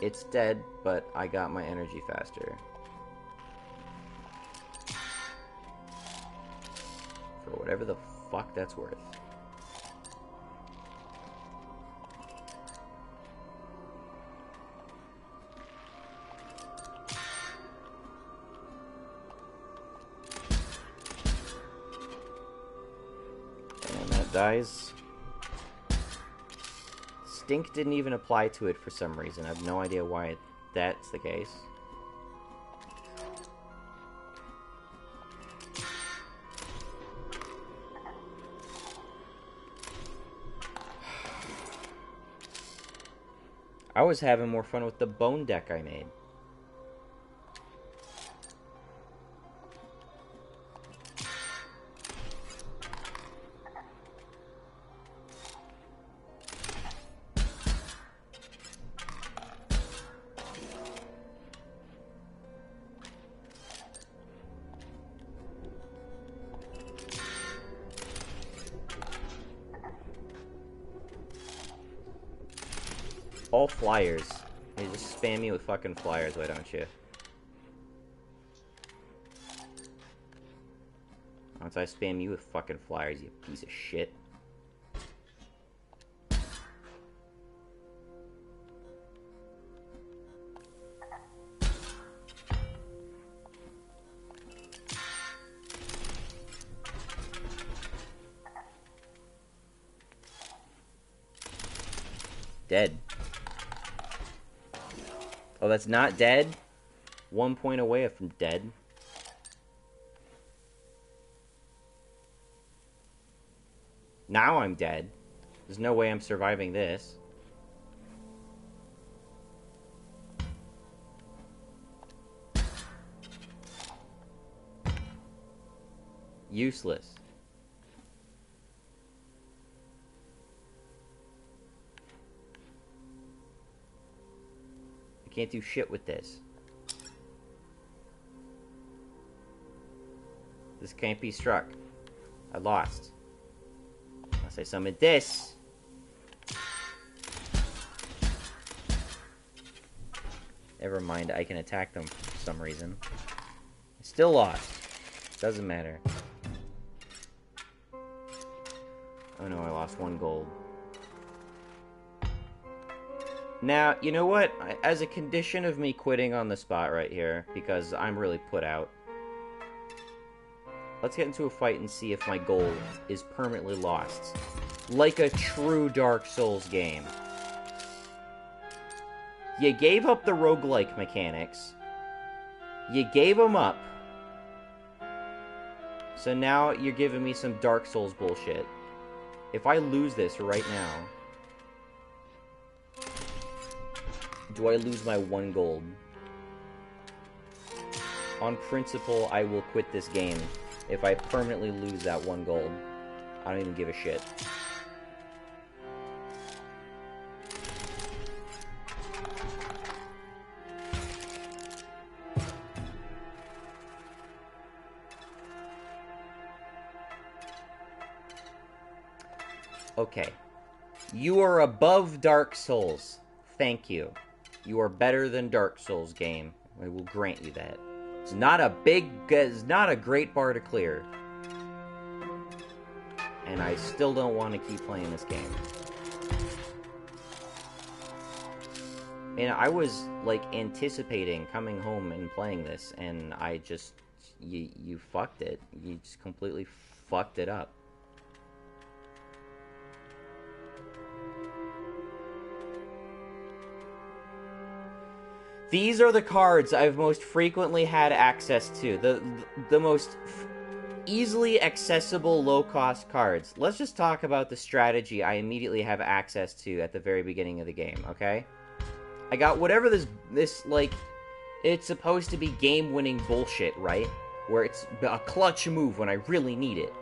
It's dead, but I got my energy faster. For whatever the fuck that's worth. And that dies. Stink didn't even apply to it for some reason. I have no idea why that's the case. I was having more fun with the bone deck I made. All flyers. You just spam me with fucking flyers, why don't you? Once I spam you with fucking flyers, you piece of shit. Dead. Oh, that's not dead? 1 point away from dead. Now I'm dead. There's no way I'm surviving this. Useless. I can't do shit with this. This can't be struck. I lost. Unless I summoned this. Never mind, I can attack them for some reason. I still lost. Doesn't matter. Oh no, I lost 1 gold. Now, you know what? As a condition of me quitting on the spot right here, because I'm really put out, let's get into a fight and see if my gold is permanently lost. Like a true Dark Souls game. You gave up the roguelike mechanics. You gave them up. So now you're giving me some Dark Souls bullshit. If I lose this right now, do I lose my 1 gold? On principle, I will quit this game if I permanently lose that 1 gold. I don't even give a shit. Okay. You are above Dark Souls. Thank you. You are better than Dark Souls, game. I will grant you that. It's not a great bar to clear. And I still don't want to keep playing this game. And I was, like, anticipating coming home and playing this, and I just... You fucked it. You just completely fucked it up. These are the cards I've most frequently had access to. The most easily accessible low-cost cards. Let's just talk about the strategy I immediately have access to at the very beginning of the game, okay? I got whatever this like, it's supposed to be game-winning bullshit, right? Where it's a clutch move when I really need it.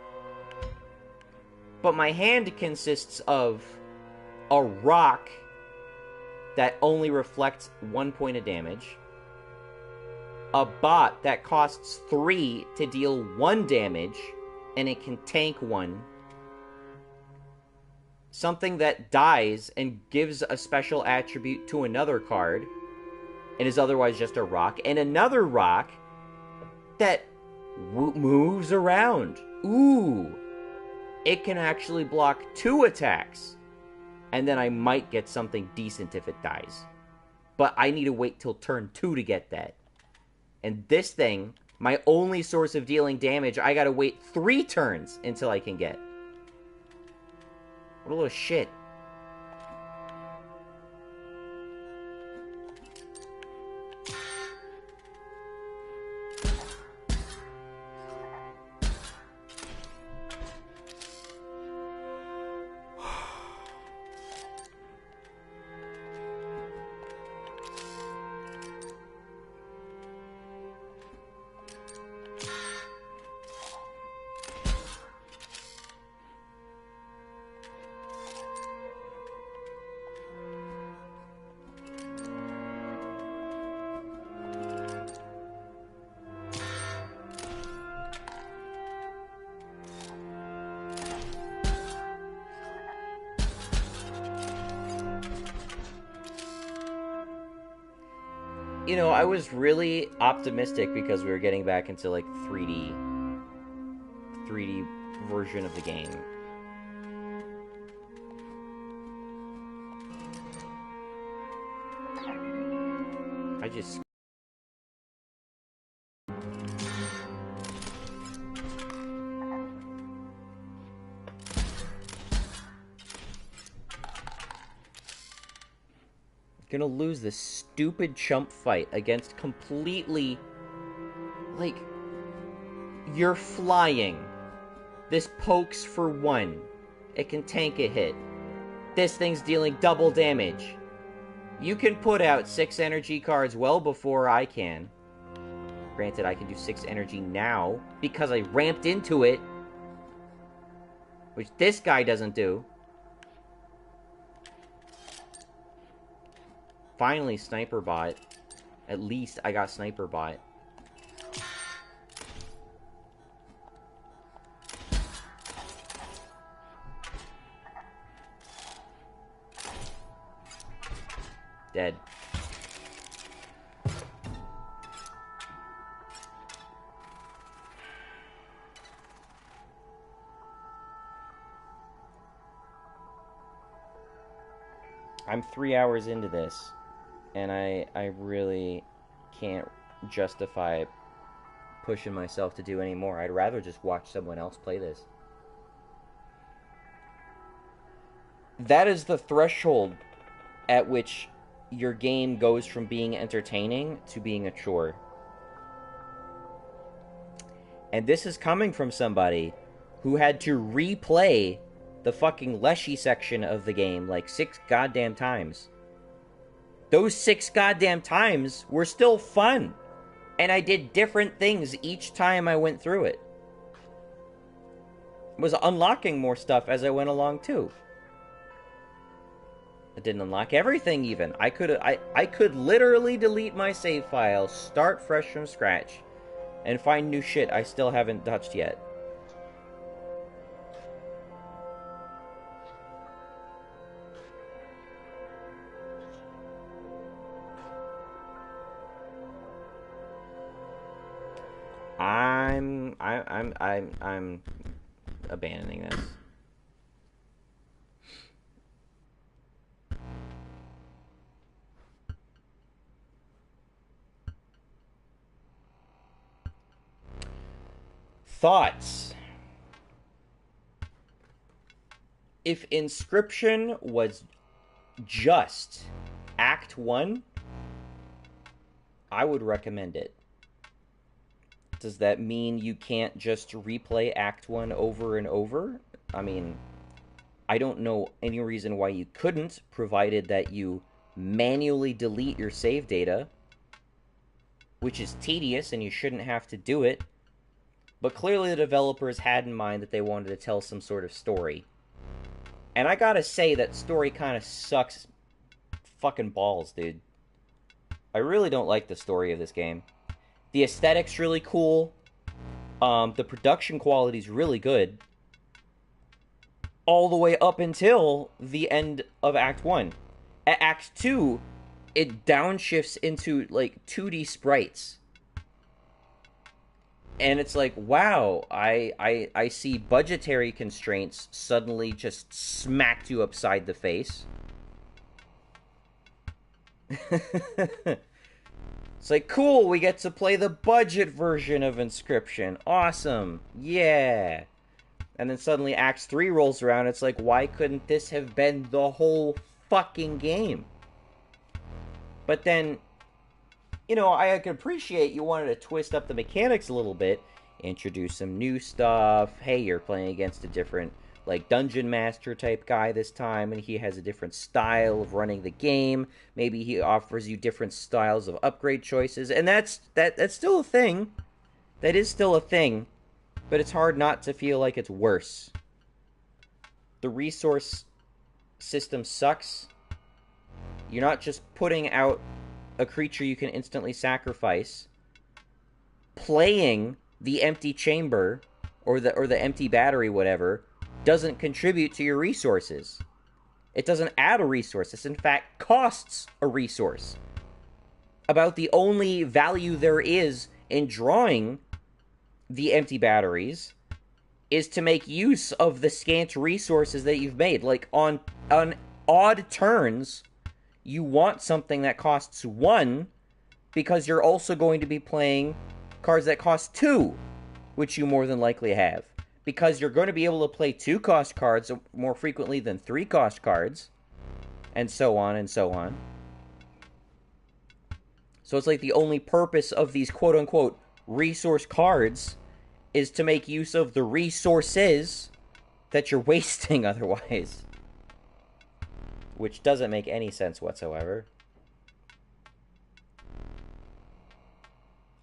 But my hand consists of a rock that only reflects 1 point of damage, a bot that costs 3 to deal 1 damage, and it can tank 1, something that dies and gives a special attribute to another card, and is otherwise just a rock, and another rock that moves around. Ooh! It can actually block 2 attacks. And then I might get something decent if it dies. But I need to wait till turn 2 to get that. And this thing, my only source of dealing damage, I gotta wait 3 turns until I can get. What a little shit. You know, I was really optimistic because we were getting back into, like, 3D 3D version of the game. I just... gonna lose this stupid chump fight against completely... Like... You're flying. This pokes for 1. It can tank a hit. This thing's dealing double damage. You can put out 6 energy cards well before I can. Granted, I can do 6 energy now because I ramped into it. Which this guy doesn't do. Finally, Sniper Bot. At least I got Sniper Bot. Dead. I'm 3 hours into this, and I really can't justify pushing myself to do any more. I'd rather just watch someone else play this. That is the threshold at which your game goes from being entertaining to being a chore. And this is coming from somebody who had to replay the fucking Leshy section of the game like 6 goddamn times. Those 6 goddamn times were still fun. And I did different things each time I went through it. I was unlocking more stuff as I went along too. I didn't unlock everything even. I could literally delete my save file, start fresh from scratch, and find new shit I still haven't touched yet. I'm abandoning this. Thoughts? If Inscryption was just Act 1, I would recommend it. Does that mean you can't just replay Act 1 over and over? I mean, I don't know any reason why you couldn't, provided that you manually delete your save data, which is tedious and you shouldn't have to do it. But clearly the developers had in mind that they wanted to tell some sort of story. And I gotta say, that story kind of sucks fucking balls, dude. I really don't like the story of this game. The aesthetic's really cool. The production quality's really good. All the way up until the end of Act 1. At Act 2, it downshifts into, like, 2D sprites. And it's like, wow, I see budgetary constraints suddenly just smacked you upside the face. It's like, cool, we get to play the budget version of Inscryption. Awesome. Yeah. And then suddenly Act 3 rolls around. It's like, why couldn't this have been the whole fucking game? But then, you know, I could appreciate you wanted to twist up the mechanics a little bit. Introduce some new stuff. Hey, you're playing against a different, like, dungeon master type guy this time, and he has a different style of running the game. Maybe he offers you different styles of upgrade choices, and that's still a thing. That is still a thing, but it's hard not to feel like it's worse. The resource system sucks. You're not just putting out a creature you can instantly sacrifice. Playing the empty chamber or the empty battery, whatever, doesn't contribute to your resources. It doesn't add a resource. This, in fact, costs a resource. About the only value there is in drawing the empty batteries is to make use of the scant resources that you've made. Like, on odd turns, you want something that costs 1, because you're also going to be playing cards that cost 2, which you more than likely have. Because you're going to be able to play 2-cost cards more frequently than 3-cost cards, and so on and so on. So it's like the only purpose of these quote-unquote resource cards is to make use of the resources that you're wasting otherwise. Which doesn't make any sense whatsoever.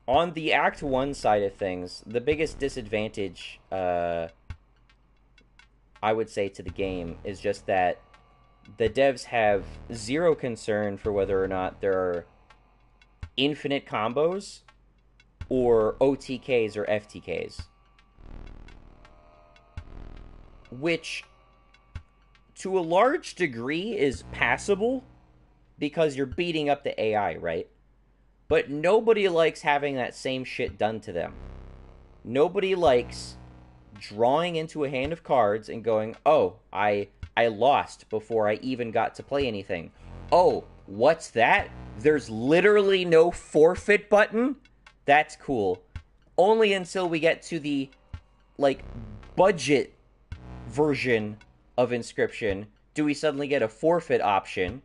On the Act 1 side of things, the biggest disadvantage, I would say, to the game is just that the devs have zero concern for whether or not there are infinite combos or OTKs or FTKs. Which, to a large degree, is passable because you're beating up the AI, right? But nobody likes having that same shit done to them. Nobody likes drawing into a hand of cards and going, oh, I lost before I even got to play anything. Oh, what's that? There's literally no forfeit button? That's cool. Only until we get to the, like, budget version of Inscryption do we suddenly get a forfeit option.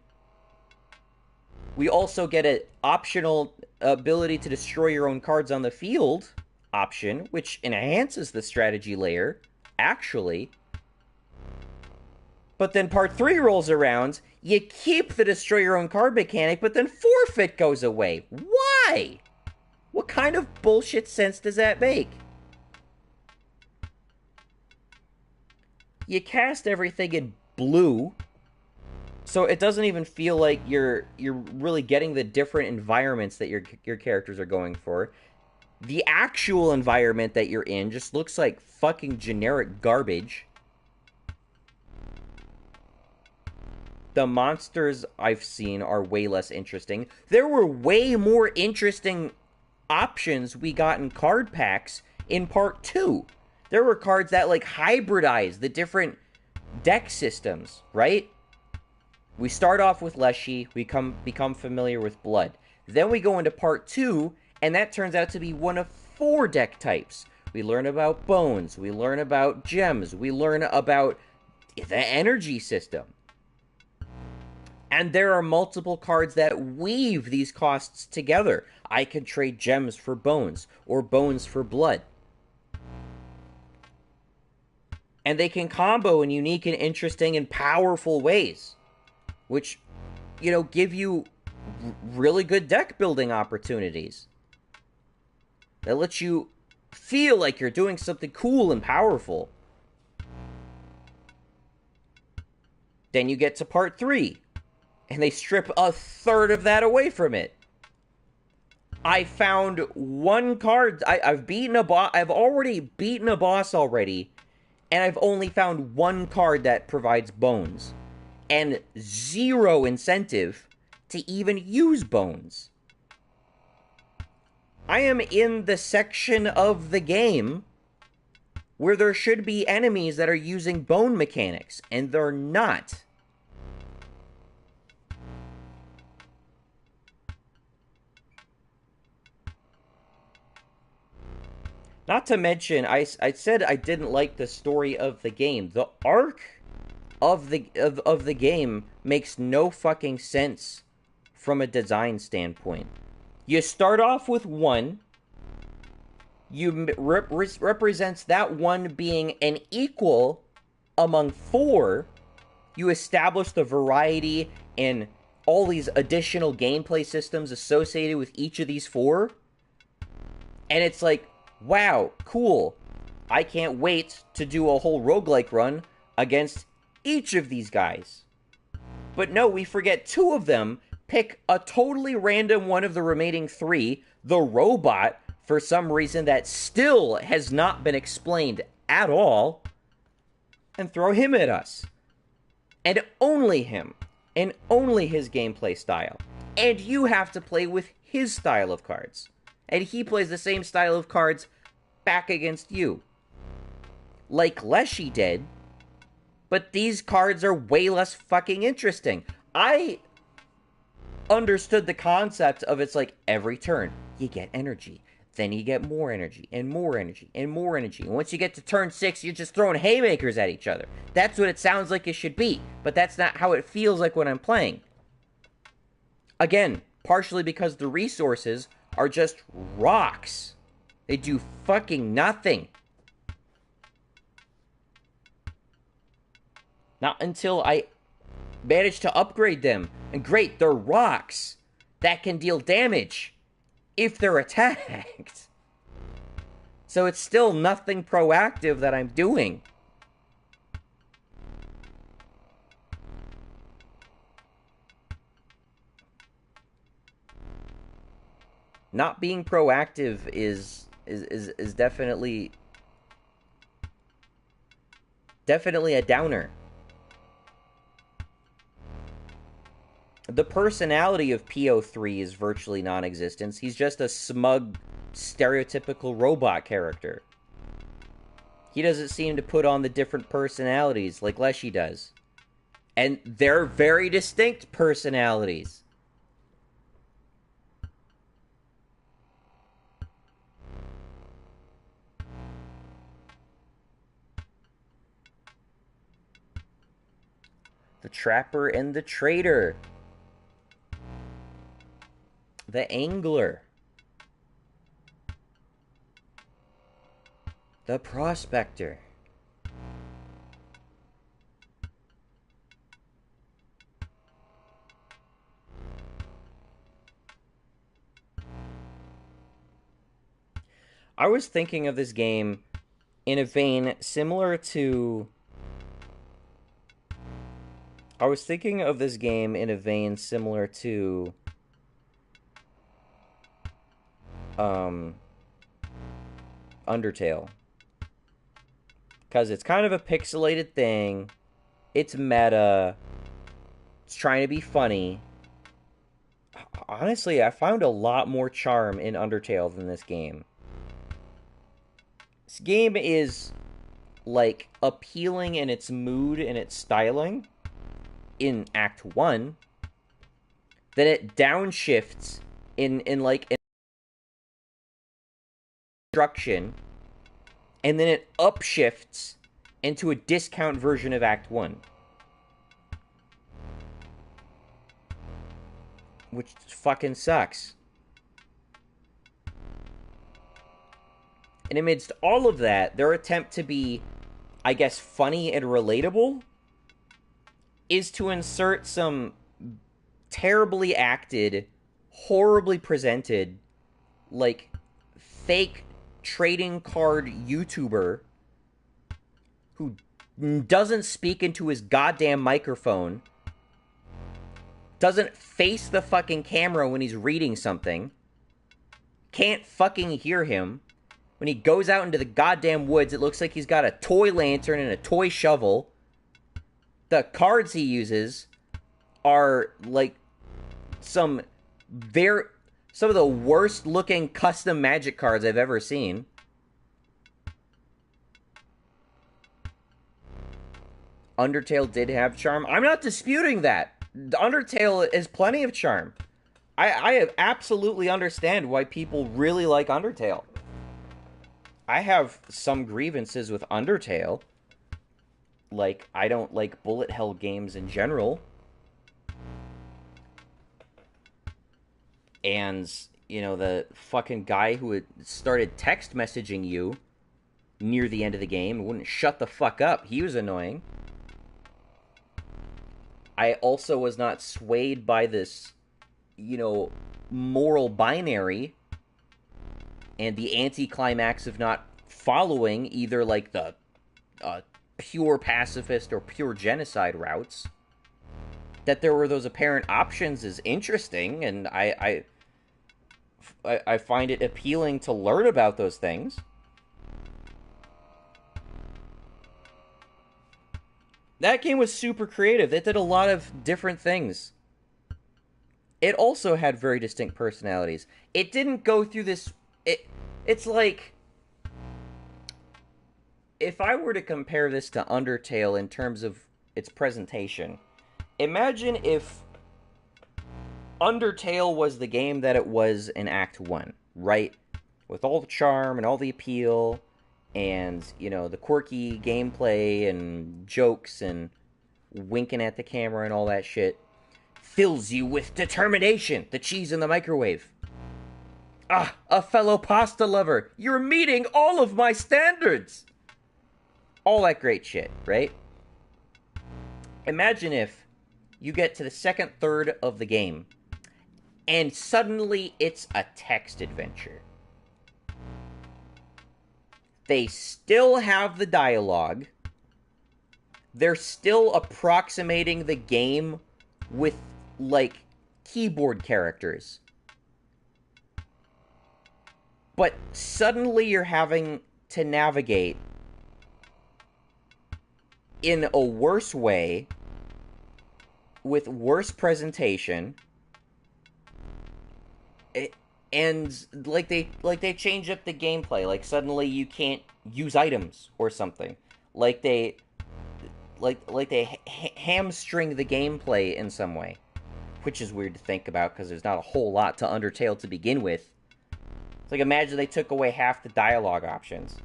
We also get an optional ability to destroy your own cards on the field option, which enhances the strategy layer, actually. But then part 3 rolls around, you keep the destroy your own card mechanic, but then forfeit goes away. Why? What kind of bullshit sense does that make? You cast everything in blue, so it doesn't even feel like you're really getting the different environments that your characters are going for. The actual environment that you're in just looks like fucking generic garbage. The monsters I've seen are way less interesting. There were way more interesting options we got in card packs in part 2. There were cards that, like, hybridize the different deck systems, right? We start off with Leshy, we become familiar with Blood. Then we go into part 2, and that turns out to be one of 4 deck types. We learn about Bones, we learn about Gems, we learn about the energy system. And there are multiple cards that weave these costs together. I could trade Gems for Bones, or Bones for Blood. And they can combo in unique and interesting and powerful ways, which, you know, give you really good deck building opportunities. That lets you feel like you're doing something cool and powerful. Then you get to part 3, and they strip a third of that away from it. I found one card. I've beaten a boss. I've already beaten a boss already. And I've only found one card that provides Bones. And 0 incentive to even use Bones. I am in the section of the game where there should be enemies that are using bone mechanics, and they're not. Not to mention, I said I didn't like the story of the game. The arc of the game makes no fucking sense from a design standpoint. You start off with 1. You represents that 1 being an equal among 4. You establish the variety and all these additional gameplay systems associated with each of these 4. And it's like, wow, cool. I can't wait to do a whole roguelike run against each of these guys. But no, we forget 2 of them, pick a totally random one of the remaining 3, the robot, for some reason that still has not been explained at all, and throw him at us. And only him. And only his gameplay style. And you have to play with his style of cards. And he plays the same style of cards back against you. like Leshy did, but these cards are way less fucking interesting. I understood the concept of it's like every turn you get energy, then you get more energy and more energy and more energy, and once you get to turn 6 you're just throwing haymakers at each other. That's what it sounds like it should be, but that's not how it feels like when I'm playing. Again, partially because the resources are just rocks. They do fucking nothing. Not until I manage to upgrade them. And great, they're rocks that can deal damage if they're attacked. So it's still nothing proactive that I'm doing. Not being proactive is definitely a downer. The personality of PO3 is virtually non-existent. He's just a smug, stereotypical robot character. He doesn't seem to put on the different personalities like Leshy does. And they're very distinct personalities. The Trapper and the Trader. The Angler. The Prospector. I was thinking of this game in a vein similar to... Undertale. Because it's kind of a pixelated thing. It's meta. It's trying to be funny. Honestly, I found a lot more charm in Undertale than this game. This game is, like, appealing in its mood and its styling in Act 1. Then it downshifts in like, construction, and then it upshifts into a discount version of Act 1. Which fucking sucks. And amidst all of that, their attempt to be, I guess, funny and relatable is to insert some terribly acted, horribly presented, like, fake trading card YouTuber who doesn't speak into his goddamn microphone, doesn't face the fucking camera when he's reading something, can't fucking hear him. When he goes out into the goddamn woods, it looks like he's got a toy lantern and a toy shovel. The cards he uses are, like, some of the worst looking custom Magic cards I've ever seen. Undertale did have charm. I'm not disputing that. Undertale is plenty of charm. I absolutely understand why people really like Undertale. I have some grievances with Undertale. Like, I don't like bullet hell games in general. And, you know, the fucking guy who had started text messaging you near the end of the game wouldn't shut the fuck up. He was annoying. I also was not swayed by this, you know, moral binary and the anticlimax of not following either, like, the pure pacifist or pure genocide routes. That there were those apparent options is interesting, and I find it appealing to learn about those things. That game was super creative. It did a lot of different things. It also had very distinct personalities. It didn't go through this... It's like... if I were to compare this to Undertale in terms of its presentation, imagine if Undertale was the game that it was in Act 1, right? With all the charm and all the appeal and, you know, the quirky gameplay and jokes and winking at the camera and all that shit. Fills you with determination. The cheese in the microwave. Ah, a fellow pasta lover. You're meeting all of my standards. All that great shit, right? Imagine if you get to the second third of the game and suddenly it's a text adventure. They still have the dialogue. They're still approximating the game with, like, keyboard characters. But suddenly you're having to navigate in a worse way, with worse presentation, and like they change up the gameplay. Like suddenly you can't use items or something. Like they hamstring the gameplay in some way, which is weird to think about because there's not a whole lot to Undertale to begin with. It's like, imagine they took away half the dialogue options.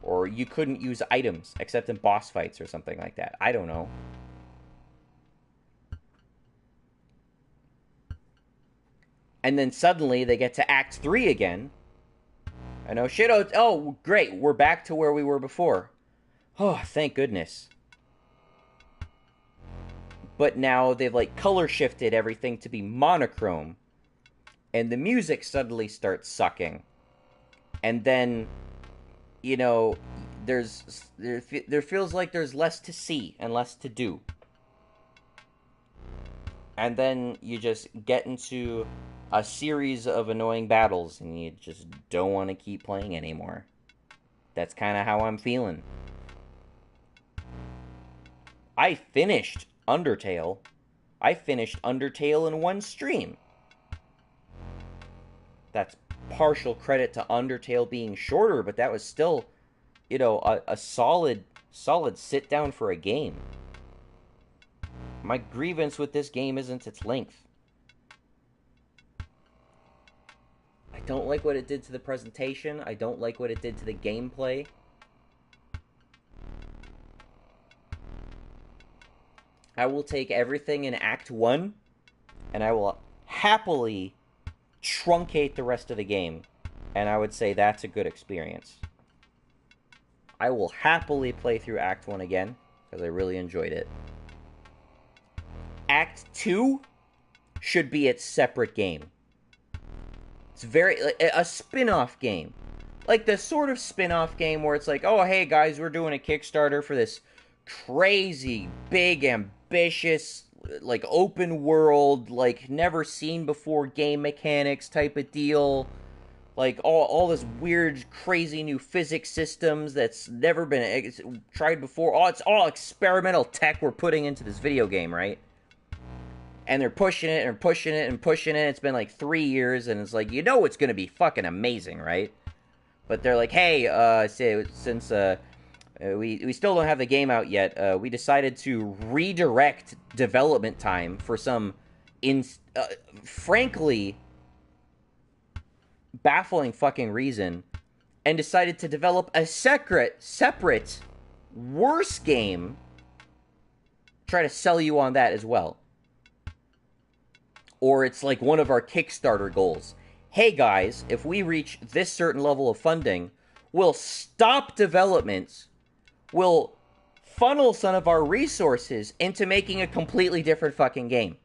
Or you couldn't use items except in boss fights or something like that. I don't know. And then suddenly they get to Act 3 again. I know, shit, oh, great, we're back to where we were before. Oh, thank goodness. But now they've, like, color shifted everything to be monochrome. And the music suddenly starts sucking. And then, you know, there feels like there's less to see and less to do. And then you just get into a series of annoying battles and you just don't want to keep playing anymore. That's kind of how I'm feeling. I finished Undertale. I finished Undertale in one stream. That's partial credit to Undertale being shorter, but that was still, you know, a solid sit down for a game. My grievance with this game isn't its length. I don't like what it did to the presentation. I don't like what it did to the gameplay. I will take everything in Act 1, and I will happily truncate the rest of the game, and I would say that's a good experience. I will happily play through Act 1 again, because I really enjoyed it. Act 2 should be its separate game. It's a spin-off game. Like the sort of spin-off game where it's like, oh, hey guys, we're doing a Kickstarter for this crazy, big, ambitious, like open world, like never seen before game mechanics type of deal. Like all this weird, crazy new physics systems that's never been tried before. Oh, it's all experimental tech we're putting into this video game, right? And they're pushing it and pushing it and pushing it. It's been like 3 years, and it's like, you know it's gonna be fucking amazing, right? But they're like, hey, since we still don't have the game out yet, we decided to redirect development time for some, frankly, baffling fucking reason, and decided to develop a separate, worse game. Try to sell you on that as well. Or it's like one of our Kickstarter goals. Hey guys, if we reach this certain level of funding, we'll stop development, we'll funnel some of our resources into making a completely different fucking game.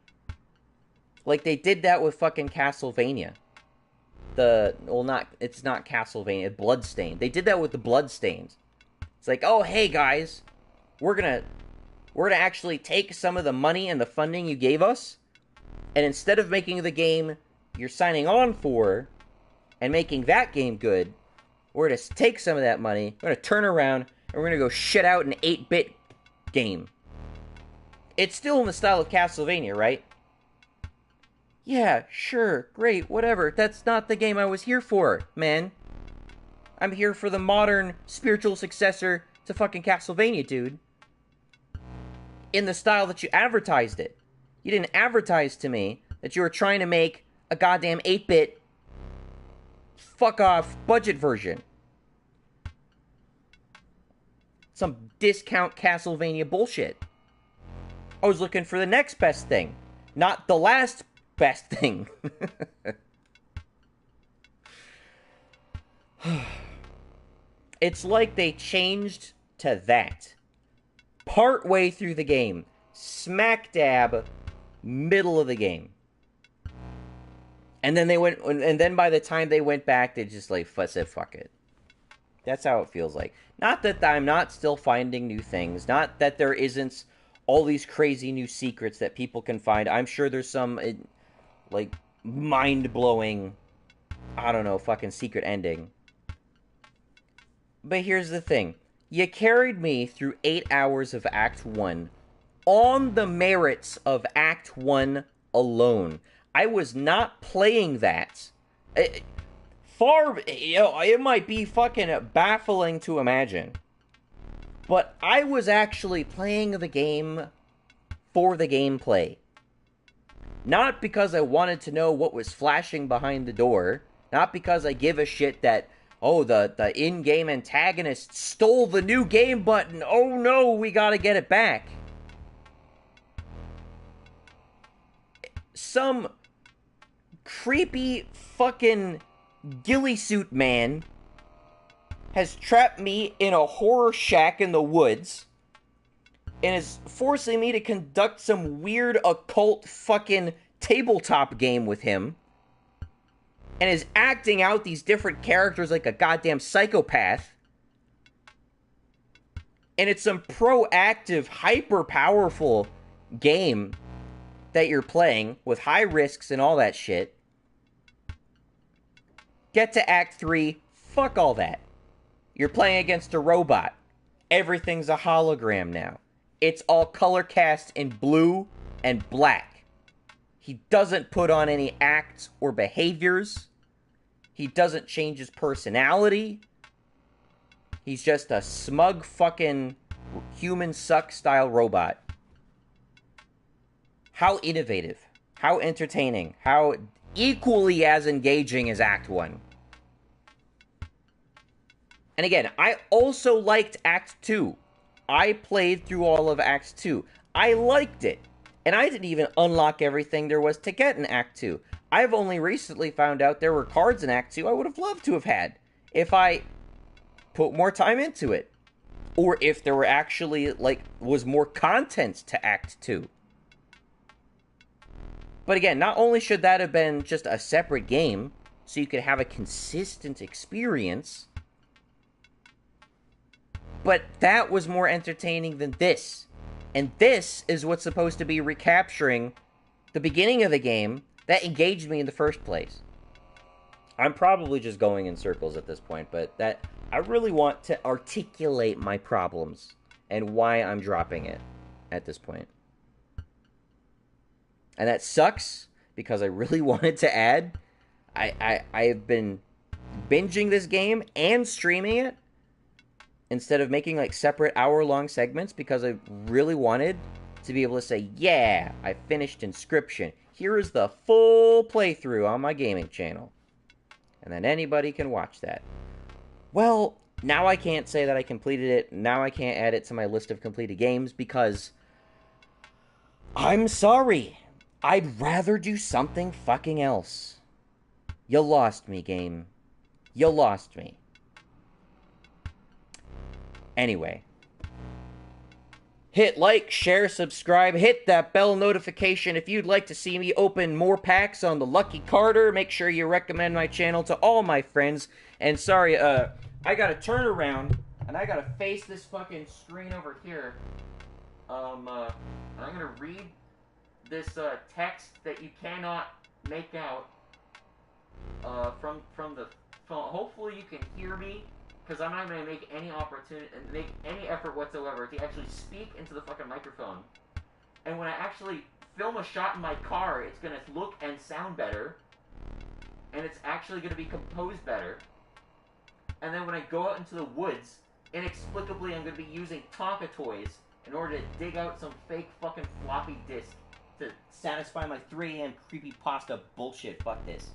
Like they did that with fucking Castlevania. It's not Castlevania, Bloodstained. They did that with the Bloodstained. It's like, oh hey guys, we're gonna actually take some of the money and the funding you gave us, and instead of making the game you're signing on for and making that game good, we're going to take some of that money, we're going to turn around, and we're going to go shit out an 8-bit game. It's still in the style of Castlevania, right? Yeah, sure, great, whatever. That's not the game I was here for, man. I'm here for the modern spiritual successor to fucking Castlevania, dude. In the style that you advertised it. You didn't advertise to me that you were trying to make a goddamn 8-bit fuck-off budget version. Some discount Castlevania bullshit. I was looking for the next best thing, not the last best thing. It's like they changed to that. Part way through the game. Smack dab, middle of the game. And then by the time they went back, they just like said, fuck it. That's how it feels like. Not that I'm not still finding new things. Not that there isn't all these crazy new secrets that people can find. I'm sure there's some, like, mind-blowing, I don't know, fucking secret ending. But here's the thing. You carried me through 8 hours of Act 1 on the merits of Act 1 alone. I was not playing that. It might be fucking baffling to imagine. But I was actually playing the game for the gameplay. Not because I wanted to know what was flashing behind the door. Not because I give a shit that, oh, the in-game antagonist stole the new game button. Oh no, we gotta get it back. Some creepy fucking ghillie suit man has trapped me in a horror shack in the woods and is forcing me to conduct some weird occult fucking tabletop game with him and is acting out these different characters like a goddamn psychopath. And it's some proactive, hyper-powerful game that you're playing with high risks and all that shit. Get to Act 3, fuck all that. You're playing against a robot. Everything's a hologram now. It's all color cast in blue and black. He doesn't put on any acts or behaviors. He doesn't change his personality. He's just a smug fucking human suck style robot. How innovative. How entertaining. How equally as engaging as Act 1. And again, I also liked Act 2. I played through all of Act 2. I liked it. And I didn't even unlock everything there was to get in Act 2. I've only recently found out there were cards in Act 2 I would have loved to have had if I put more time into it. Or if there were actually, was more content to Act 2. But again, not only should that have been just a separate game, so you could have a consistent experience, but that was more entertaining than this. And this is what's supposed to be recapturing the beginning of the game that engaged me in the first place. I'm probably just going in circles at this point, but that I really want to articulate my problems and why I'm dropping it at this point. And that sucks because I really wanted to add. I have been binging this game and streaming it instead of making separate hour-long segments because I really wanted to be able to say, yeah, I finished Inscryption. Here is the full playthrough on my gaming channel. And then anybody can watch that. Well, now I can't say that I completed it. Now I can't add it to my list of completed games because I'm sorry. I'd rather do something fucking else. You lost me, game. You lost me. Anyway. Hit like, share, subscribe, hit that bell notification if you'd like to see me open more packs on the Lucky Carter. Make sure you recommend my channel to all my friends. And sorry, I gotta turn around and I gotta face this fucking screen over here. I'm gonna read this text that you cannot make out from the phone. Hopefully you can hear me, because I'm not going to make any effort whatsoever to actually speak into the fucking microphone. And when I actually film a shot in my car, it's going to look and sound better, and it's actually going to be composed better. and then when I go out into the woods, inexplicably I'm going to be using Tonka toys in order to dig out some fake fucking floppy disk to satisfy my 3 a.m. creepypasta bullshit. Fuck this.